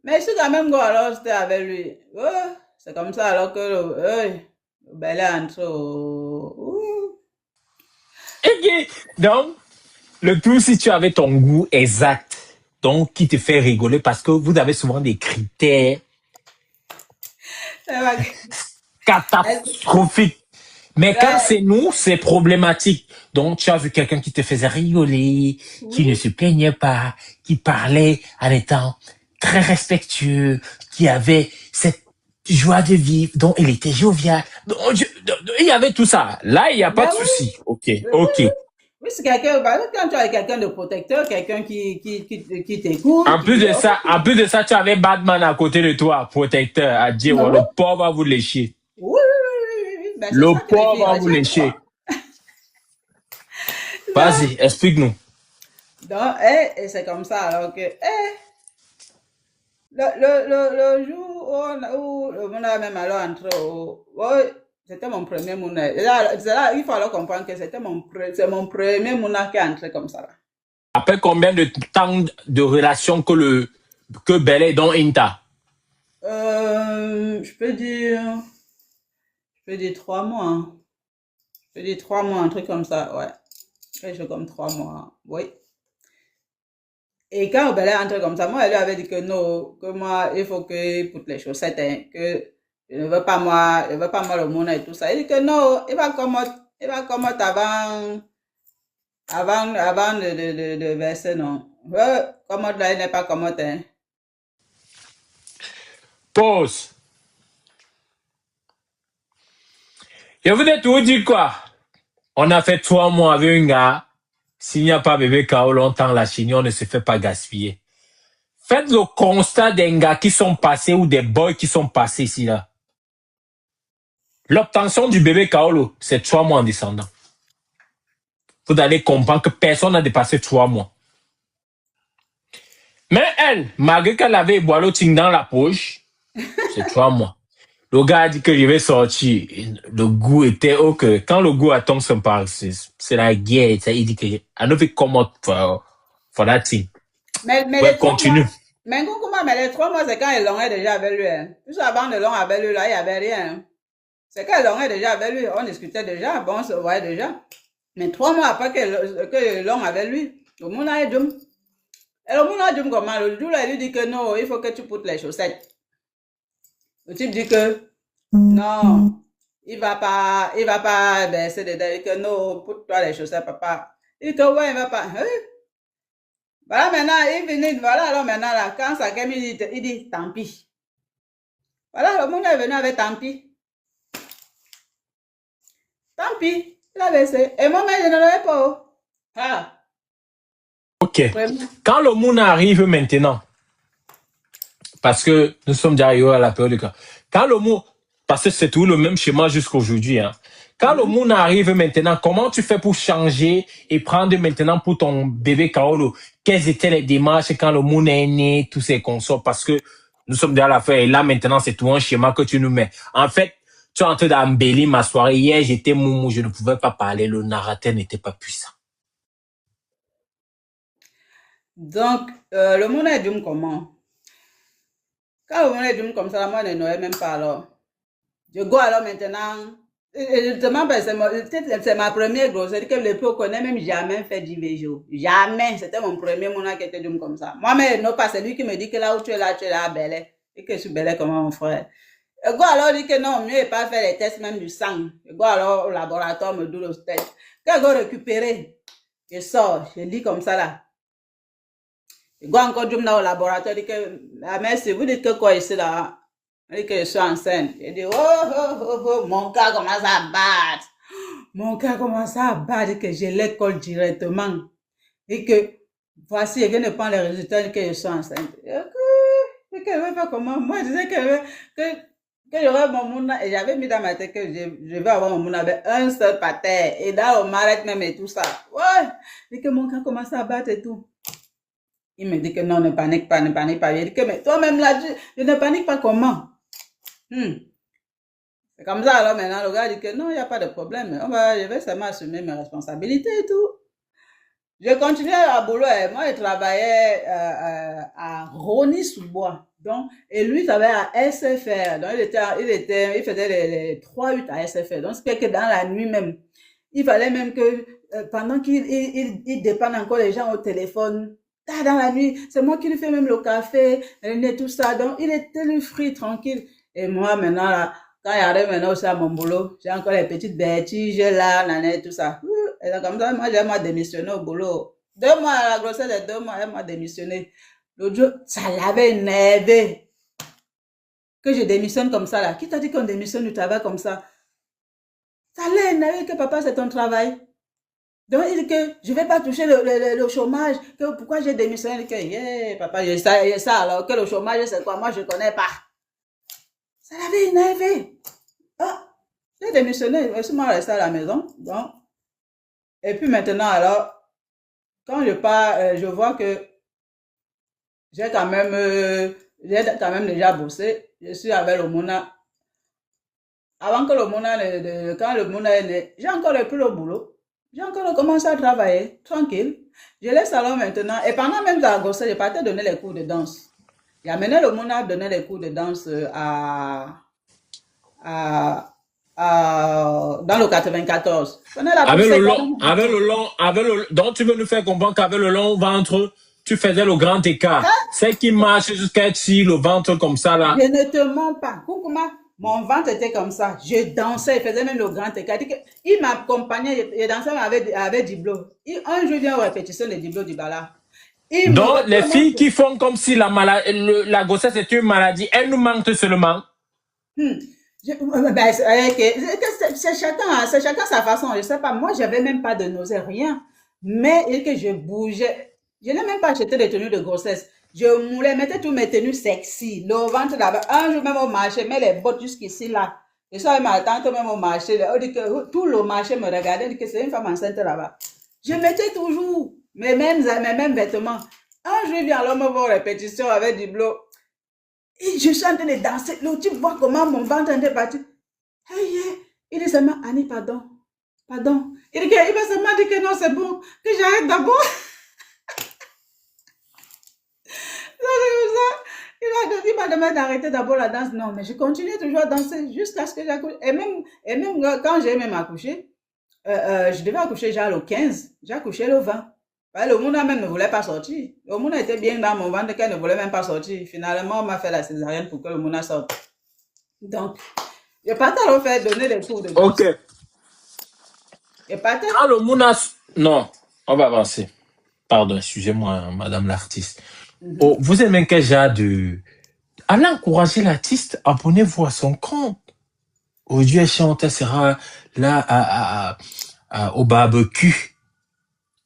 Mais je suis quand même go alors, c'était avec lui. Ouais, c'est comme ça alors que le bel est entré Ok. Donc, le tout, si tu avais ton goût exact, donc qui te fait rigoler parce que vous avez souvent des critères catastrophiques. Mais quand là, c'est nous, c'est problématique. Donc, tu as vu quelqu'un qui te faisait rigoler, qui ne oui. se plaignait pas, qui parlait en étant très respectueux, qui avait cette joie de vivre, dont il était jovial. Donc, il y avait tout ça. Là, il n'y a pas Ben de oui, souci. Ok, oui, oui, ok. oui. Oui, c'est quelqu'un, bah, quand tu as quelqu'un de protecteur, quelqu'un qui t'écoute, qui dit, ok, En plus de ça, tu avais Batman à côté de toi, protecteur, à dire, ben oh, oui, le pauvre va vous lécher. oui, oui, oui, oui, ben c'est Le ça que les pauvre filles va vous recherchent, tu lécher. vois. Vas-y, explique-nous. Donc, et c'est comme ça, alors que, le jour où on a même alors entré ouais, c'était mon premier mouna. Là, il faut alors comprendre que c'est mon premier mouna qui est entré comme ça, là. Après combien de temps de relation que Bel est dans Inta? Je peux dire 3 mois, hein. Je peux dire 3 mois, un truc comme ça, ouais. Quelque chose comme 3 mois, oui. Et quand Obélé est entré comme ça, moi, elle lui avait dit que non, que moi, il faut que pour les chaussettes, hein, que Je ne veux pas moi, je veux pas moi le monde et tout ça. Il dit que non, il va comment avant de verser, non. Comment là, il n'est pas commode, hein. Pause. Je voulais tout dire quoi? On a fait 3 mois avec un gars. S'il n'y a pas bébé KO longtemps, la Chine, on ne se fait pas gaspiller. Faites le constat des gars qui sont passés ou des boys qui sont passés ici, là. L'obtention du bébé Kaolo, c'est 3 mois en descendant. Vous allez comprendre que personne n'a dépassé 3 mois. Mais elle, malgré qu'elle avait Boileau Ting dans la poche, c'est 3 mois. Le gars a dit que je vais sortir. Le goût était ok. Quand le goût attend son part, c'est la guerre. Il dit que I don't think come out for that thing. Mais Ouais, les 3 continue. mois, mais les 3 mois, c'est quand il l'ont déjà avec lui, hein. Plus avant de l'ont avec lui, là, il n'y avait rien, hein. C'est quand il l'ont déjà avec lui, on discutait déjà, bon, on se voyait déjà. Mais 3 mois après que l'on avec lui, le monde a dit, et le monde a dit comment, le jour là, il lui dit que non, il faut que tu portes les chaussettes. Le type dit que non, il va pas baisser dedans, il dit que non, porte-toi les chaussettes, papa. Il dit que ouais, il va pas. Hein? Voilà maintenant, il venait, voilà alors maintenant là, quand ça gagne, il dit tant pis. Voilà, le monde est venu avec tant pis. Tant pis, il a baissé. Et moi-même, je ne l'avais pas. Ah. Ok. Quand le monde arrive maintenant, parce que nous sommes déjà arrivés à la période de cas. Quand le monde, parce que c'est tout le même schéma jusqu'à aujourd'hui, hein. Quand le monde arrive maintenant, comment tu fais pour changer et prendre maintenant pour ton bébé Kaolo? Quelles étaient les démarches quand le monde est né, tous ces consorts? Parce que nous sommes déjà à la fin et là maintenant c'est tout un schéma que tu nous mets. En fait, tu es en train d'embellir ma soirée. Hier, j'étais moumou, je ne pouvais pas parler, le narrateur n'était pas puissant. Donc, le monde est dûme comment? Quand le monde est dûme comme ça, moi, je ne même pas alors. Je go alors maintenant. Justement, c'est ma première grossesse que le peu connaît même jamais fait d'IVG. Jamais. C'était mon premier mouna qui était dûme comme ça. Moi-même, non pas, c'est lui qui me dit que là où tu es là, belle. Et que je suis belle comme mon frère. Je go alors dit que non, mieux n'est pas faire les tests même du sang. Je go alors au laboratoire, me donne le test. Quand je go récupérer, je sors, je lis comme ça là. Je go encore au laboratoire, je dis que, ah, merci, vous dites que quoi ici là? Je dis que je suis enceinte. Je dis, mon cœur commence à battre. Mon cœur commence à battre, que je l'école directement. Et que, voici, je viens de prendre les résultats, que je suis enceinte. Et que je vais faire comment? Moi, je disais que j'aurais mon mouna, et j'avais mis dans ma tête que je vais avoir mon mouna avec un seul pater, et là, on m'arrête même et tout ça. Ouais. Et que mon cœur commence à battre et tout. Il me dit que non, ne panique pas, ne panique pas. Il dit que, mais toi-même là, je ne panique pas comment? C'est comme ça, alors maintenant, le gars dit que non, il n'y a pas de problème. Je vais seulement assumer mes responsabilités et tout. Je continuais à boulot. Moi, je travaillais à Rony-sous-Bois. Donc, et lui, il travaillait à SFR. Donc, il faisait les 3-8 à SFR. Donc, c'est que dans la nuit même, il fallait même que, pendant qu'il dépanne encore les gens au téléphone, dans la nuit, c'est moi qui lui fais même le café, et tout ça. Donc, il était le free, tranquille. Et moi, maintenant, là, quand il arrive maintenant aussi à mon boulot, j'ai encore les petites bêtises là, nané, tout ça. Et donc, comme ça, moi, j'ai démissionné au boulot. 2 mois, la grossesse de 2 mois, elle m'a démissionné. L'autre jour, ça l'avait énervé. Que je démissionne comme ça, là. Qui t'a dit qu'on démissionne du travail comme ça? Ça l'a énervé que papa, c'est ton travail. Donc, il dit que je ne vais pas toucher le chômage. Que pourquoi j'ai démissionné? Il dit que, yeah, papa, j'ai ça, alors que le chômage, c'est quoi? Moi, je ne connais pas. Ça l'avait énervé. Ah, j'ai démissionné. Je suis resté à la maison. Donc, et puis maintenant, alors, quand je pars, je vois que j'ai quand même déjà bossé. Je suis avec le Mouna. Avant que le Mouna, quand le Mouna est né, j'ai encore repris le boulot. J'ai encore commencé à travailler, tranquille. Je laisse alors maintenant. Et pendant même la grossesse, je partais donner les cours de danse. J'ai amené le Mouna à donner les cours de danse dans le 94. Donc tu veux nous faire comprendre qu'avec le long ventre, tu faisais le grand écart. C'est qui marche jusqu'à ici, le ventre comme ça là. Je ne te mens pas. Koukouma, Mon ventre était comme ça. Je dansais, il faisait même le grand écart. Il m'accompagnait, il dansait avec Diblo. Un jour, il vient aux répétitions de Diblo Dibala. Il me Donc, les reprend. filles qui font comme si la grossesse est une maladie, elles nous mentent seulement. Ben, c'est chacun sa façon. Je sais pas. Moi, j'avais même pas de nausée, rien. Mais et que je bougeais. Je n'ai même pas acheté de tenues de grossesse. Je moulais, mettais tous mes tenues sexy. Le ventre là-bas. Un jour même au marché, mets les bottes jusqu'ici là. Je suis avec ma tante même au marché. On dit que tout le marché me regardait. On dit que c'est une femme enceinte là-bas. Je mettais toujours mes mêmes vêtements. Un jour, il vient alors me voir répétition avec du bloc. Et je suis en train de danser. Le type voit comment mon ventre est en train de partir. Hey, hey. Il dit seulement, Annie, pardon. Pardon. Il va seulement dire que non, c'est bon. Que j'arrête d'abord. Il m'a demandé d'arrêter d'abord la danse. Non, mais je continue toujours à danser jusqu'à ce que j'accouche. Et même quand j'ai même accouché, je devais accoucher genre le 15. J'ai accouché le 20. Le Mouna même ne voulait pas sortir. Le Mouna était bien dans mon ventre qu'elle ne voulait même pas sortir. Finalement, on m'a fait la césarienne pour que le Mouna sorte. Donc, je partais alors faire donner des cours de danse. Ok. Je partais. Quand le Mouna... Non, on va avancer. Pardon, excusez-moi, madame l'artiste. Oh, vous aimez quel genre de... Allez encourager l'artiste, abonnez-vous à son compte. Aujourd'hui, elle chante, elle sera là au barbecue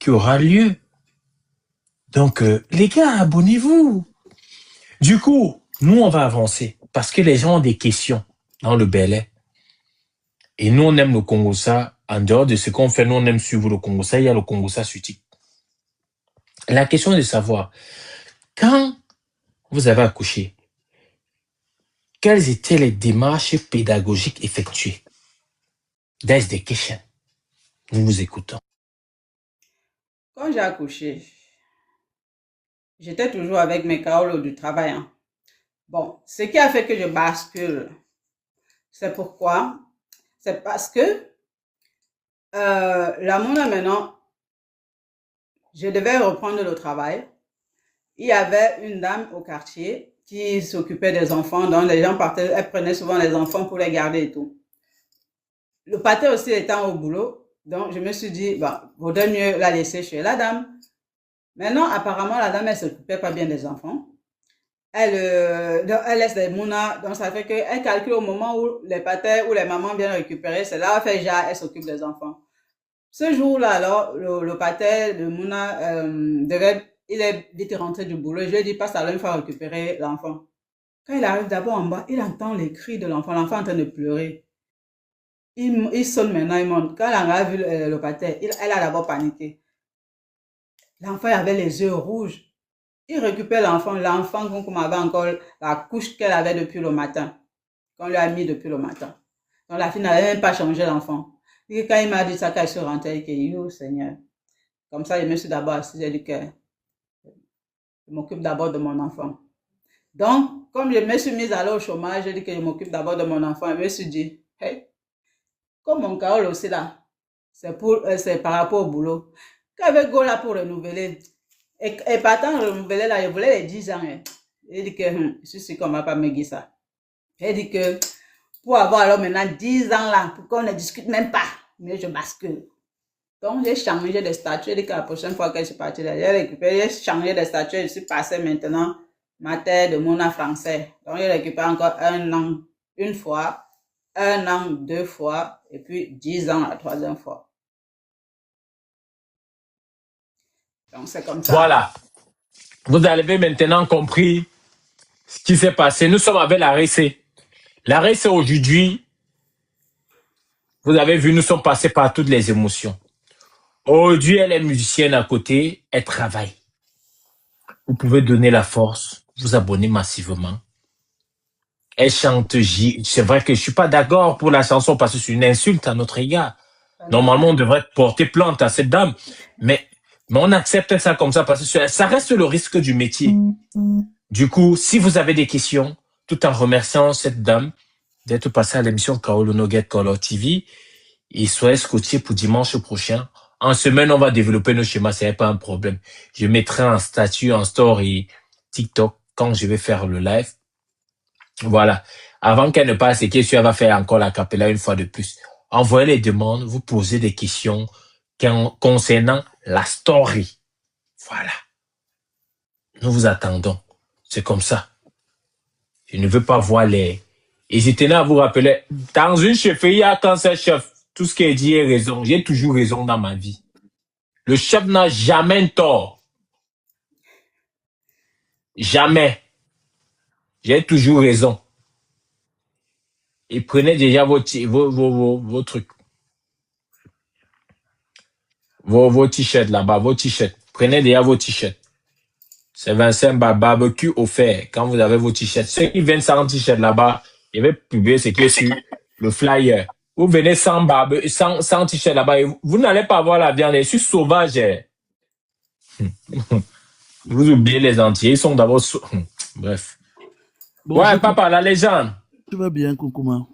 qui aura lieu. Donc, les gars, abonnez-vous. Du coup, nous, on va avancer parce que les gens ont des questions dans le Belay. Et nous, on aime le Congossa. En dehors de ce qu'on fait, nous, on aime suivre le Congossa. Il y a le Congossa Sutik. La question est de savoir, quand vous avez accouché, quelles étaient les démarches pédagogiques effectuées? That's the question. Nous vous écoutons. Quand j'ai accouché, j'étais toujours avec mes caolos du travail. Hein. Bon, ce qui a fait que je bascule, c'est pourquoi? C'est parce que là, maintenant, je devais reprendre le travail. Il y avait une dame au quartier qui s'occupait des enfants, donc les gens partaient, elle prenait souvent les enfants pour les garder et tout. Le pâté aussi étant au boulot, donc je me suis dit, bah, vaudrait mieux la laisser chez la dame. Maintenant, apparemment, la dame, elle s'occupait pas bien des enfants. Elle laisse des mounas, donc ça fait qu'elle calcule au moment où les pâtés ou les mamans viennent récupérer, c'est là, elle fait genre, elle s'occupe des enfants. Ce jour-là, alors, le pâté, le mouna, il est vite rentré du boulot. Je lui ai dit, passe à l'heure, il faut récupérer l'enfant. Quand il arrive d'abord en bas, il entend les cris de l'enfant. L'enfant est en train de pleurer. Il sonne maintenant, il monte. Quand elle a vu le pâté, elle a d'abord paniqué. L'enfant avait les yeux rouges. Il récupère l'enfant. L'enfant, comme avait encore la couche qu'elle avait depuis le matin. Qu'on lui a mis depuis le matin. Donc la fille n'avait même pas changé l'enfant. Et quand il m'a dit ça, quand il se rentré, il dit, oh Seigneur. Comme ça, je me suis d'abord assis, j'ai dit que je m'occupe d'abord de mon enfant. Donc, comme je me suis mise à au chômage, j'ai dit que je m'occupe d'abord de mon enfant. Je me suis dit, hey, comme mon carole aussi là, c'est par rapport au boulot. Quand je go là pour renouveler, et partant renouveler là, je voulais les 10 ans. Hein. J'ai dit que je suis sûr qu'on ne va pas me dire ça. J'ai dit que pour avoir alors maintenant 10 ans là, pour qu'on ne discute même pas, mais je bascule. Donc, j'ai changé de statut. J'ai dit que la prochaine fois que je suis partie là, j'ai récupéré, j'ai changé de statut. Je suis passée maintenant mater de Mouna français. Donc, j'ai récupéré encore 1 an une fois, 1 an 2 fois, et puis 10 ans la 3e fois. Donc, c'est comme ça. Voilà. Vous avez maintenant compris ce qui s'est passé. Nous sommes avec la RC. La RC aujourd'hui, vous avez vu, nous sommes passés par toutes les émotions. Aujourd'hui, elle est musicienne à côté, elle travaille. Vous pouvez donner la force, vous abonner massivement. Elle chante, c'est vrai que je suis pas d'accord pour la chanson parce que c'est une insulte à notre égard. Normalement, on devrait porter plainte à cette dame. Mais on accepte ça comme ça parce que ça reste le risque du métier. Du coup, si vous avez des questions, tout en remerciant cette dame d'être passée à l'émission Kaolo No Get Color TV, et soyez scotchés pour dimanche prochain. En semaine, on va développer nos schémas, c'est pas un problème. Je mettrai un statut, un story TikTok quand je vais faire le live. Voilà. Avant qu'elle ne passe et qu'elle va faire encore la capella une fois de plus. Envoyez les demandes, vous posez des questions concernant la story. Voilà. Nous vous attendons. C'est comme ça. Je ne veux pas voir les... Et je tenais à vous rappeler, dans une chefferie, quand c'est chef, tout ce qui est dit est raison. J'ai toujours raison dans ma vie. Le chef n'a jamais tort. Jamais. J'ai toujours raison. Et prenez déjà vos trucs. Vos t-shirts là-bas, vos t-shirts. Prenez déjà vos t-shirts. C'est Vincent barbecue offert quand vous avez vos t-shirts. Ceux qui viennent sans t-shirt là-bas, je vais publier ce qui est sur le flyer. Vous venez sans sans t-shirt là-bas, vous n'allez pas avoir la viande. Je suis sauvage. Vous oubliez les entiers, ils sont d'abord... Bref. Bon, Ouais, papa, la légende. Tu vas bien, Koukouma?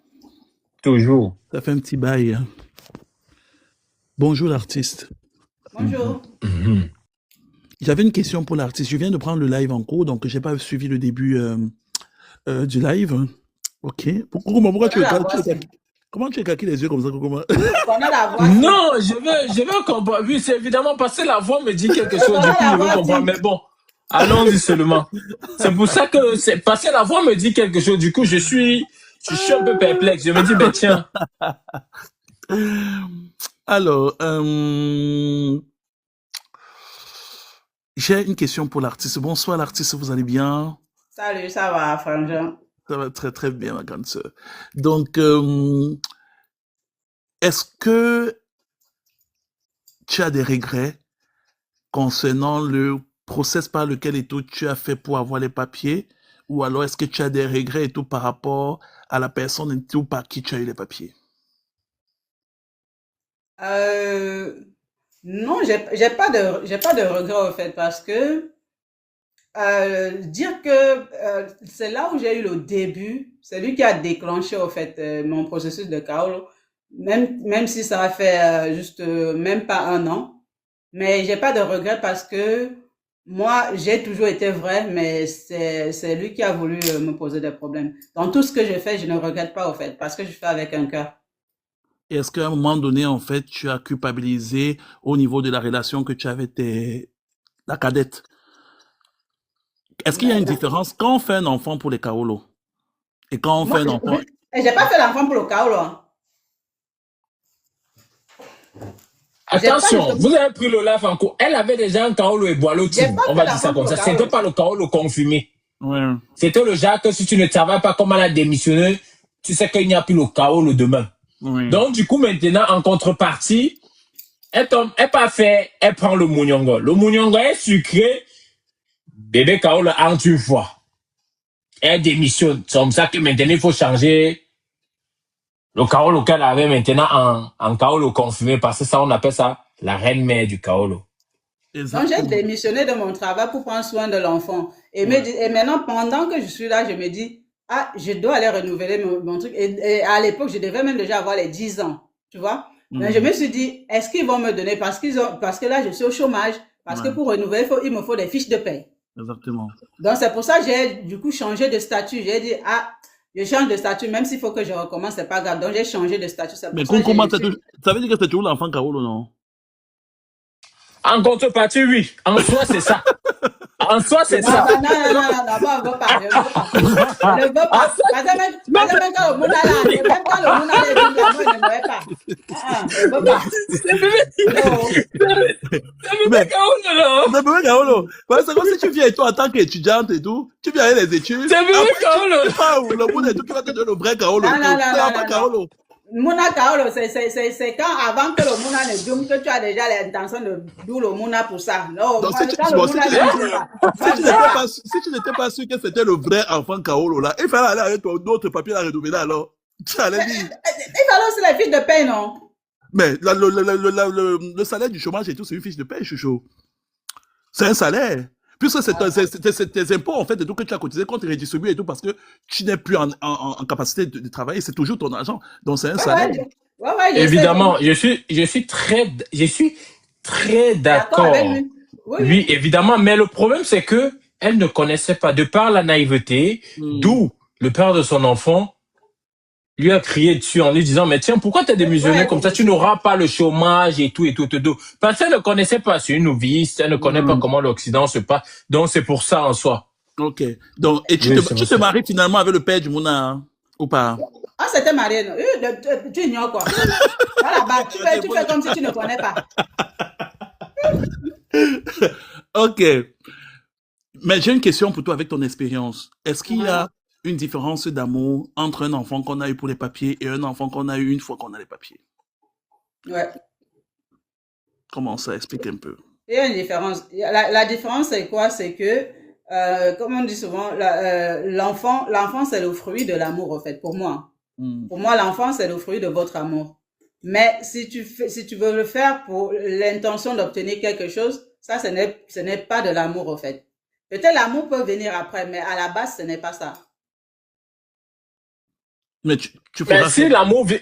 Toujours. Ça fait un petit bail. Hein. Bonjour l'artiste. Bonjour. J'avais une question pour l'artiste. Je viens de prendre le live en cours, donc je n'ai pas suivi le début du live. Ok. Koukouma, pourquoi tu es comment tu es caqué les yeux comme ça, Koukouma? Non, je veux comprendre. Oui, c'est évidemment parce que la voix me dit quelque chose, du coup je veux comprendre. Mais bon, allons-y seulement. C'est pour ça que c'est parce que la voix me dit quelque chose, du coup je suis un peu perplexe. Je me dis, ben tiens. Alors, j'ai une question pour l'artiste. Bonsoir l'artiste, vous allez bien? Salut, ça va, Frangin? Ça va très très bien, ma grande sœur. Donc, est-ce que tu as des regrets concernant le process par lequel et tout tu as fait pour avoir les papiers? Ou alors est-ce que tu as des regrets et tout par rapport à la personne et tout par qui tu as eu les papiers? Non, j'ai pas de regret au fait parce que dire que c'est là où j'ai eu le début, c'est lui qui a déclenché au fait mon processus de Kaolo, même si ça a fait juste même pas un an, mais j'ai pas de regret parce que moi j'ai toujours été vrai, mais c'est lui qui a voulu me poser des problèmes. Dans tout ce que je fais, je ne regrette pas au fait parce que je fais avec un cœur. Est-ce qu'à un moment donné, en fait, tu as culpabilisé au niveau de la relation que tu avais avec la cadette? Est-ce qu'il y a une différence quand on fait un enfant pour les Kaolo et quand on fait un enfant... J'ai pas fait l'enfant pour le Kaolo. Hein. Attention, vous avez pris le live en cours. Elle avait déjà un Kaolo et Boileau team. On va dire ça comme ça. C'était pas le Kaolo confirmé. Ouais. C'était le genre que si tu ne savais pas comment elle a démissionné, tu sais qu'il n'y a plus le Kaolo demain. Oui. Donc, du coup, maintenant, en contrepartie, elle prend le Mounyongo. Le Mounyongo est sucré. Bébé Kaolo entre une fois. Elle démissionne. C'est comme ça que maintenant, il faut changer le Kaolo qu'elle avait maintenant en Kaolo confirmé, parce que ça, on appelle ça la reine-mère du Kaolo. Donc, j'ai démissionné de mon travail pour prendre soin de l'enfant. Et maintenant, pendant que je suis là, je me dis, ah, je dois aller renouveler mon truc. Et à l'époque, je devais même déjà avoir les 10 ans, tu vois. Mais je me suis dit, est-ce qu'ils vont me donner, parce que là, je suis au chômage, parce que pour renouveler, il me faut des fiches de paie. Exactement. Donc, c'est pour ça que j'ai, du coup, changé de statut. J'ai dit, ah, je change de statut, même s'il faut que je recommence, c'est pas grave. Donc, j'ai changé de statut. Mais comment ça veut dire que c'est toujours l'enfant Kaolo, non? En contrepartie, oui. En soi, c'est ça. En soi, c'est ça. Non, on ne veut pas. Je ne veux pas. Parce que même quand le monde a là, même quand le monde a là, je ne veux pas. Je ne veux pas. C'est bébé Kaolo, non? C'est bébé Kaolo. Parce que si tu viens et toi, en tant qu'étudiante et tout, tu viens avec les études. C'est bébé Kaolo. Le monde et tout, qui va te donner le vrai Kaolo. Non. Mouna Kaolo, c'est quand avant que le Mouna ne dûme que tu as déjà l'intention de d'où le Mouna pour ça. Non, donc, si tu n'étais pas sûr que c'était le vrai enfant Kaolo là, il fallait aller avec d'autres papiers à renouveler alors. Tu allais dire. Il fallait aussi les fiches de paie, non? Mais le salaire du chômage et tout, c'est une fiche de paie, chouchou. C'est un salaire. Puisque c'est tes impôts, en fait, de tout que tu as cotisé, quand tu redistribues et tout, parce que tu n'es plus en capacité de travailler, c'est toujours ton argent. Donc, c'est un salaire. Évidemment, je suis très d'accord. Oui, évidemment. Mais le problème, c'est que elle ne connaissait pas, de par la naïveté, d'où le père de son enfant lui a crié dessus en lui disant, mais tiens, pourquoi t'es démissionné comme ça? Tu n'auras pas le chômage et tout, et tout, et tout. Parce qu'elle ne connaissait pas, c'est une novice, elle ne connaît pas comment l'Occident se passe. Donc, c'est pour ça en soi. Ok. Donc, et Oui, c'est tu pour te ça. maries finalement avec le père du Mouna, hein, ou pas? Ah, c'était marié, non? Tu ignores quoi? Là-bas, tu fais comme si tu ne connais pas. Ok. Mais j'ai une question pour toi avec ton expérience. Est-ce qu'il y a une différence d'amour entre un enfant qu'on a eu pour les papiers et un enfant qu'on a eu une fois qu'on a les papiers? Ouais. Comment ça? Explique un peu. Il y a une différence. La différence, c'est quoi? C'est que, comme on dit souvent, l'enfant, c'est le fruit de l'amour, en fait, pour moi. Pour moi, l'enfant, c'est le fruit de votre amour. Mais si tu veux le faire pour l'intention d'obtenir quelque chose, ça, ce n'est pas de l'amour, en fait. Peut-être l'amour peut venir après, mais à la base, ce n'est pas ça. Mais tu Mais feras si ça. l'amour vient,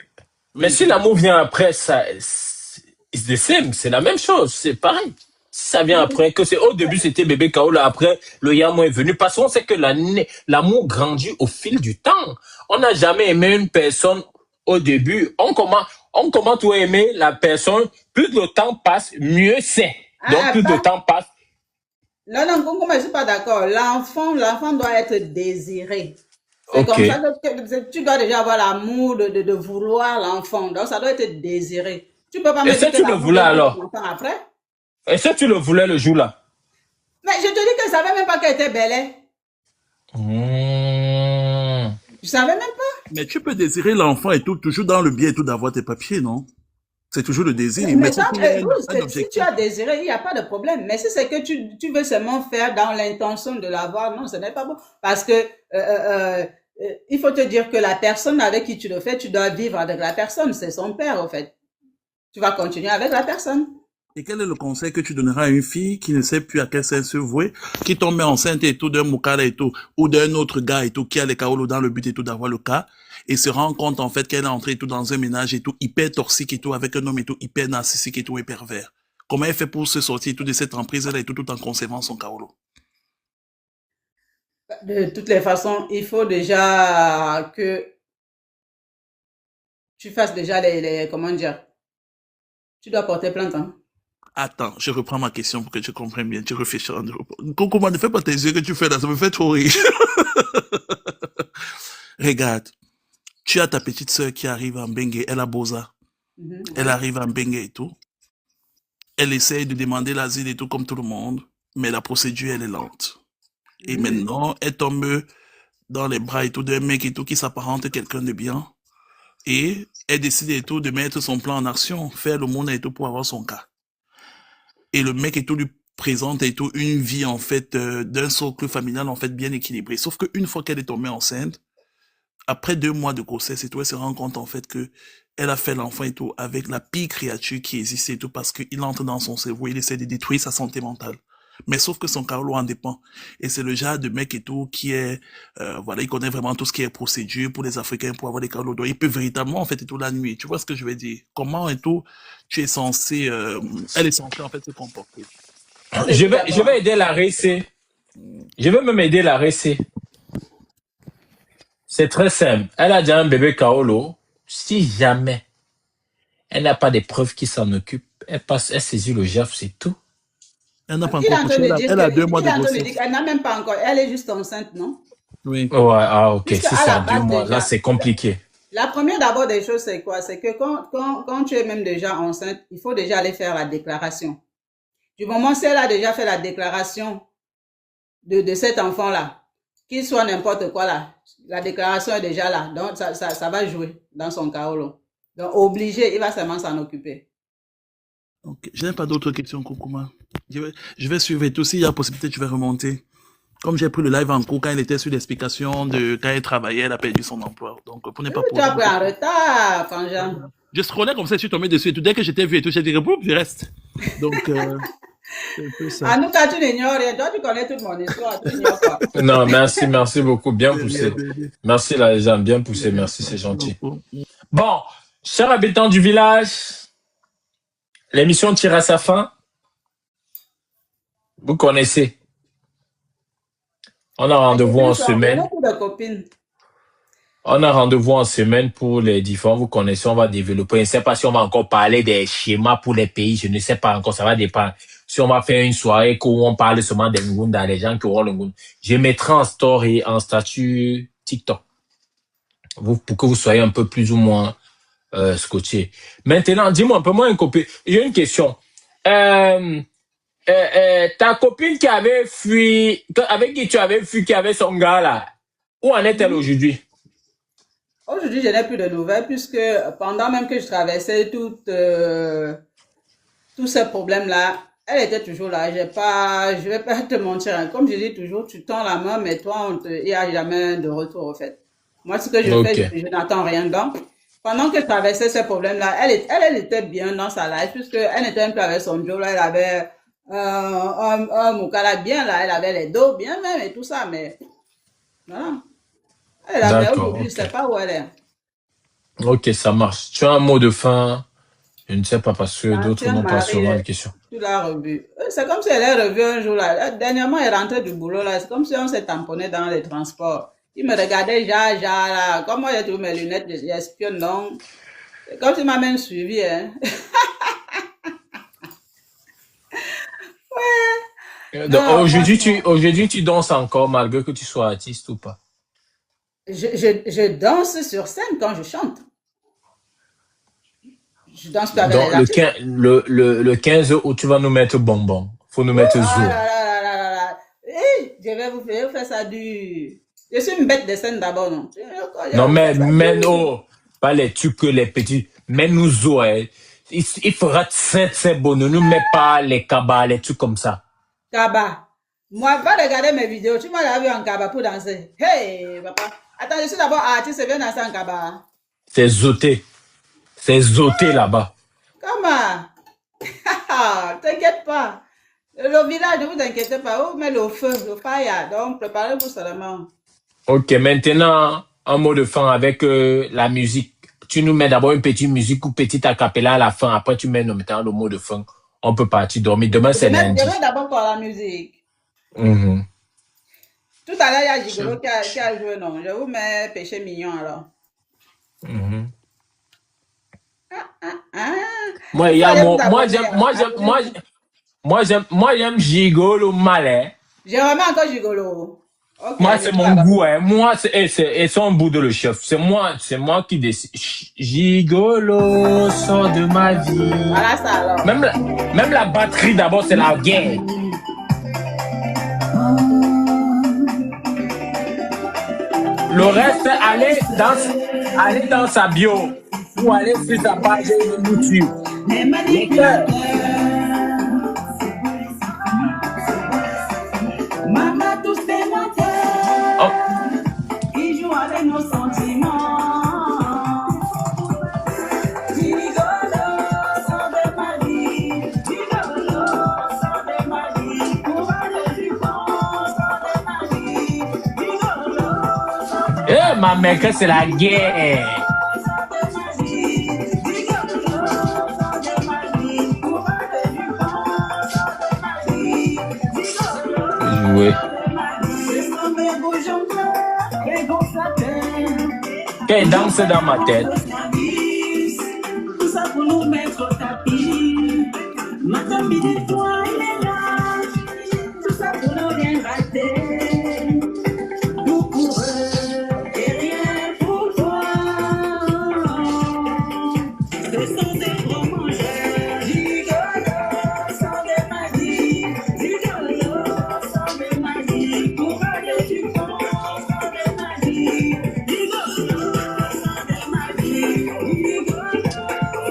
mais Oui. si l'amour vient après, ça, it's the same, c'est la même chose, c'est pareil. Si ça vient après, que c'est au début c'était bébé Kaola, après le Yamo est venu, parce qu'on sait que l'amour grandit au fil du temps. On n'a jamais aimé une personne au début. On commence à aimer la personne, plus le temps passe, mieux c'est. Donc plus le temps passe. Non, je ne suis pas d'accord. L'enfant doit être désiré. C'est Ok. comme ça que tu dois déjà avoir l'amour de vouloir l'enfant. Donc, ça doit être désiré. Tu peux pas me Et dire si que tu le l'amour voulais vient alors? longtemps après. Et si tu le voulais le jour-là? Mais je te dis que je savais même pas qu'elle était belle. Je savais même pas. Mais tu peux désirer l'enfant et tout, toujours dans le bien et tout d'avoir tes papiers, non? C'est toujours le désir. Mais Mais sauf qu'il y a un si tu objectif. as désiré, il n'y a pas de problème. Mais si c'est que tu veux seulement faire dans l'intention de l'avoir, non, ce n'est pas bon. Parce que il faut te dire que la personne avec qui tu le fais, tu dois vivre avec la personne. C'est son père, en fait. Tu vas continuer avec la personne. Et quel est le conseil que tu donneras à une fille qui ne sait plus à quel sens se vouer, qui tombe enceinte et tout d'un moukala et tout, ou d'un autre gars et tout, qui a les kaolos dans le but et tout d'avoir le cas, et se rend compte en fait qu'elle est entrée et tout dans un ménage et tout, hyper toxique et tout, avec un homme et tout, hyper narcissique et tout, et pervers. Comment elle fait pour se sortir et tout de cette emprise-là et tout, tout en conservant son kaolo? De toutes les façons, il faut déjà que tu fasses déjà comment dire, tu dois porter plainte, hein. Attends, je reprends ma question pour que tu comprennes bien. Tu réfléchis. Comment ne fais pas tes yeux que tu fais là, ça me fait trop rire. Regarde, tu as ta petite sœur qui arrive en Bengue, elle a Boza. Elle arrive en Bengue et tout. Elle essaye de demander l'asile et tout comme tout le monde, mais la procédure, elle est lente. Et maintenant, elle tombe dans les bras et tout d'un mec et tout qui s'apparente à quelqu'un de bien. Et elle décide et tout de mettre son plan en action, faire le monde et tout pour avoir son cas. Et le mec et tout lui présente et tout une vie en fait d'un socle familial en fait bien équilibré. Sauf qu'une fois qu'elle est tombée enceinte, après 2 mois de grossesse et tout, elle se rend compte en fait que elle a fait l'enfant et tout avec la pire créature qui existe et tout parce qu'il entre dans son cerveau, il essaie de détruire sa santé mentale. Mais sauf que son Carlo en dépend. Et c'est le genre de mec et tout qui est, voilà, il connaît vraiment tout ce qui est procédure pour les Africains pour avoir des Carlo. Donc il peut véritablement en fait et tout la nuit. Tu vois ce que je veux dire? Comment et tout, tu es censé, elle est censée en fait se comporter. Je vais aider la récé. Je vais même aider la récé. C'est très simple. Elle a déjà un bébé Kaolo. Si jamais elle n'a pas des preuves qui s'en occupent, elle saisit le JAF, c'est tout. Elle n'a pas Il est encore en train couché, de dire elle a 2 mois de grossesse. qu'elle n'a même pas encore, elle est juste enceinte, non? Oui. Ouais, ah, ok. Puisque Si à c'est la à 2 base mois, déjà, là, c'est compliqué. la première d'abord des choses, c'est quoi? C'est que quand tu es même déjà enceinte, il faut déjà aller faire la déclaration. Du moment si elle a déjà fait la déclaration de cet enfant-là, qu'il soit n'importe quoi là, la déclaration est déjà là. Donc, ça va jouer dans son kaolo. Donc, obligé, il va seulement s'en occuper. Ok. Je n'ai pas d'autres questions, Koukouma. Je vais suivre et tout. S'il y a possibilité, tu vas remonter. Comme j'ai pris le live en cours quand elle était sur l'explication de quand elle travaillait, elle a perdu son emploi. Donc, pour ne pas Tu as pris en retard, Frangin. Je scrollais comme ça, je suis tombé dessus et tout. Dès que j'étais vu et tout, j'ai dit, je reste. Donc, c'est un peu ça. En tout cas, tu n'ignores rien. Toi, tu connais toute mon histoire. Tu ignores quoi? Non, merci beaucoup. Bien poussé. Merci, la légende. Bien poussé. Merci, c'est gentil. Bon, chers habitants du village, l'émission tire à sa fin. Vous connaissez. On a rendez-vous en semaine. Beaucoup de copines. On a rendez-vous en semaine pour les différents, vous connaissez, on va développer. Je ne sais pas si on va encore parler des schémas pour les pays, je ne sais pas encore, ça va dépendre. Si on va faire une soirée où on parle seulement des Ngunda, les gens qui auront le Ngunda. Je mettrai en story, en statut TikTok, pour que vous soyez un peu plus ou moins scotché. Maintenant, dis-moi un peu, moi, j'ai une question. Ta copine qui avait fui, avec qui tu avais fui, qui avait son gars là, où en est-elle aujourd'hui? Aujourd'hui, je n'ai plus de nouvelles puisque pendant même que je traversais tous ces problèmes-là, elle était toujours là. Je vais pas te mentir, hein. Comme je dis toujours, tu tends la main, mais toi, il n'y a jamais de retour, au fait. Moi, ce que je fais, Ok, je n'attends rien. Donc, pendant que je traversais ces problèmes-là, elle était bien dans sa life puisqu'elle n'était même plus avec son Joe, là. Elle avait un Mukala bien, là. Elle avait les dos bien même et tout ça, mais voilà. Mais d'accord, aujourd'hui, je ne ok. sais pas où elle est. Ok, ça marche. Tu as un mot de fin? Je ne sais pas parce que d'autres L'ancienne n'ont pas Marie, sûrement de questions. tu l'as revue. C'est comme si elle est revue un jour là. Dernièrement, elle rentrait du boulot là. C'est comme si on s'est tamponné dans les transports. Il me regardait, là. Comme moi, j'ai trouvé mes lunettes, j'espionne, non. C'est comme s'il m'a même suivi, hein. Donc, Non, franchement. aujourd'hui, tu danses encore malgré que tu sois artiste ou pas? Je danse sur scène quand je chante. Je danse pas avec Donc, les artistes. le 15 août, tu vas nous mettre bonbon. Faut nous Ouh, mettre ah zo. là là là là là là. Je vais vous faire ça dur. Je suis une bête de scène d'abord, non. Je Non, vais vous faire ça dur. oh, pas les trucs, les petits. Mais nous zo, hein. Il fera très bon. Ne nous mets pas les cabas, les trucs comme ça. Kaba. Moi, va regarder mes vidéos. Tu m'as vu en Kaba pour danser. Hey, papa. Attends, je suis d'abord artiste, viens danser en Kaba. C'est zoté. C'est zoté là-bas. Comment? T'inquiète pas. Le village, ne vous inquiétez pas. Vous mettez le feu, le fire. Donc, préparez-vous seulement. Ok, maintenant, un mot de fin avec la musique. Tu nous mets d'abord une petite musique ou petite acapella à la fin. Après, tu mets notamment le mot de fin. On peut partir dormir. Demain, c'est Je mets lundi. d'abord pour la musique. Mhm, Tout à l'heure, il y a c'est- Gigolo qui a joué, non. Je vous mets Péché Mignon alors. mhm. Ah, Moi, il il y faut a aller vous moi, abonner. Hein. Abonnez-vous. moi, j'aime gigolo malais. J'ai vraiment encore Gigolo. Ok, Moi, je c'est vais mon là-bas. goût, hein. Moi, et c'est un bout de le chef. C'est moi qui décide. Gigolo, sort de ma vie. Voilà ça alors. Même la, même la batterie, d'abord, c'est la guerre. Le reste, allez dans sa bio ou allez sur sa page YouTube. Les Les cœurs. manipulateurs, maman, tous ces Oh, menteurs, ils jouent avec nos sentiments. Gigolo, sang de ma vie, Gigolo, sang de ma vie, courage du fond, sang de ma vie, Gigolo, sang de eh, ma ma mère, vie, c'est la guerre. sang de ma vie, Gigolo, sang de ma vie, courage du fond, sang de ma vie, Gigolo, Jouer. sang de ma vie, c'est son beau jongleur, et gros satin. Qu'elle Toujours danse dans ma faire tête. nos services, tout ça pour nous mettre au tapis. Matin, midi, soir, il est là, tout ça pour nous bien rater. Tout pour eux et rien pour toi. Ce sont des gros mangeurs, Gigolo, sang de ma vie, Gigolo, sang de ma vie, courage du fond, sang de ma vie, Gigolo, sang de ma vie, Gigolo,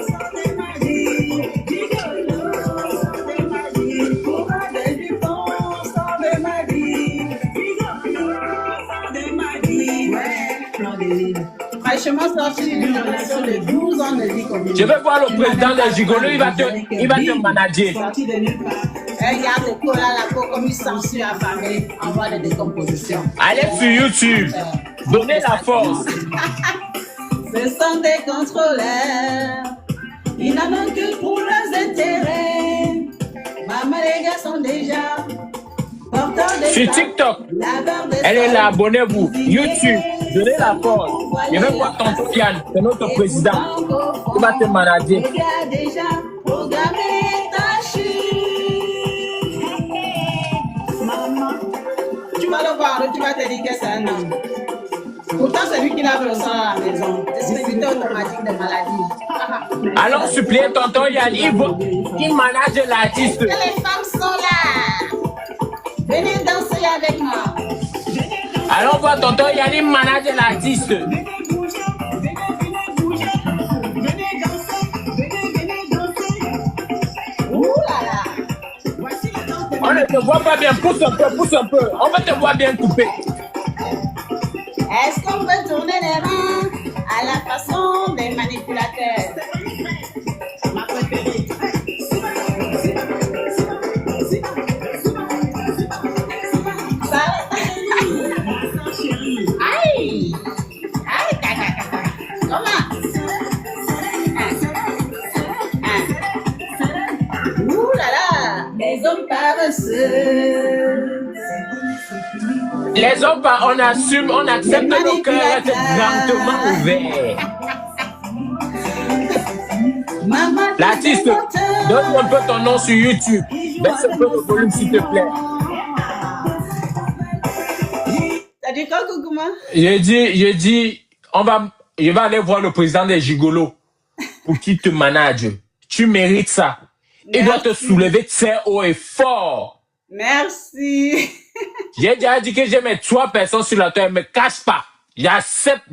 sang de ma vie, Gigolo, sang de ma vie, courage du fond, sang de ma vie, Gigolo, sang de ma vie, ouais, plan de l'île. Fraîchement sorti d'une relation de 12 ans de vie commune. Je vais voir le Il n'a président même des pas gigolos, le temps de il va te bim, manager. sorti de nulle part. Regarde le col à la peau comme une censure affamée, envoie de décomposition. Allez sur YouTube. Donnez la force. Ce sont des contrôleurs, ils n'en ont que pour leurs intérêts. Maman, les gars sont déjà porteurs de Sur sacs, TikTok, laveurs de elle est là, sol, abonnez-vous. YouTube, cuisiniers, donnez la force. Je vais voir tonton Yann, c'est notre président. Il va te manager. Il a déjà programmé ta chute. Maman, tu vas le voir, tu vas te dire que c'est un homme. Pourtant, c'est lui qui lave le sang à la maison. Distributeur automatique de maladies. Allons supplier tonton Yann, il manage l'artiste. Les femmes sont là. Venez danser avec moi. Allons voir tonton Yann, il manage l'artiste. Ouh là là. On ne te voit pas bien, pousse un peu. On va te voir bien coupé. Est-ce qu'on peut tourner les reins à la façon des manipulateurs? Ma préférée. Aïe! Aïe, caca. Comment? Ouh là là! Les hommes paresseux. Les hommes, on assume, on accepte que nos cœurs restent grandement ouverts. L'artiste, donne-moi un peu ton nom sur YouTube. Baisse un peu le volume, s'il te plaît. T'as dit quoi, Koukouma? J'ai dit, je vais aller voir le président des gigolos pour qu'il te manage. Tu mérites ça. Il doit te soulever très haut et fort. Merci. J'ai déjà dit que j'ai mes 3 personnes sur la terre, ne me cache pas. J'accepte,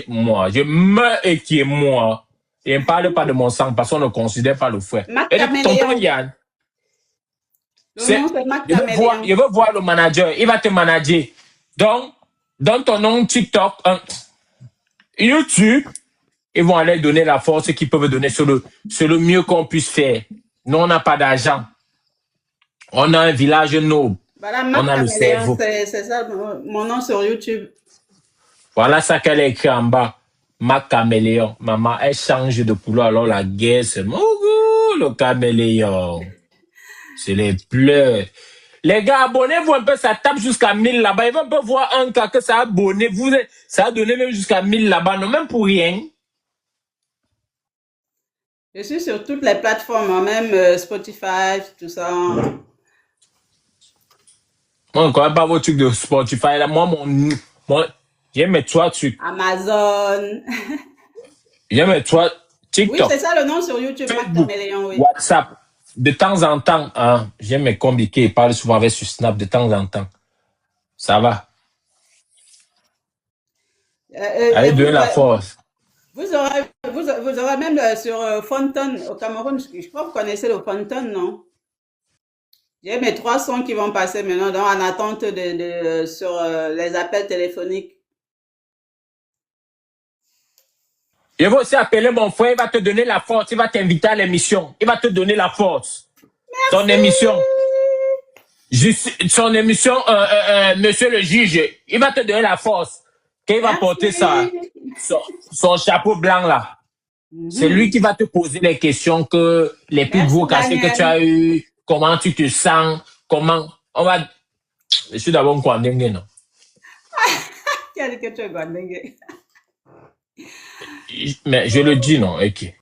moi, je meurs et qui est moi. Et ne parle pas de mon sang parce qu'on ne considère pas le frère. Mac Et Caméléon. tonton Yann, Mac je veux voir le manager, il va te manager. Donc, donne ton nom TikTok, YouTube, ils vont aller donner la force qu'ils peuvent donner sur le mieux qu'on puisse faire. Nous, on n'a pas d'argent. On a un village noble. Voilà, on a le cerveau. C'est ça mon nom sur YouTube. Voilà ça qu'elle a écrit en bas. Ma caméléon. Maman, elle change de couleur. Alors la guerre, c'est le caméléon. C'est les pleurs. Les gars, abonnez-vous un peu. Ça tape jusqu'à 1000 là-bas. Ils vont un peu voir un cas que ça a abonné. Ça a donné même jusqu'à 1000 là-bas. Non, même pour rien. Je suis sur toutes les plateformes, même Spotify, tout ça. Moi, je ne connais pas vos trucs de Spotify. Là. Moi, j'aime mes 3 trucs. Amazon. J'aime mes 3 TikTok. Oui, c'est ça le nom sur YouTube, Facebook, Mac Caméléon, oui. WhatsApp. De temps en temps, hein, j'aime mes compliqués. Je parle souvent avec sur Snap de temps en temps. Ça va. Allez, donner la force. Vous aurez même sur Fontaine au Cameroun, je crois que vous connaissez le Fontaine, non? J'ai mes 3 sons qui vont passer maintenant, donc en attente sur les appels téléphoniques. Je vais aussi appeler mon frère, il va te donner la force, il va t'inviter à l'émission, il va te donner la force. Merci. Son émission, monsieur le juge, il va te donner la force. Qu'il va porter son chapeau blanc là. C'est lui qui va te poser les questions que les plus gros cassés que tu as eu, comment tu te sens, je suis d'abord Kwandenge, non? Qui a dit que tu es Kwandenge? Mais je le dis, non, ok.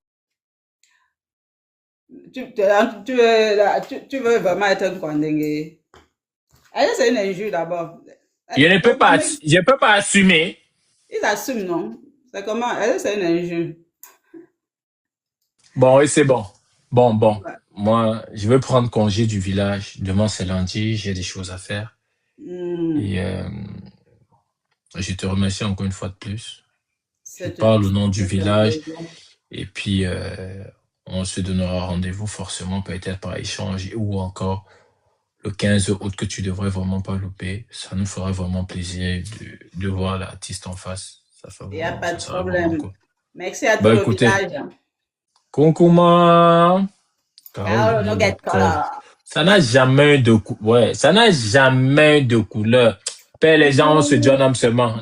Tu veux vraiment être un Kwandenge? C'est une injure d'abord. Je ne peux pas assumer. Ils assument, non? C'est comment? C'est une injure. Bon, et c'est bon. Bon. Ouais. Moi, je vais prendre congé du village. Demain, c'est lundi. J'ai des choses à faire. Et je te remercie encore une fois de plus. Je parle au nom du village. Et puis, on se donnera rendez-vous forcément, peut-être par échange ou encore le 15 août que tu devrais vraiment pas louper. Ça nous fera vraiment plaisir de voir l'artiste en face. Il n'y a pas de problème. Cool. Merci à tout le village. Konkuma. Ça n'a jamais de couleur. Ouais, ça n'a jamais de couleur. Les gens se donnent seulement.